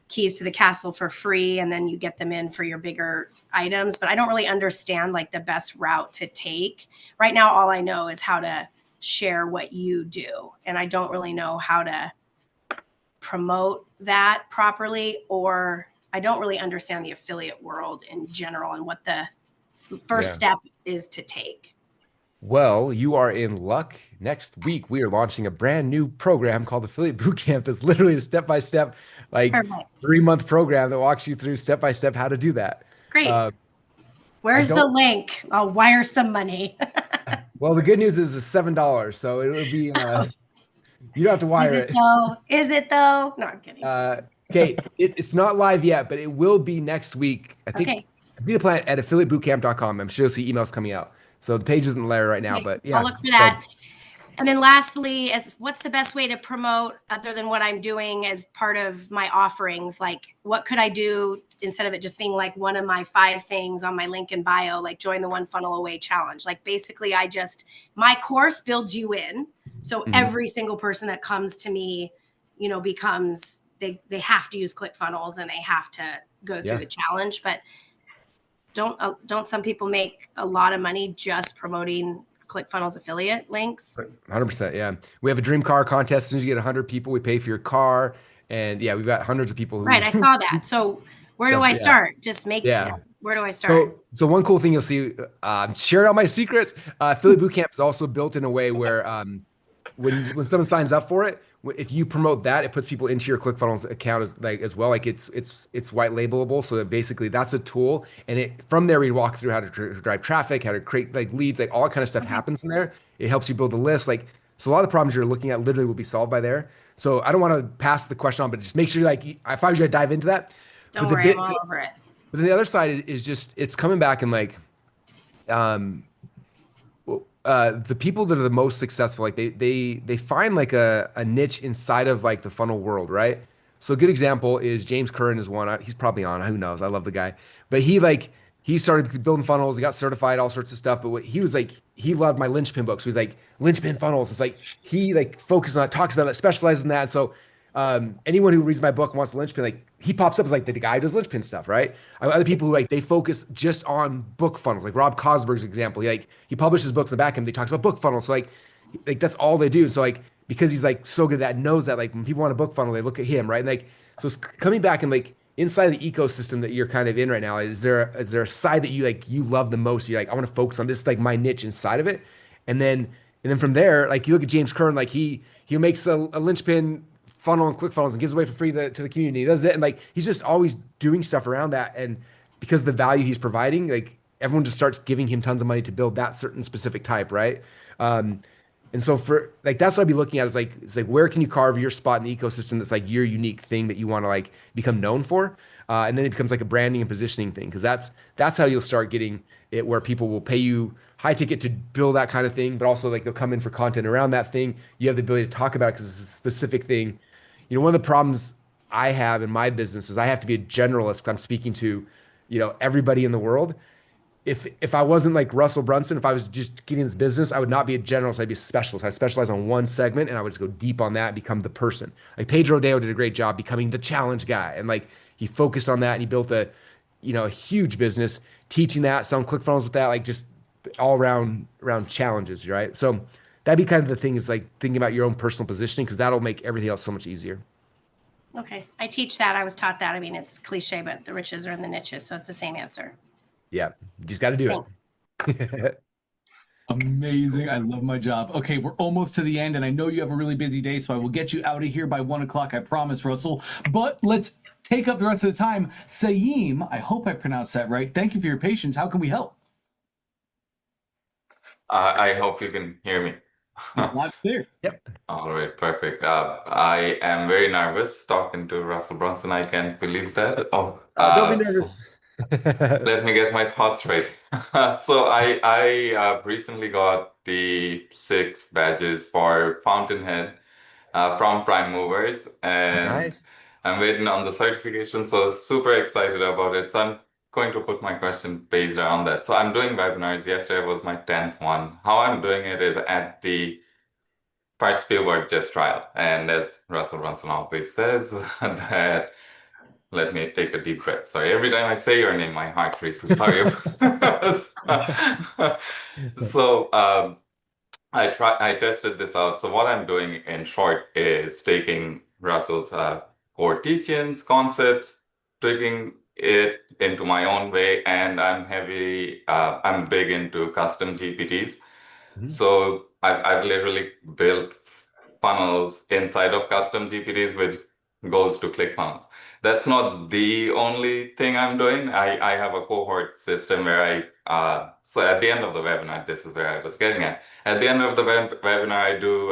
[SPEAKER 14] keys to the castle for free and then you get them in for your bigger items. But I don't really understand like the best route to take. Right now, all I know is how to share what you do. And I don't really know how to promote that properly, or I don't really understand the affiliate world in general and what the first step is to take.
[SPEAKER 9] Well, you are in luck. Next week, we are launching a brand new program called Affiliate Bootcamp. That's literally a step-by-step, like 3-month program that walks you through step-by-step how to do that.
[SPEAKER 14] Great. Where's the link? I'll wire some money.
[SPEAKER 9] Well, the good news is it's $7, so it'll be you don't have to wire it.
[SPEAKER 14] Is it though? No, I'm kidding.
[SPEAKER 9] Okay, it's not live yet, but it will be next week. I think I need to plan at affiliatebootcamp.com. I'm sure you'll see emails coming out. So the page isn't there right now, but yeah.
[SPEAKER 14] I'll look for that. And then lastly, what's the best way to promote other than what I'm doing as part of my offerings? Like what could I do instead of it just being like one of my 5 things on my link in bio, like join the One Funnel Away challenge. Like basically my course builds you in. So every single person that comes to me, you know, becomes, they have to use ClickFunnels and they have to go through the challenge. But don't some people make a lot of money just promoting ClickFunnels affiliate links?
[SPEAKER 9] 100%, yeah. We have a dream car contest. As soon as you get 100 people, we pay for your car. And yeah, we've got hundreds of people who
[SPEAKER 14] I saw that. So where do I start? Just make where do I start?
[SPEAKER 9] So one cool thing you'll see, share all my secrets. Affiliate Bootcamp is also built in a way where when someone signs up for it, if you promote that, it puts people into your ClickFunnels account as well. Like it's white labelable. So that basically that's a tool. And from there, we walk through how to drive traffic, how to create like leads, like all that kind of stuff happens in there. It helps you build a list. Like, so a lot of the problems you're looking at literally will be solved by there. So I don't want to pass the question on, but just make sure like, if I was you to dive into that.
[SPEAKER 14] Don't worry, I'm all over it.
[SPEAKER 9] But then the other side is just, it's coming back and like, the people that are the most successful, like they find like a niche inside of like the funnel world, right? So a good example is James Curran is one. He's probably on. Who knows? I love the guy. But he started building funnels. He got certified, all sorts of stuff. But he was like, he loved my linchpin books. So he's like, linchpin funnels. It's like he like focuses on that, talks about it, specializes in that. And so anyone who reads my book and wants a linchpin, like he pops up as like the guy who does linchpin stuff, right? I have other people who like they focus just on book funnels, like Rob Cosberg's example. He publishes books in the back end. He talks about book funnels. So like that's all they do. So like because he's like so good at that, knows that like when people want a book funnel, they look at him, right? And like so it's coming back and like inside of the ecosystem that you're kind of in right now, is there a side that you love the most? You're like, I want to focus on this, like my niche inside of it, and then from there, like you look at James Kern, like he makes a linchpin funnel and ClickFunnels and gives away for free to the community. He does it, and like he's just always doing stuff around that, and because of the value he's providing, like everyone just starts giving him tons of money to build that certain specific type, right? And so for like that's what I'd be looking at is like it's like where can you carve your spot in the ecosystem that's like your unique thing that you want to like become known for, and then it becomes like a branding and positioning thing because that's how you'll start getting it where people will pay you high ticket to build that kind of thing, but also like they'll come in for content around that thing. You have the ability to talk about it because it's a specific thing. You know, one of the problems I have in my business is I have to be a generalist because I'm speaking to, everybody in the world. If I wasn't like Russell Brunson, if I was just getting this business, I would not be a generalist. I'd be a specialist. I specialize on one segment and I would just go deep on that and become the person. Like Pedro Deo did a great job becoming the challenge guy. And like he focused on that and he built a huge business teaching that, selling ClickFunnels with that, like just all around challenges, right? So that'd be kind of the thing is like thinking about your own personal positioning because that'll make everything else so much easier.
[SPEAKER 14] Okay, I teach that. I was taught that. I mean, it's cliche, but the riches are in the niches, so it's the same answer.
[SPEAKER 9] Yeah, you just got to do
[SPEAKER 14] Thanks.
[SPEAKER 9] it.
[SPEAKER 6] Amazing. I love my job. Okay, we're almost to the end, and I know you have a really busy day, so I will get you out of here by 1 o'clock, I promise, Russell. But let's take up the rest of the time. Saeem, I hope I pronounced that right. Thank you for your patience. How can we help?
[SPEAKER 15] I hope you can hear me.
[SPEAKER 6] Loud clear.
[SPEAKER 9] Yep.
[SPEAKER 15] All right, perfect. I am very nervous talking to Russell Brunson. I can't believe that.
[SPEAKER 9] Don't be nervous.
[SPEAKER 15] Let me get my thoughts right. So I recently got the 6 badges for Fountainhead from Prime Movers, and
[SPEAKER 9] Nice.
[SPEAKER 15] I'm waiting on the certification. So super excited about it. So I'm going to put my question based around that. So I'm doing webinars. Yesterday was my 10th one. How I'm doing it is at the first few word just trial. And as Russell Brunson always says, that let me take a deep breath. Sorry, every time I say your name, my heart races. Sorry. So I tested this out. So what I'm doing in short is taking Russell's core teachings, concepts, tweaking it into my own way, and I'm big into custom GPTs. So I've literally built funnels inside of custom GPTs, which goes to ClickFunnels. That's not the only thing I'm doing. I have a cohort system where so at the end of the webinar, this is where I was getting at. At the end of the webinar, I do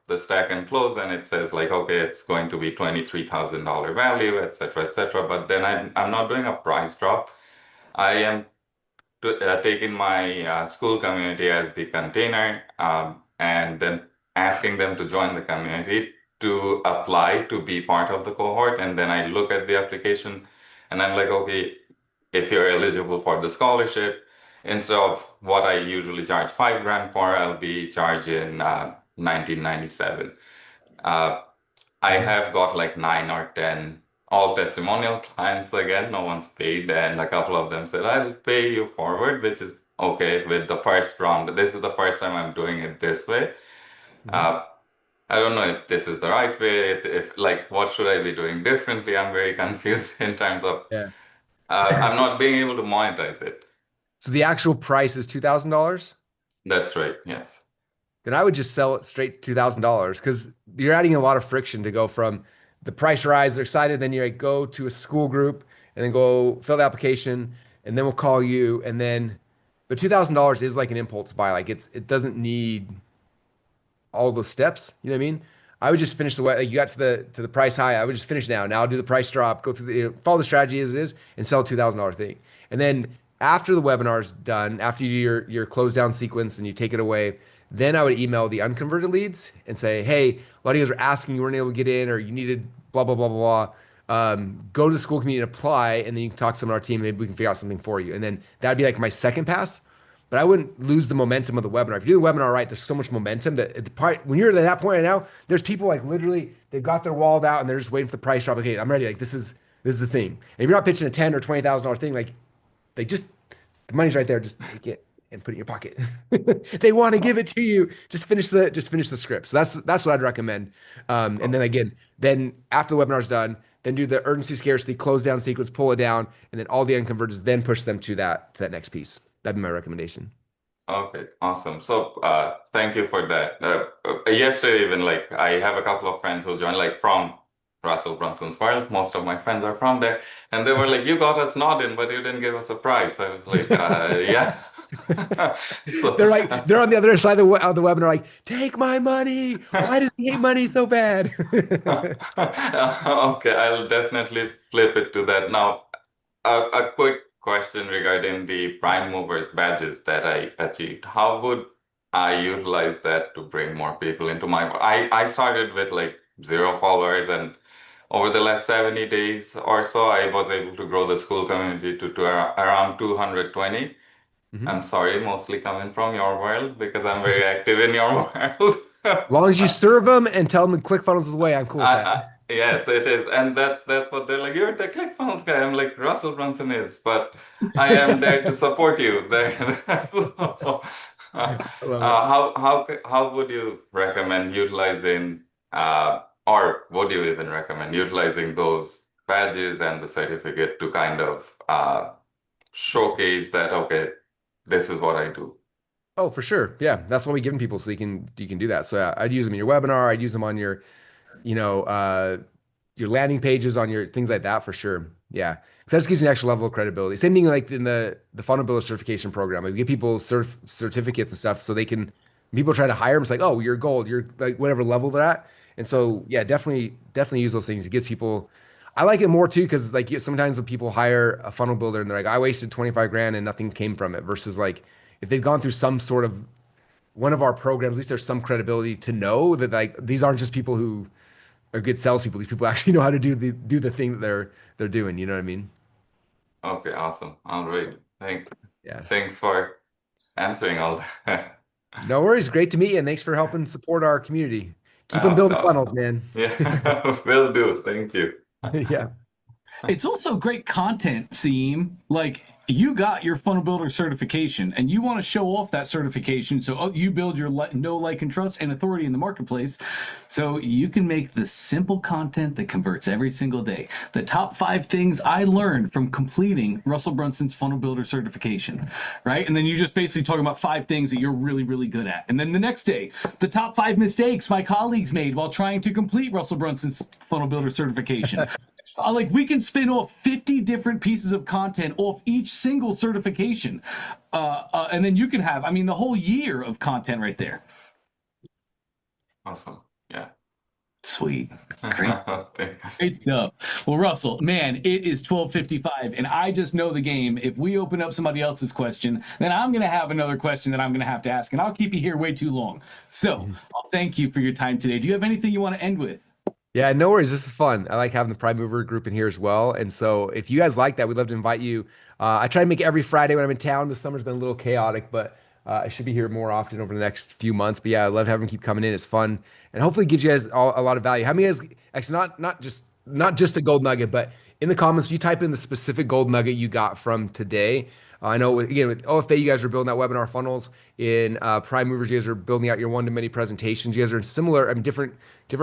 [SPEAKER 15] the stack and close, and it says like, okay, it's going to be $23,000 value, etc., etc. But then I'm not doing a price drop. I am taking my school community as the container, and then asking them to join the community to apply to be part of the cohort. And then I look at the application and I'm like, okay, if you're eligible for the scholarship, instead of what I usually charge $5,000 for, I'll be charging $1,997. I have got like 9 or 10 all testimonial clients again. No one's paid, and a couple of them said, I'll pay you forward, which is okay with the first round. This is the first time I'm doing it this way. I don't know if this is the right way, if like, what should I be doing differently? I'm very confused in terms of, I'm not being able to monetize it.
[SPEAKER 9] So the actual price is $2,000?
[SPEAKER 15] That's right, yes.
[SPEAKER 9] Then I would just sell it straight $2,000 because you're adding a lot of friction to go from the price rise, they're excited, then you like, go to a school group and then go fill the application and then we'll call you. And then the $2,000 is like an impulse buy. Like it doesn't need all those steps. You know what I mean? I would just finish like you got to the price high. I would just finish now. Now I'll do the price drop, go through follow the strategy as it is and sell a $2,000 thing. And then after the webinar's done, after you do your close down sequence and you take it away, then I would email the unconverted leads and say, hey, a lot of you guys were asking, you weren't able to get in or you needed blah, blah, blah, blah, blah. Go to the school community and apply, and then you can talk to someone on our team and maybe we can figure out something for you. And then that'd be like my second pass. but I wouldn't lose the momentum of the webinar. If you do the webinar right, there's so much momentum that at the part when you're at that point right now, there's people like literally they've got their walled out and they're just waiting for the price drop. Okay, I'm ready. Like this is the thing. And if you're not pitching a $10,000 or $20,000 thing, like they just the money's right there. Just take it and put it in your pocket. They want to give it to you. Just finish the script. So that's what I'd recommend. And then after the webinar's done, then do the urgency scarcity close down sequence, pull it down, and then all the unconverted, then push them to that next piece. That'd be my recommendation.
[SPEAKER 15] Okay, awesome. So thank you for that. Yesterday, even like I have a couple of friends who joined like from Russell Brunson's world. Most of my friends are from there, and they were like, "You got us nodding, but you didn't give us a price." I was like, "Yeah." So
[SPEAKER 9] they're on the other side of the webinar, like, take my money. Why does he hate money so bad?
[SPEAKER 15] okay, I'll definitely flip it to that. Now, a quick question regarding the Prime Movers badges that I achieved. How would I utilize that to bring more people into my... I started with like 0 followers, and over the last 70 days or so, I was able to grow the school community to around 220. I'm sorry, mostly coming from your world because I'm very active in your world.
[SPEAKER 9] As long as you serve them and tell them ClickFunnels is the way, I'm cool with that.
[SPEAKER 15] Yes, it is. And that's what they're like, you're the ClickFunnels guy. I'm like, Russell Brunson is, but I am there to support you. So, how would you recommend utilizing, or would you even recommend utilizing those badges and the certificate to kind of showcase that, okay, this is what I do?
[SPEAKER 9] Oh, for sure. Yeah, that's what we give people so you can do that. So yeah, I'd use them in your webinar. I'd use them on your, your landing pages, on your things like that for sure. Yeah, because that just gives you an extra level of credibility. Same thing like in the funnel builder certification program. We give people certificates and stuff so they can. People try to hire them. It's like, oh, you're gold. You're like whatever level they're at. And so yeah, definitely use those things. It gives people. I like it more too because like sometimes when people hire a funnel builder and they're like, I wasted 25 grand and nothing came from it, versus like if they've gone through some sort of one of our programs, at least there's some credibility to know that like these aren't just people who are good salespeople. These people actually know how to do the thing that they're doing. You know what I mean?
[SPEAKER 15] Okay, awesome. All right. Thanks for answering all that.
[SPEAKER 9] No worries. Great to meet you, and thanks for helping support our community. Keep them building funnels, man.
[SPEAKER 15] Yeah, will do. Thank you.
[SPEAKER 9] Yeah.
[SPEAKER 6] It's also great content, Seem. Like, you got your funnel builder certification and you want to show off that certification. So you build your know, like, and trust and authority in the marketplace. So you can make the simple content that converts every single day. The top 5 things I learned from completing Russell Brunson's funnel builder certification, right? And then you just basically talk about 5 things that you're really, really good at. And then the next day, the top 5 mistakes my colleagues made while trying to complete Russell Brunson's funnel builder certification. Like, we can spin off 50 different pieces of content off each single certification. And then you can have, I mean, the whole year of content right there.
[SPEAKER 15] Awesome. Yeah.
[SPEAKER 6] Sweet. Great. Great stuff. Well, Russell, man, it is 12:55, and I just know the game. If we open up somebody else's question, then I'm going to have another question that I'm going to have to ask, and I'll keep you here way too long. So I'll thank you for your time today. Do you have anything you want to end with?
[SPEAKER 9] Yeah, no worries. This is fun. I like having the Prime Mover group in here as well. And so if you guys like that, we'd love to invite you. I try to make it every Friday when I'm in town. This summer's been a little chaotic, but I should be here more often over the next few months. But yeah, I love having them keep coming in. It's fun. And hopefully gives you guys all a lot of value. How many guys, actually not just a gold nugget, but in the comments, if you type in the specific gold nugget you got from today. I know, again, with OFA, you guys are building out webinar funnels. In Prime Movers, you guys are building out your one-to-many presentations. You guys are in similar, I mean, different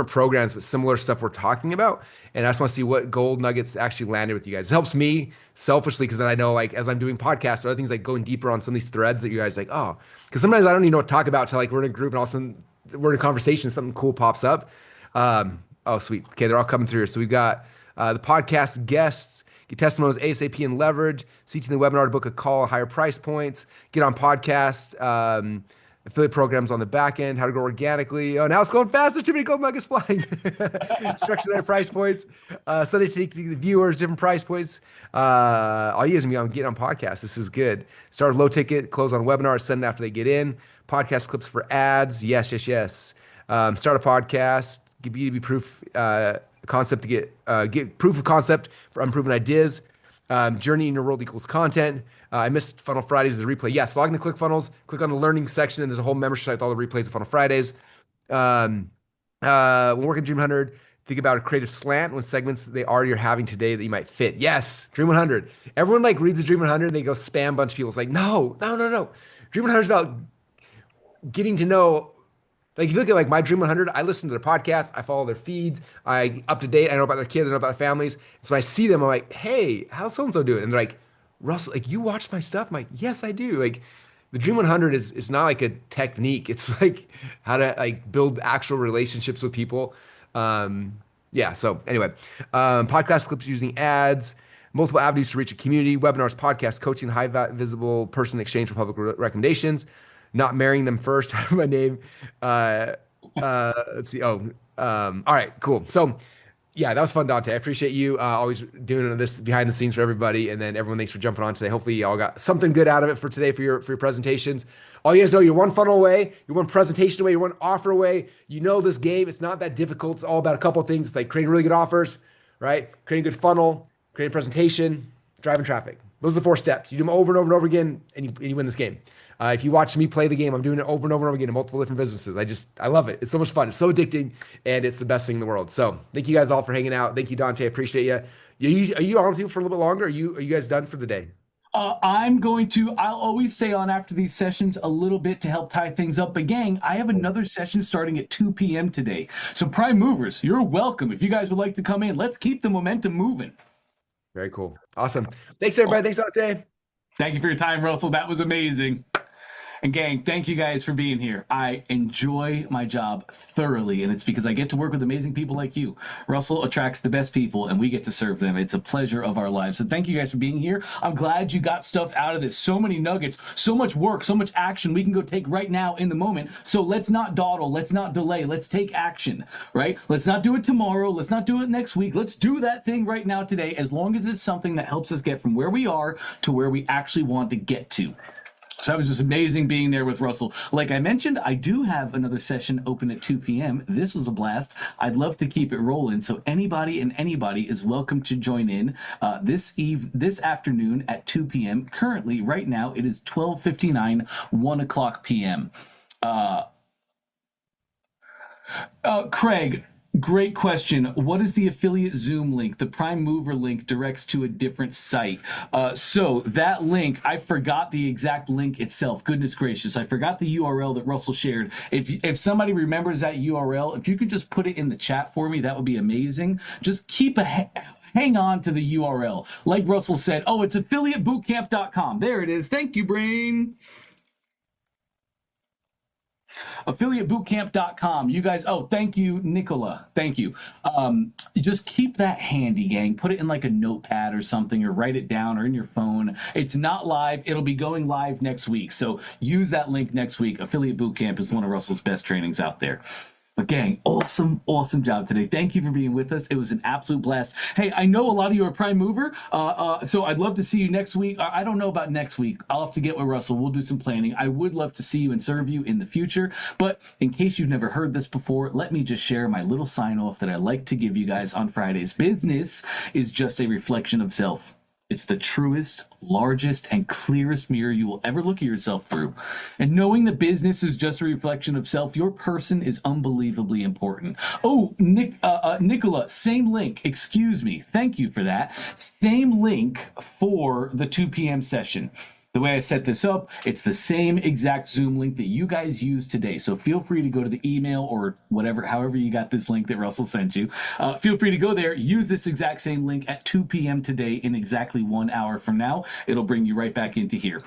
[SPEAKER 9] programs, but similar stuff we're talking about. And I just want to see what gold nuggets actually landed with you guys. It helps me selfishly because then I know, like, as I'm doing podcasts or other things, like going deeper on some of these threads that you guys like, oh, because sometimes I don't even know what to talk about until like we're in a group and all of a sudden we're in a conversation, something cool pops up. Oh, sweet. Okay, they're all coming through. So we've got the podcast guests. Get testimonials ASAP and leverage. CT in the webinar to book a call, higher price points. Get on podcast. Affiliate programs on the back end. How to grow organically. Oh, now it's going fast. There's too many gold nuggets flying. Structure their price points. Sunday to the viewers, different price points. All you guys are going to get on podcast. This is good. Start with low ticket. Close on webinar. Send it after they get in. Podcast clips for ads. Yes. Start a podcast. Give B2B proof. Concept to get proof of concept for unproven ideas. Journey in your world equals content. I missed Funnel Fridays as a replay. Yes, log into ClickFunnels, click on the learning section, and there's a whole membership site with all the replays of Funnel Fridays. When working Dream 100, think about a creative slant when segments they already are having today that you might fit. Yes, Dream 100. Everyone like reads the Dream 100 and they go spam a bunch of people. It's like, no. Dream 100 is about getting to know. Like if you look at like my Dream 100, I listen to their podcasts, I follow their feeds, I up to date, I know about their kids, I know about their families. So when I see them, I'm like, hey, how's so-and-so doing? And they're like, Russell, like you watch my stuff? I'm like, yes, I do. Like the Dream 100 is not like a technique. It's like how to like build actual relationships with people. Yeah. So anyway, podcast clips using ads, multiple avenues to reach a community, webinars, podcasts, coaching, high visible person in exchange for public recommendations, not marrying them first. My name. Let's see. All right, cool. So yeah, that was fun, Dante. I appreciate you always doing this behind the scenes for everybody. And then everyone, thanks for jumping on today. Hopefully you all got something good out of it for today for your presentations. All you guys know, you're one funnel away, you're one presentation away, you're one offer away. You know this game, it's not that difficult. It's all about a couple of things. It's like creating really good offers, right? Creating a good funnel, creating a presentation, driving traffic. Those are the 4 steps. You do them over and over and over again, and you win this game. If you watch me play the game, I'm doing it over and over and over again in multiple different businesses. I love it. It's so much fun. It's so addicting, and it's the best thing in the world. So thank you guys all for hanging out. Thank you, Dante. I appreciate you. Are you on with you for a little bit longer? Are you guys done for the day?
[SPEAKER 6] I'll always stay on after these sessions a little bit to help tie things up. But gang, I have another session starting at 2 p.m. today. So prime movers, you're welcome. If you guys would like to come in, let's keep the momentum moving.
[SPEAKER 9] Very cool. Awesome. Thanks, everybody. Thanks, Dante.
[SPEAKER 6] Thank you for your time, Russell. That was amazing. And gang, thank you guys for being here. I enjoy my job thoroughly, and it's because I get to work with amazing people like you. Russell attracts the best people, and we get to serve them. It's a pleasure of our lives. So thank you guys for being here. I'm glad you got stuff out of this. So many nuggets, so much work, so much action we can go take right now in the moment. So let's not dawdle. Let's not delay. Let's take action, right? Let's not do it tomorrow. Let's not do it next week. Let's do that thing right now today, as long as it's something that helps us get from where we are to where we actually want to get to. So that was just amazing being there with Russell. Like I mentioned, I do have another session open at 2 p.m. This was a blast. I'd love to keep it rolling. So anybody is welcome to join in this afternoon at 2 p.m. Currently, right now, it is 12:59, 1 o'clock p.m. Craig, great question. What is the affiliate Zoom link? The Prime Mover link directs to a different site. So that link, I forgot the exact link itself. Goodness gracious, I forgot the URL that Russell shared. If somebody remembers that URL, if you could just put it in the chat for me, that would be amazing. Just hang on to the URL. Like Russell said, oh, it's affiliatebootcamp.com. There it is. Thank you, Brain. affiliatebootcamp.com. You guys, oh, thank you, Nicola. Thank you. Just keep that handy, gang. Put it in like a notepad or something, or write it down, or in your phone. It's not live. It'll be going live next week. So use that link next week. Affiliate Bootcamp is one of Russell's best trainings out there. But gang, awesome job today. Thank you for being with us. It was an absolute blast. Hey, I know a lot of you are Prime Mover, so I'd love to see you next week. I don't know about next week. I'll have to get with Russell. We'll do some planning. I would love to see you and serve you in the future. But in case you've never heard this before, let me just share my little sign-off that I like to give you guys on Fridays. Business is just a reflection of self. It's the truest, largest, and clearest mirror you will ever look at yourself through. And knowing that business is just a reflection of self, your person is unbelievably important. Oh, Nicola, same link. Excuse me. Thank you for that. Same link for the 2 p.m. session. The way I set this up, it's the same exact Zoom link that you guys use today. So feel free to go to the email or whatever, however you got this link that Russell sent you. Feel free to go there, use this exact same link at 2 p.m. today in exactly 1 hour from now. It'll bring you right back into here.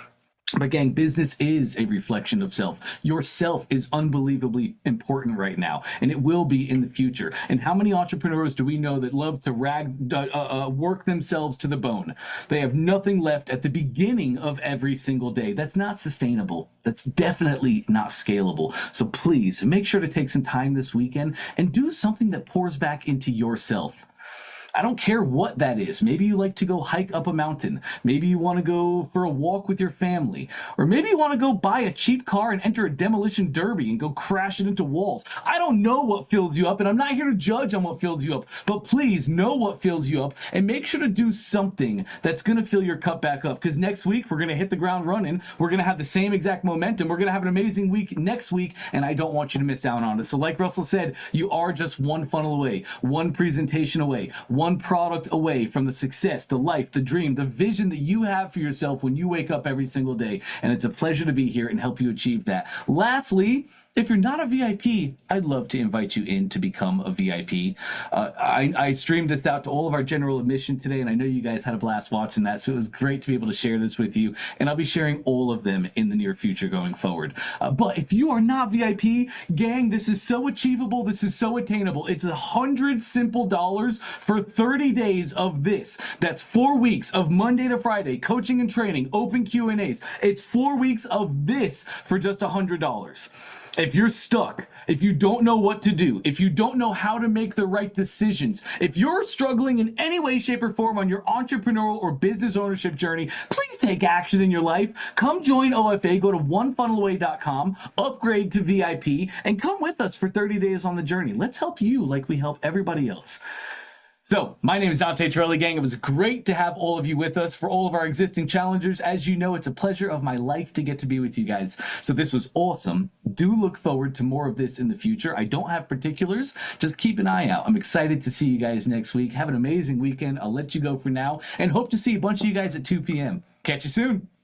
[SPEAKER 6] But gang, business is a reflection of self. Your self is unbelievably important right now, and it will be in the future. And how many entrepreneurs do we know that love to work themselves to the bone? They have nothing left at the beginning of every single day. That's not sustainable. That's definitely not scalable. So please make sure to take some time this weekend and do something that pours back into yourself. I don't care what that is. Maybe you like to go hike up a mountain. Maybe you want to go for a walk with your family. Or maybe you want to go buy a cheap car and enter a demolition derby and go crash it into walls. I don't know what fills you up, and I'm not here to judge on what fills you up. But please know what fills you up and make sure to do something that's going to fill your cup back up. Because next week, we're going to hit the ground running. We're going to have the same exact momentum. We're going to have an amazing week next week, and I don't want you to miss out on it. So like Russell said, you are just one funnel away, one presentation away, one product away from the success, the life, the dream, the vision that you have for yourself when you wake up every single day. And it's a pleasure to be here and help you achieve that. Lastly, if you're not a VIP, I'd love to invite you in to become a VIP. I streamed this out to all of our general admission today, and I know you guys had a blast watching that, so it was great to be able to share this with you, and I'll be sharing all of them in the near future going forward. But if you are not VIP, gang, this is so achievable, this is so attainable. It's $100 simple for 30 days of this. That's 4 weeks of Monday to Friday, coaching and training, open Q&As. It's 4 weeks of this for just $100. If you're stuck, if you don't know what to do, if you don't know how to make the right decisions, if you're struggling in any way, shape, or form on your entrepreneurial or business ownership journey, please take action in your life. Come join OFA, go to onefunnelaway.com, upgrade to VIP, and come with us for 30 days on the journey. Let's help you like we help everybody else. So, my name is Dante Torelli, gang. It was great to have all of you with us. For all of our existing challengers, as you know, it's a pleasure of my life to get to be with you guys. So this was awesome. Do look forward to more of this in the future. I don't have particulars. Just keep an eye out. I'm excited to see you guys next week. Have an amazing weekend. I'll let you go for now and hope to see a bunch of you guys at 2 p.m. Catch you soon.